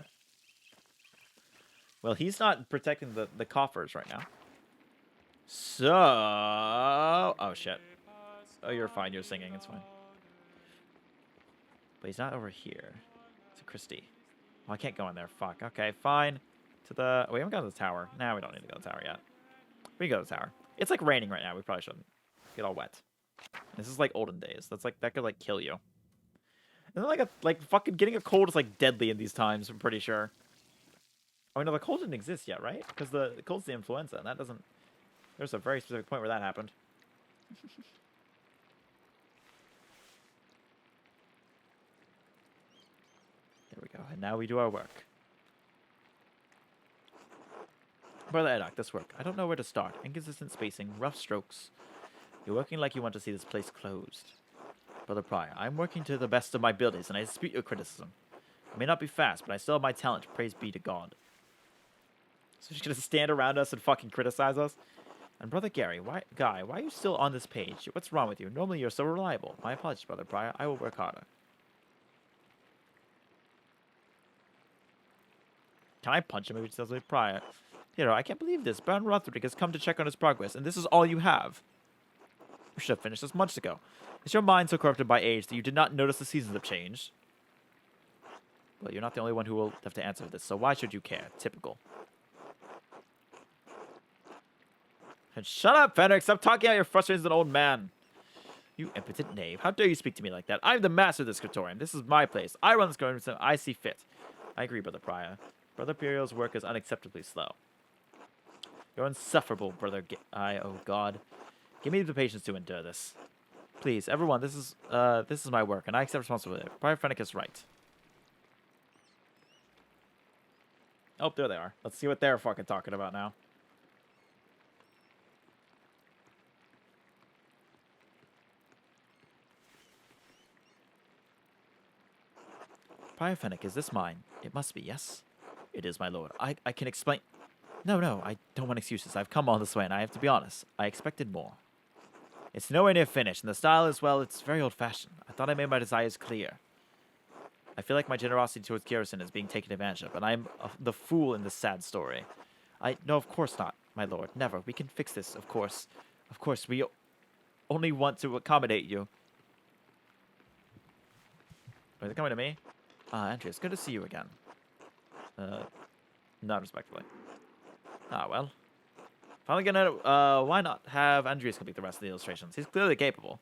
Well, he's not protecting the coffers right now. So... Oh, shit. Oh, you're fine. You're singing. It's fine. But he's not over here. It's a Christie. Oh, I can't go in there. Fuck. Okay, fine. To the... We haven't got to the tower. Nah, we don't need to go to the tower yet. We can go to the tower. It's like raining right now. We probably shouldn't get all wet. This is like olden days. That could like kill you. And then like fucking getting a cold is like deadly in these times. I'm pretty sure. Oh no, the cold didn't exist yet, right? Because the cold's the influenza, and that doesn't. There's a very specific point where that happened. There we go. And now we do our work. Brother Eddock, this work. I don't know where to start. Inconsistent spacing, rough strokes. You're working like you want to see this place closed. Brother Pryor, I'm working to the best of my abilities, and I dispute your criticism. I may not be fast, but I still have my talent. Praise be to God. So she's gonna stand around us and fucking criticize us? And Brother Gary, why are you still on this page? What's wrong with you? Normally you're so reliable. My apologies, Brother Pryor. I will work harder. Can I punch him if he tells me Pryor? You know, I can't believe this. Baron Rothrick has come to check on his progress, and this is all you have. You should have finished this months ago. Is your mind so corrupted by age that you did not notice the seasons have changed? Well, you're not the only one who will have to answer this, so why should you care? Typical. And shut up, Fenric! Stop talking out your frustrations as an old man! You impotent knave. How dare you speak to me like that? I'm the master of this scriptorium. This is my place. I run this scriptorium, so I see fit. I agree, Brother Pryor. Brother Imperial's work is unacceptably slow. You're insufferable, Brother oh God. Give me the patience to endure this. Please, everyone, this is my work, and I accept responsibility. Pryor Fenric is right. Oh, there they are. Let's see what they're fucking talking about now. Pryor Fenric, is this mine? It must be, yes? It is, my lord. I can explain... No, I don't want excuses. I've come all this way, and I have to be honest. I expected more. It's nowhere near finished, and the style as well, it's very old-fashioned. I thought I made my desires clear. I feel like my generosity towards Garrison is being taken advantage of, and I'm the fool in this sad story. No, of course not, my lord. Never. We can fix this, of course. Of course, we only want to accommodate you. Are they coming to me? Andrea, it's good to see you again. Not respectfully. Ah, well. Finally gonna, why not have Andreas complete the rest of the illustrations? He's clearly capable.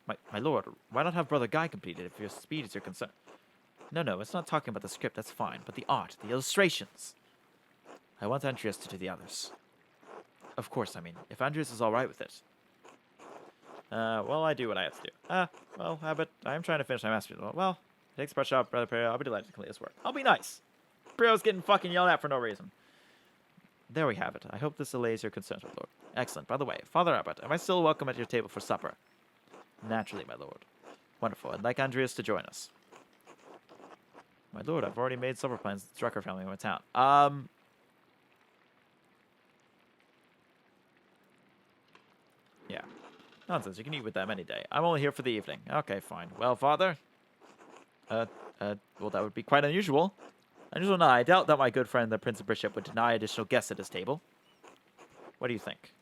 My lord, why not have Brother Guy complete it if your speed is your concern? No, it's not talking about the script, that's fine, but the art, the illustrations. I want Andreas to do the others. Of course, I mean, if Andreas is alright with it. Well, I do what I have to do. Well, Abbott, I am trying to finish my masterpiece. Well, takes brush off, Brother Perio. I'll be delighted to complete this work. I'll be nice. Perio's getting fucking yelled at for no reason. There we have it. I hope this allays your concerns, my lord. Excellent. By the way, Father Abbott, am I still welcome at your table for supper? Naturally, my lord. Wonderful. I'd like Andreas to join us. My lord, I've already made supper plans with the Drucker family in my town. Yeah. Nonsense. You can eat with them any day. I'm only here for the evening. Okay, fine. Well, Father? Well, that would be quite unusual. Unusual, no, I doubt that my good friend, the Prince of Bishop, would deny additional guests at his table. What do you think?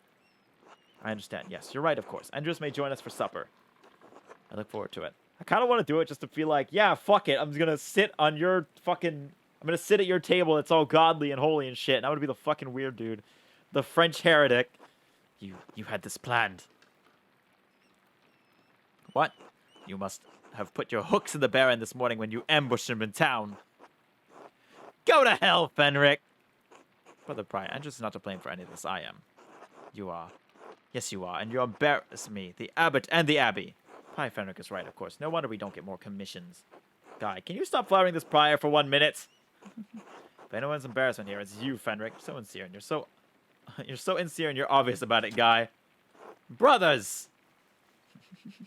I understand. Yes, you're right, of course. Andreas may join us for supper. I look forward to it. I kind of want to do it just to feel like, yeah, fuck it. I'm going to sit on your fucking... I'm going to sit at your table. It's all godly and holy and shit. And I'm going to be the fucking weird dude. The French heretic. You had this planned. What? You must have put your hooks in the Baron this morning when you ambushed him in town. Go to hell, Fenric! Brother Pryor, Andreas is not to blame for any of this. I am. You are. Yes, you are. And you embarrass me, the Abbot and the Abbey. Pryor Fenric is right, of course. No wonder we don't get more commissions. Guy, can you stop flattering this Pryor for 1 minute? If anyone's embarrassment here, it's you, Fenric. So sincere, and you're so You're so insincere and you're obvious about it, guy. Brothers! If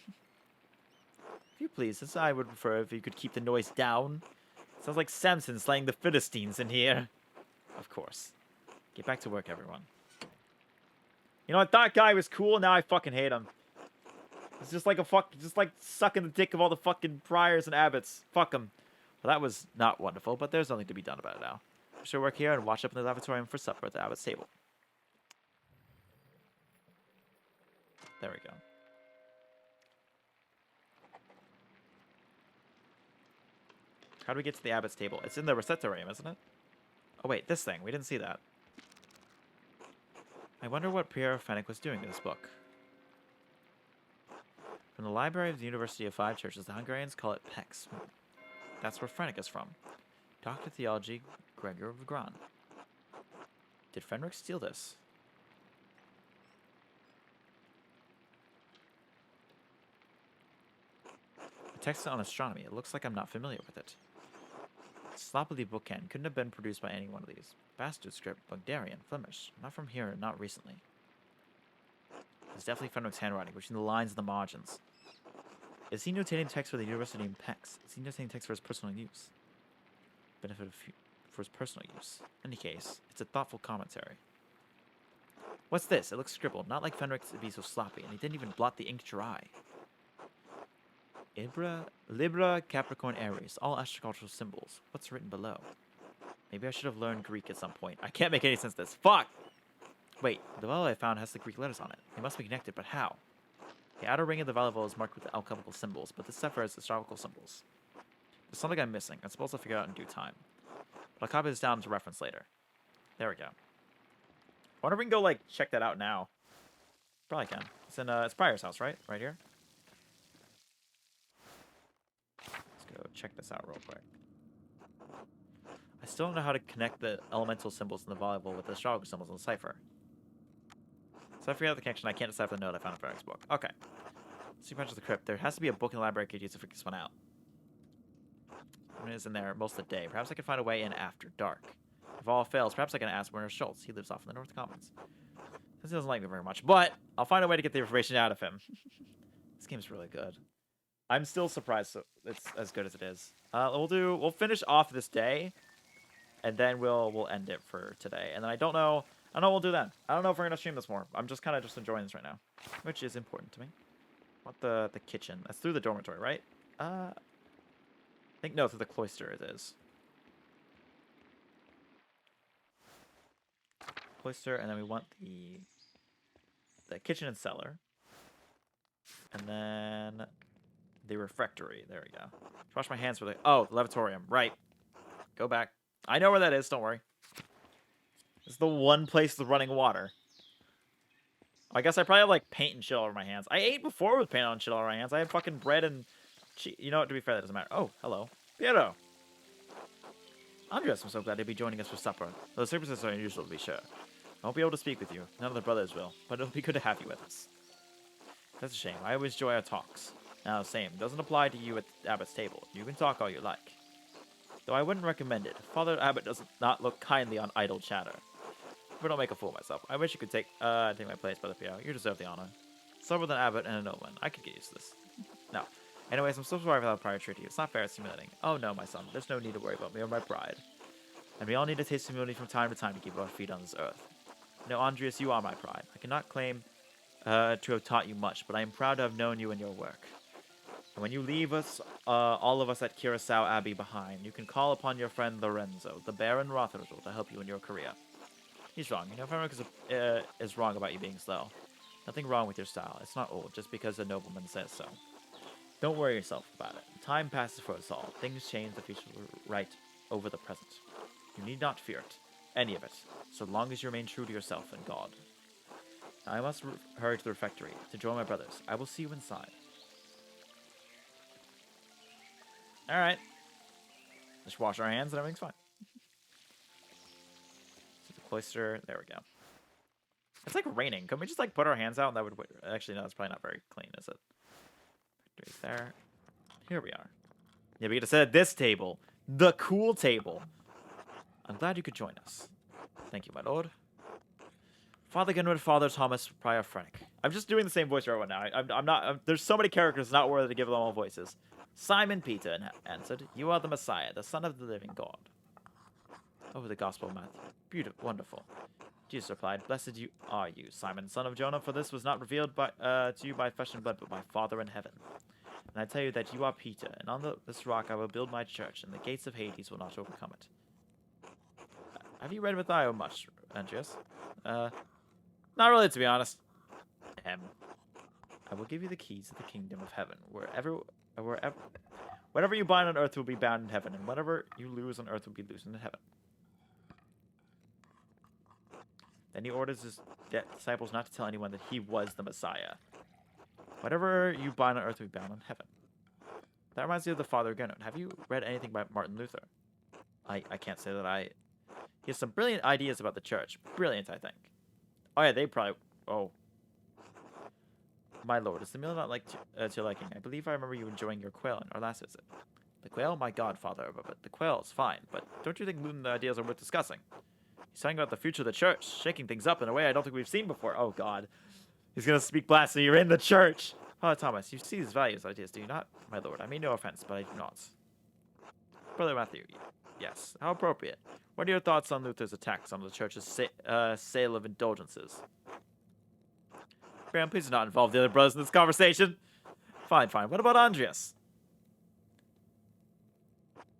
you please, since I would prefer if you could keep the noise down. Sounds like Samson slaying the Philistines in here. Of course. Get back to work, everyone. You know what? That guy was cool, now I fucking hate him. It's just like just like sucking the dick of all the fucking priors and abbots. Fuck him. Well, that was not wonderful, but there's nothing to be done about it now. I should work here and watch up in the lavatory for supper at the abbot's table. There we go. How do we get to the abbot's table? It's in the receptorium, isn't it? Oh wait, this thing. We didn't see that. I wonder what Pierre Fenwick was doing in this book. From the library of the University of Five Churches, the Hungarians call it PEX. That's where Fenwick is from. Doctor of Theology, Gregor of Gran. Did Fenwick steal this? A text on astronomy. It looks like I'm not familiar with it. Sloppily bookend. Couldn't have been produced by any one of these. Bastard script. Bulgarian. Flemish. Not from here, not recently. It's definitely Fenwick's handwriting, between the lines and the margins. Is he notating text for the university in PEX? Is he notating text for his personal use? Benefit of for his personal use. In any case, it's a thoughtful commentary. What's this? It looks scribbled. Not like Fenwick's to be so sloppy, and he didn't even blot the ink dry. Libra, Capricorn, Aries. All astrological symbols. What's written below? Maybe I should have learned Greek at some point. I can't make any sense of this. Fuck! Wait, the vowel I found has the Greek letters on it. They must be connected, but how? The outer ring of the vowel is marked with alchemical symbols, but this cipher has astrological symbols. There's something I'm missing. I'm supposed to figure out in due time. But I'll copy this down to reference later. There we go. I wonder if we can go, like, check that out now. Probably can. It's in, it's Pryor's house, right? Right here? Let's go check this out real quick. I still don't know how to connect the elemental symbols in the volleyball with the astrological symbols in the cipher. So I figured out the connection. I can't decipher the note I found in Fenwick's book. Okay. See Punch of the Crypt. There has to be a book in the library I could use to figure this one out. It is in there most of the day. Perhaps I can find a way in after dark. If all fails, perhaps I can ask Werner Schultz. He lives off in the North Commons. He doesn't like me very much, but I'll find a way to get the information out of him. This game's really good. I'm still surprised it's as good as it is. We'll finish off this day, and then we'll end it for today. And then I don't know what we'll do then. I don't know if we're gonna stream this more. I'm just kind of just enjoying this right now, which is important to me. What the kitchen? That's through the dormitory, right? I think no, through the cloister it is. Cloister, and then we want the kitchen and cellar, and then the refectory. There we go. Wash my hands for the lavatorium. Right. Go back. I know where that is. Don't worry. It's the one place with running water. I guess I probably have like paint and shit all over my hands. I ate before with paint on shit all over my hands. I had fucking bread and cheese. You know what? To be fair, that doesn't matter. Oh, hello, Piero. Andres, I'm so glad to be joining us for supper. Though the services are unusual, to be sure. I won't be able to speak with you. None of the brothers will, but it'll be good to have you with us. That's a shame. I always enjoy our talks. Now, same. Doesn't apply to you at the Abbot's table. You can talk all you like. Though I wouldn't recommend it. Father Abbot does not look kindly on idle chatter. But don't make a fool of myself. I wish you could take my place, Brother Piero. You deserve the honor. Start with an abbot and a nobleman. I could get used to this. No. Anyways, I'm so sorry for that prior treaty. It's not fair, it's humiliating. Oh no, my son. There's no need to worry about me or my bride. And we all need to taste humility from time to time to keep our feet on this earth. No, Andreas, you are my pride. I cannot claim to have taught you much, but I am proud to have known you and your work. And when you leave us, all of us at Curacao Abbey behind, you can call upon your friend Lorenzo, the Baron Rotherzel, to help you in your career. He's wrong. You know, Fenwick is wrong about you being slow. Nothing wrong with your style. It's not old, just because a nobleman says so. Don't worry yourself about it. Time passes for us all. Things change, the future will right over the present. You need not fear it. Any of it. So long as you remain true to yourself and God. Now I must hurry to the refectory to join my brothers. I will see you inside. Alright. Just wash our hands and everything's fine. Cloister. There we go. It's like raining. Can we just like put our hands out and that would... Actually, no, that's probably not very clean, is it? Factory's there. Here we are. Yeah, we get to sit at this table. The cool table. I'm glad you could join us. Thank you, my lord. Father Gunwood, Father Thomas, Prior Frenick. I'm just doing the same voice right now. I'm not. There's so many characters, not worthy to give them all voices. Simon Peter answered, "You are the Messiah, the Son of the living God." Oh, the Gospel of Matthew. Beautiful, wonderful. Jesus replied, "Blessed you are you, Simon, son of Jonah, for this was not revealed to you by flesh and blood, but by Father in heaven. And I tell you that you are Peter, and on this rock I will build my church, and the gates of Hades will not overcome it." Have you read Matthew much, Andreas? Not really, to be honest. I will give you the keys of the kingdom of heaven. Whatever you bind on earth will be bound in heaven, and whatever you lose on earth will be loosed in heaven. Then he orders his disciples not to tell anyone that he was the Messiah. Whatever you bind on earth will be bound in heaven. That reminds me of the Father again. Have you read anything by Martin Luther? I can't say that I... He has some brilliant ideas about the church. Brilliant, I think. Oh yeah, they probably... Oh. My lord, is the meal not like to your liking? I believe I remember you enjoying your quail in our last visit. The quail? My god, father, but the quail is fine. But don't you think Luton's ideas are worth discussing? He's talking about the future of the church, shaking things up in a way I don't think we've seen before. Oh god. He's gonna speak blasphemy. You're in the church! Father Thomas, you see his values ideas, do you not? My lord, I mean no offense, but I do not. Brother Matthew, yes. How appropriate. What are your thoughts on Luther's attacks on the church's sale of indulgences? Graham, please do not involve the other brothers in this conversation. Fine. What about Andreas?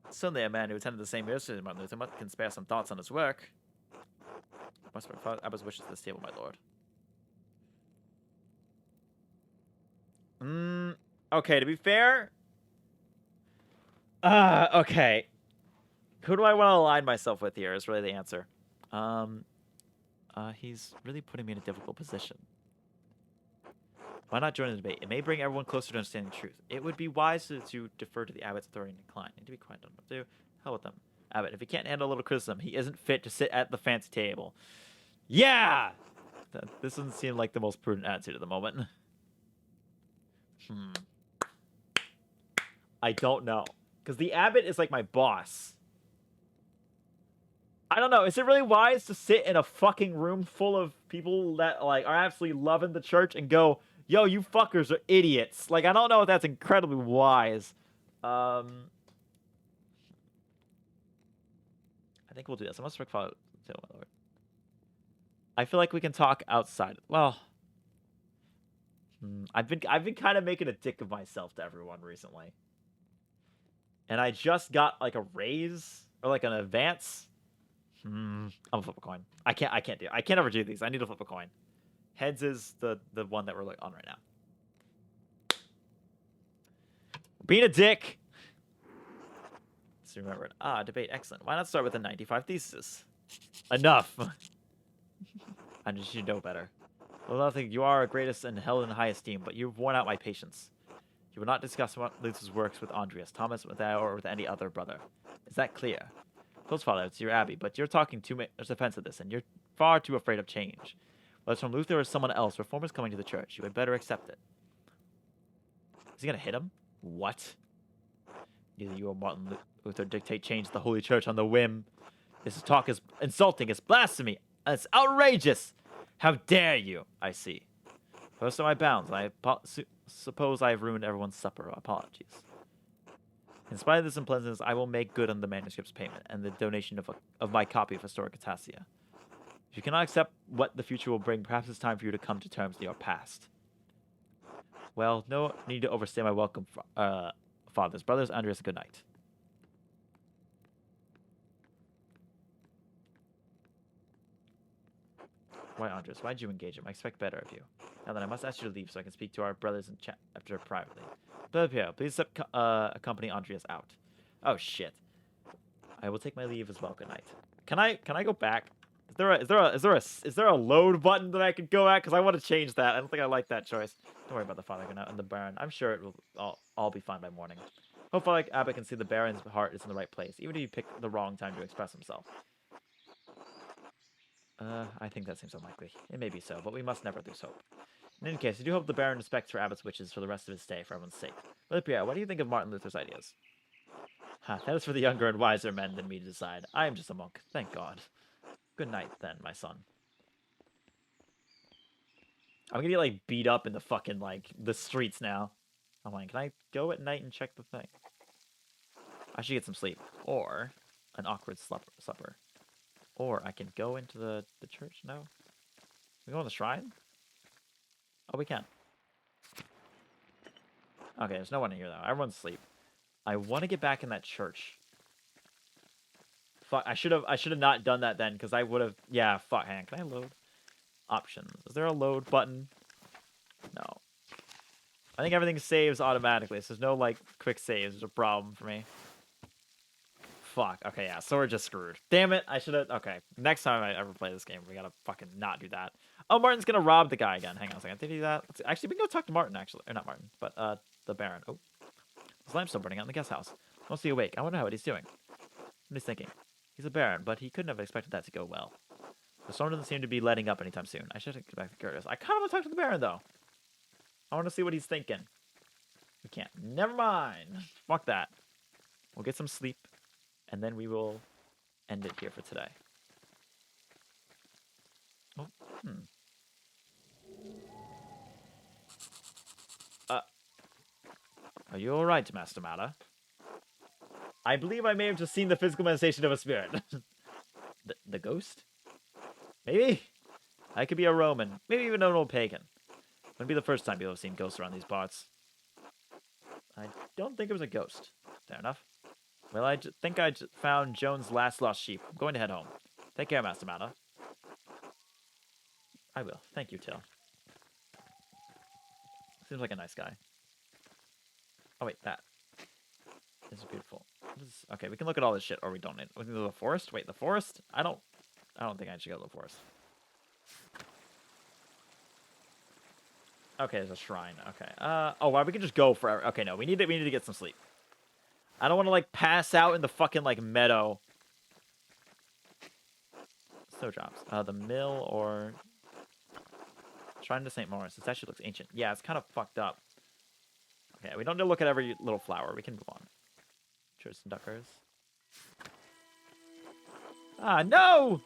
Certainly a man who attended the same university as Martin Luther can spare some thoughts on his work. Must be Abba's wishes at this table, my lord. Okay, to be fair... okay. Who do I want to align myself with here is really the answer. He's really putting me in a difficult position. Why not join the debate? It may bring everyone closer to understanding the truth. It would be wise to defer to the abbot's authority and decline. And to be quiet, don't do. Hell with them. Abbot, if he can't handle a little criticism, he isn't fit to sit at the fancy table. Yeah! This doesn't seem like the most prudent attitude at the moment. I don't know. Because the abbot is like my boss. I don't know. Is it really wise to sit in a fucking room full of people that like are absolutely loving the church and go, "Yo, you fuckers are idiots"? Like, I don't know if that's incredibly wise. I think we'll do this. I must follow. I feel like we can talk outside. Well, I've been kind of making a dick of myself to everyone recently, and I just got like a raise or like an advance. I'm gonna flip a coin. I can't ever do these. I need to flip a coin. Heads is the one that we're on right now. Being a dick. Let's remember it. Debate. Excellent. Why not start with the 95 thesis? Enough. I just should know better. Well, nothing. You are our greatest and held in high esteem, but you've worn out my patience. You will not discuss Luther's works with Andreas, Thomas, or with any other brother. Is that clear? Close father, it's your abbey, but you're talking too much offense of this, and you're far too afraid of change. Whether it's from Luther or someone else, reform is coming to the church. You had better accept it. Is he gonna hit him? What? Neither you or Martin Luther dictate change to the Holy Church on the whim. This talk is insulting, it's blasphemy, and it's outrageous. How dare you? I see. First of my bounds, I suppose I have ruined everyone's supper. Apologies. In spite of this unpleasantness, I will make good on the manuscript's payment and the donation of my copy of Historic Atassia. If you cannot accept what the future will bring, perhaps it's time for you to come to terms with your past. Well, no need to overstay my welcome, fathers. Brothers, Andreas, good night. Why, Andres? Why'd you engage him? I expect better of you. Now then, I must ask you to leave so I can speak to our brothers and chat after privately. Brother, please accompany Andreas out. Oh shit. I will take my leave as well. Good night. Can I go back? Is there a load button that I could go at? Because I want to change that. I don't think I like that choice. Don't worry about the father and the baron. I'm sure it will all be fine by morning. Hopefully, Abbot can see the baron's heart is in the right place, even if you pick the wrong time to express himself. I think that seems unlikely. It may be so, but we must never lose hope. In any case, I do hope the Baron respects her abbot's wishes for the rest of his stay, for everyone's sake. But Pierre, what do you think of Martin Luther's ideas? That is for the younger and wiser men than me to decide. I am just a monk, thank God. Good night, then, my son. I'm gonna get like beat up in the fucking like the streets now. I'm like, can I go at night and check the thing? I should get some sleep, or an awkward supper, or I can go into the church. No, we go in the shrine. Oh, we can. Okay, there's no one in here though. Everyone's asleep. I want to get back in that church. Fuck, I should have not done that then, because I would have. Yeah, fuck. Hang on, can I load options? Is there a load button? No. I think everything saves automatically, so there's no like quick saves. There's a problem for me. Fuck. Okay, yeah. So we're just screwed. Damn it. I should have. Okay. Next time I ever play this game, we gotta fucking not do that. Oh, Martin's gonna rob the guy again. Hang on a second. Did he do that? Actually, we can go talk to Martin. Actually, or not Martin, but the Baron. Oh, his lamp's still burning out in the guest house. Mostly awake. I wonder what he's doing. What he's thinking. He's a Baron, but he couldn't have expected that to go well. The storm doesn't seem to be letting up anytime soon. I should get back to Curtis. I kind of want to talk to the Baron though. I want to see what he's thinking. We can't. Never mind. Fuck that. We'll get some sleep, and then we will end it here for today. Oh, Are you alright, Master Mata? I believe I may have just seen the physical manifestation of a spirit. the ghost? Maybe? I could be a Roman. Maybe even an old pagan. Wouldn't be the first time people have seen ghosts around these parts. I don't think it was a ghost. Fair enough. Well, I think I found Joan's last lost sheep. I'm going to head home. Take care, Master Mata. I will. Thank you, Till. Seems like a nice guy. Oh, wait, that is beautiful. Okay, we can look at all this shit, or we don't need. We can go to the forest? Wait, the forest? I don't think I should go to the forest. Okay, there's a shrine. Okay. Oh, well, we can just go forever. Okay, no, we need to get some sleep. I don't want to like pass out in the fucking like meadow. Snow drops. The mill or Shrine to St. Maurice. This actually looks ancient. Yeah, it's kind of fucked up. Okay, we don't need to look at every little flower. We can move on. Church and Duckers. Ah, no!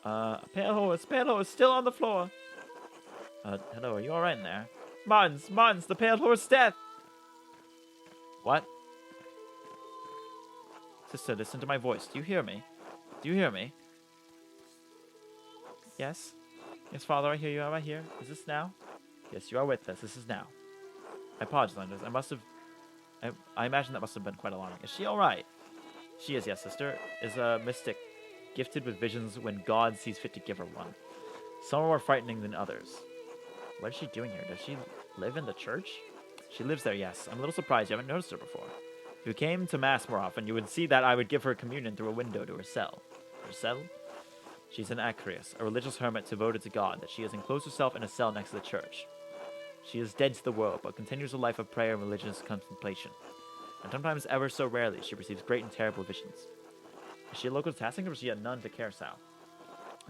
Pale horse still on the floor. Hello, are you alright in there? Martins, the pale horse death! What? Sister, listen to my voice. Do you hear me? Do you hear me? Yes? Yes, Father, I hear you. Am I here? Is this now? Yes, you are with us. This is now. I apologize, Landers. I imagine that must have been quite alarming. Is she alright? She is, yes, sister. Is a mystic, gifted with visions when God sees fit to give her one. Some are more frightening than others. What is she doing here? Does she live in the church? She lives there, yes. I'm a little surprised you haven't noticed her before. If you came to Mass more often, you would see that I would give her communion through a window to her cell. Her cell? She's an Acreus, a religious hermit devoted to God, that she has enclosed herself in a cell next to the church. She is dead to the world, but continues a life of prayer and religious contemplation. And sometimes, ever so rarely, she receives great and terrible visions. Is she a local Tassing, or is she a nun to Kersau?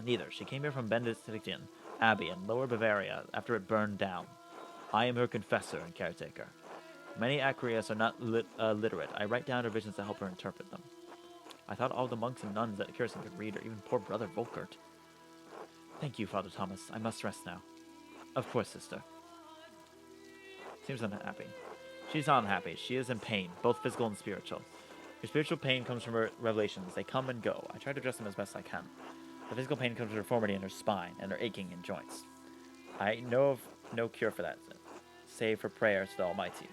Neither. She came here from Benedictine Abbey in Lower Bavaria after it burned down. I am her confessor and caretaker. Many Acreus are not literate. I write down her visions to help her interpret them. I thought all the monks and nuns at Kirsten could read, or even poor brother Volkert. Thank you, Father Thomas. I must rest now. Of course, sister. Seems unhappy. She's not unhappy. She is in pain, both physical and spiritual. Her spiritual pain comes from her revelations. They come and go. I try to address them as best I can. The physical pain comes from deformity in her spine and her aching in joints. I know of no cure for that, save for prayers to the Almighty.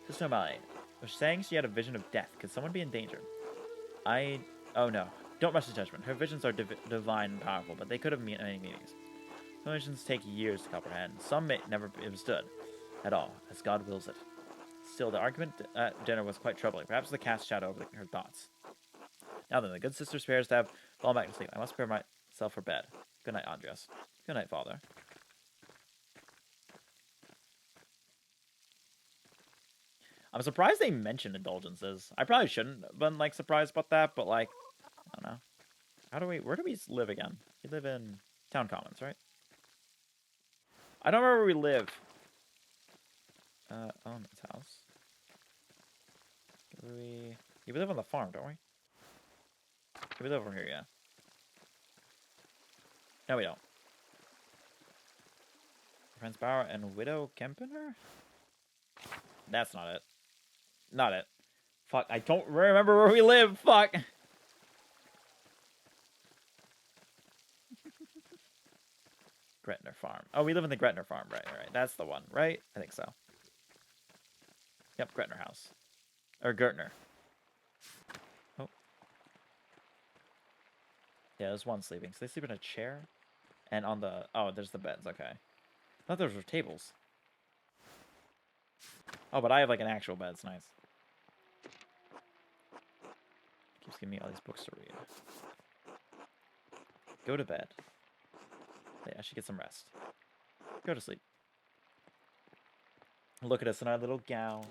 Sister O'Malley was saying she had a vision of death. Could someone be in danger? Oh no. Don't rush to judgment. Her visions are divine and powerful, but they could have many meanings. Some visions take years to comprehend. Some may never be understood at all, as God wills it. Still, the argument at dinner was quite troubling. Perhaps the cast shadow over her thoughts. Now then, the good sister spares to have fallen back to sleep. I must prepare myself for bed. Good night, Andreas. Good night, Father. I'm surprised they mentioned indulgences. I probably shouldn't have been, like, surprised about that, but, like, I don't know. Where do we live again? We live in Town Commons, right? I don't remember where we live. This house. We live on the farm, don't we? We live over here, yeah. No, we don't. Prince Bauer and Widow Kempener? That's not it. Not it. Fuck, I don't remember where we live. Fuck. Gretner Farm. Oh, we live in the Gretner Farm. Right. That's the one, right? I think so. Yep, Gretner House. Or Gertner. Oh. Yeah, there's one sleeping. So they sleep in a chair? And on the... Oh, there's the beds. Okay. I thought those were tables. Oh, but I have, like, an actual bed. It's nice. Keeps giving me all these books to read. Go to bed. Yeah, I should get some rest. Go to sleep. Look at us in our little gown.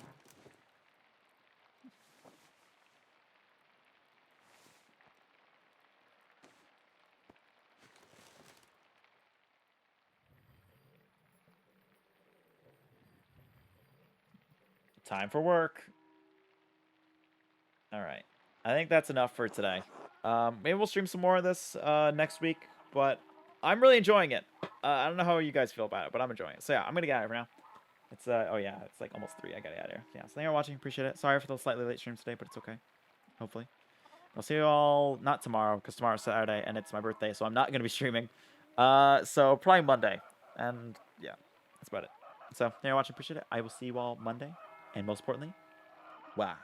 Time for work. Alright. I think that's enough for today. Maybe we'll stream some more of this next week, but I'm really enjoying it. I don't know how you guys feel about it, but I'm enjoying it. So yeah, I'm gonna get out of here now. It's oh yeah, it's like almost 3. I gotta get out of here. Yeah, so thank you for watching. Appreciate it. Sorry for the slightly late stream today, but it's okay. Hopefully. I'll see you all not tomorrow, because tomorrow's Saturday and it's my birthday, so I'm not gonna be streaming. So probably Monday. And yeah, that's about it. So thank you for watching. Appreciate it. I will see you all Monday. And most importantly, wow.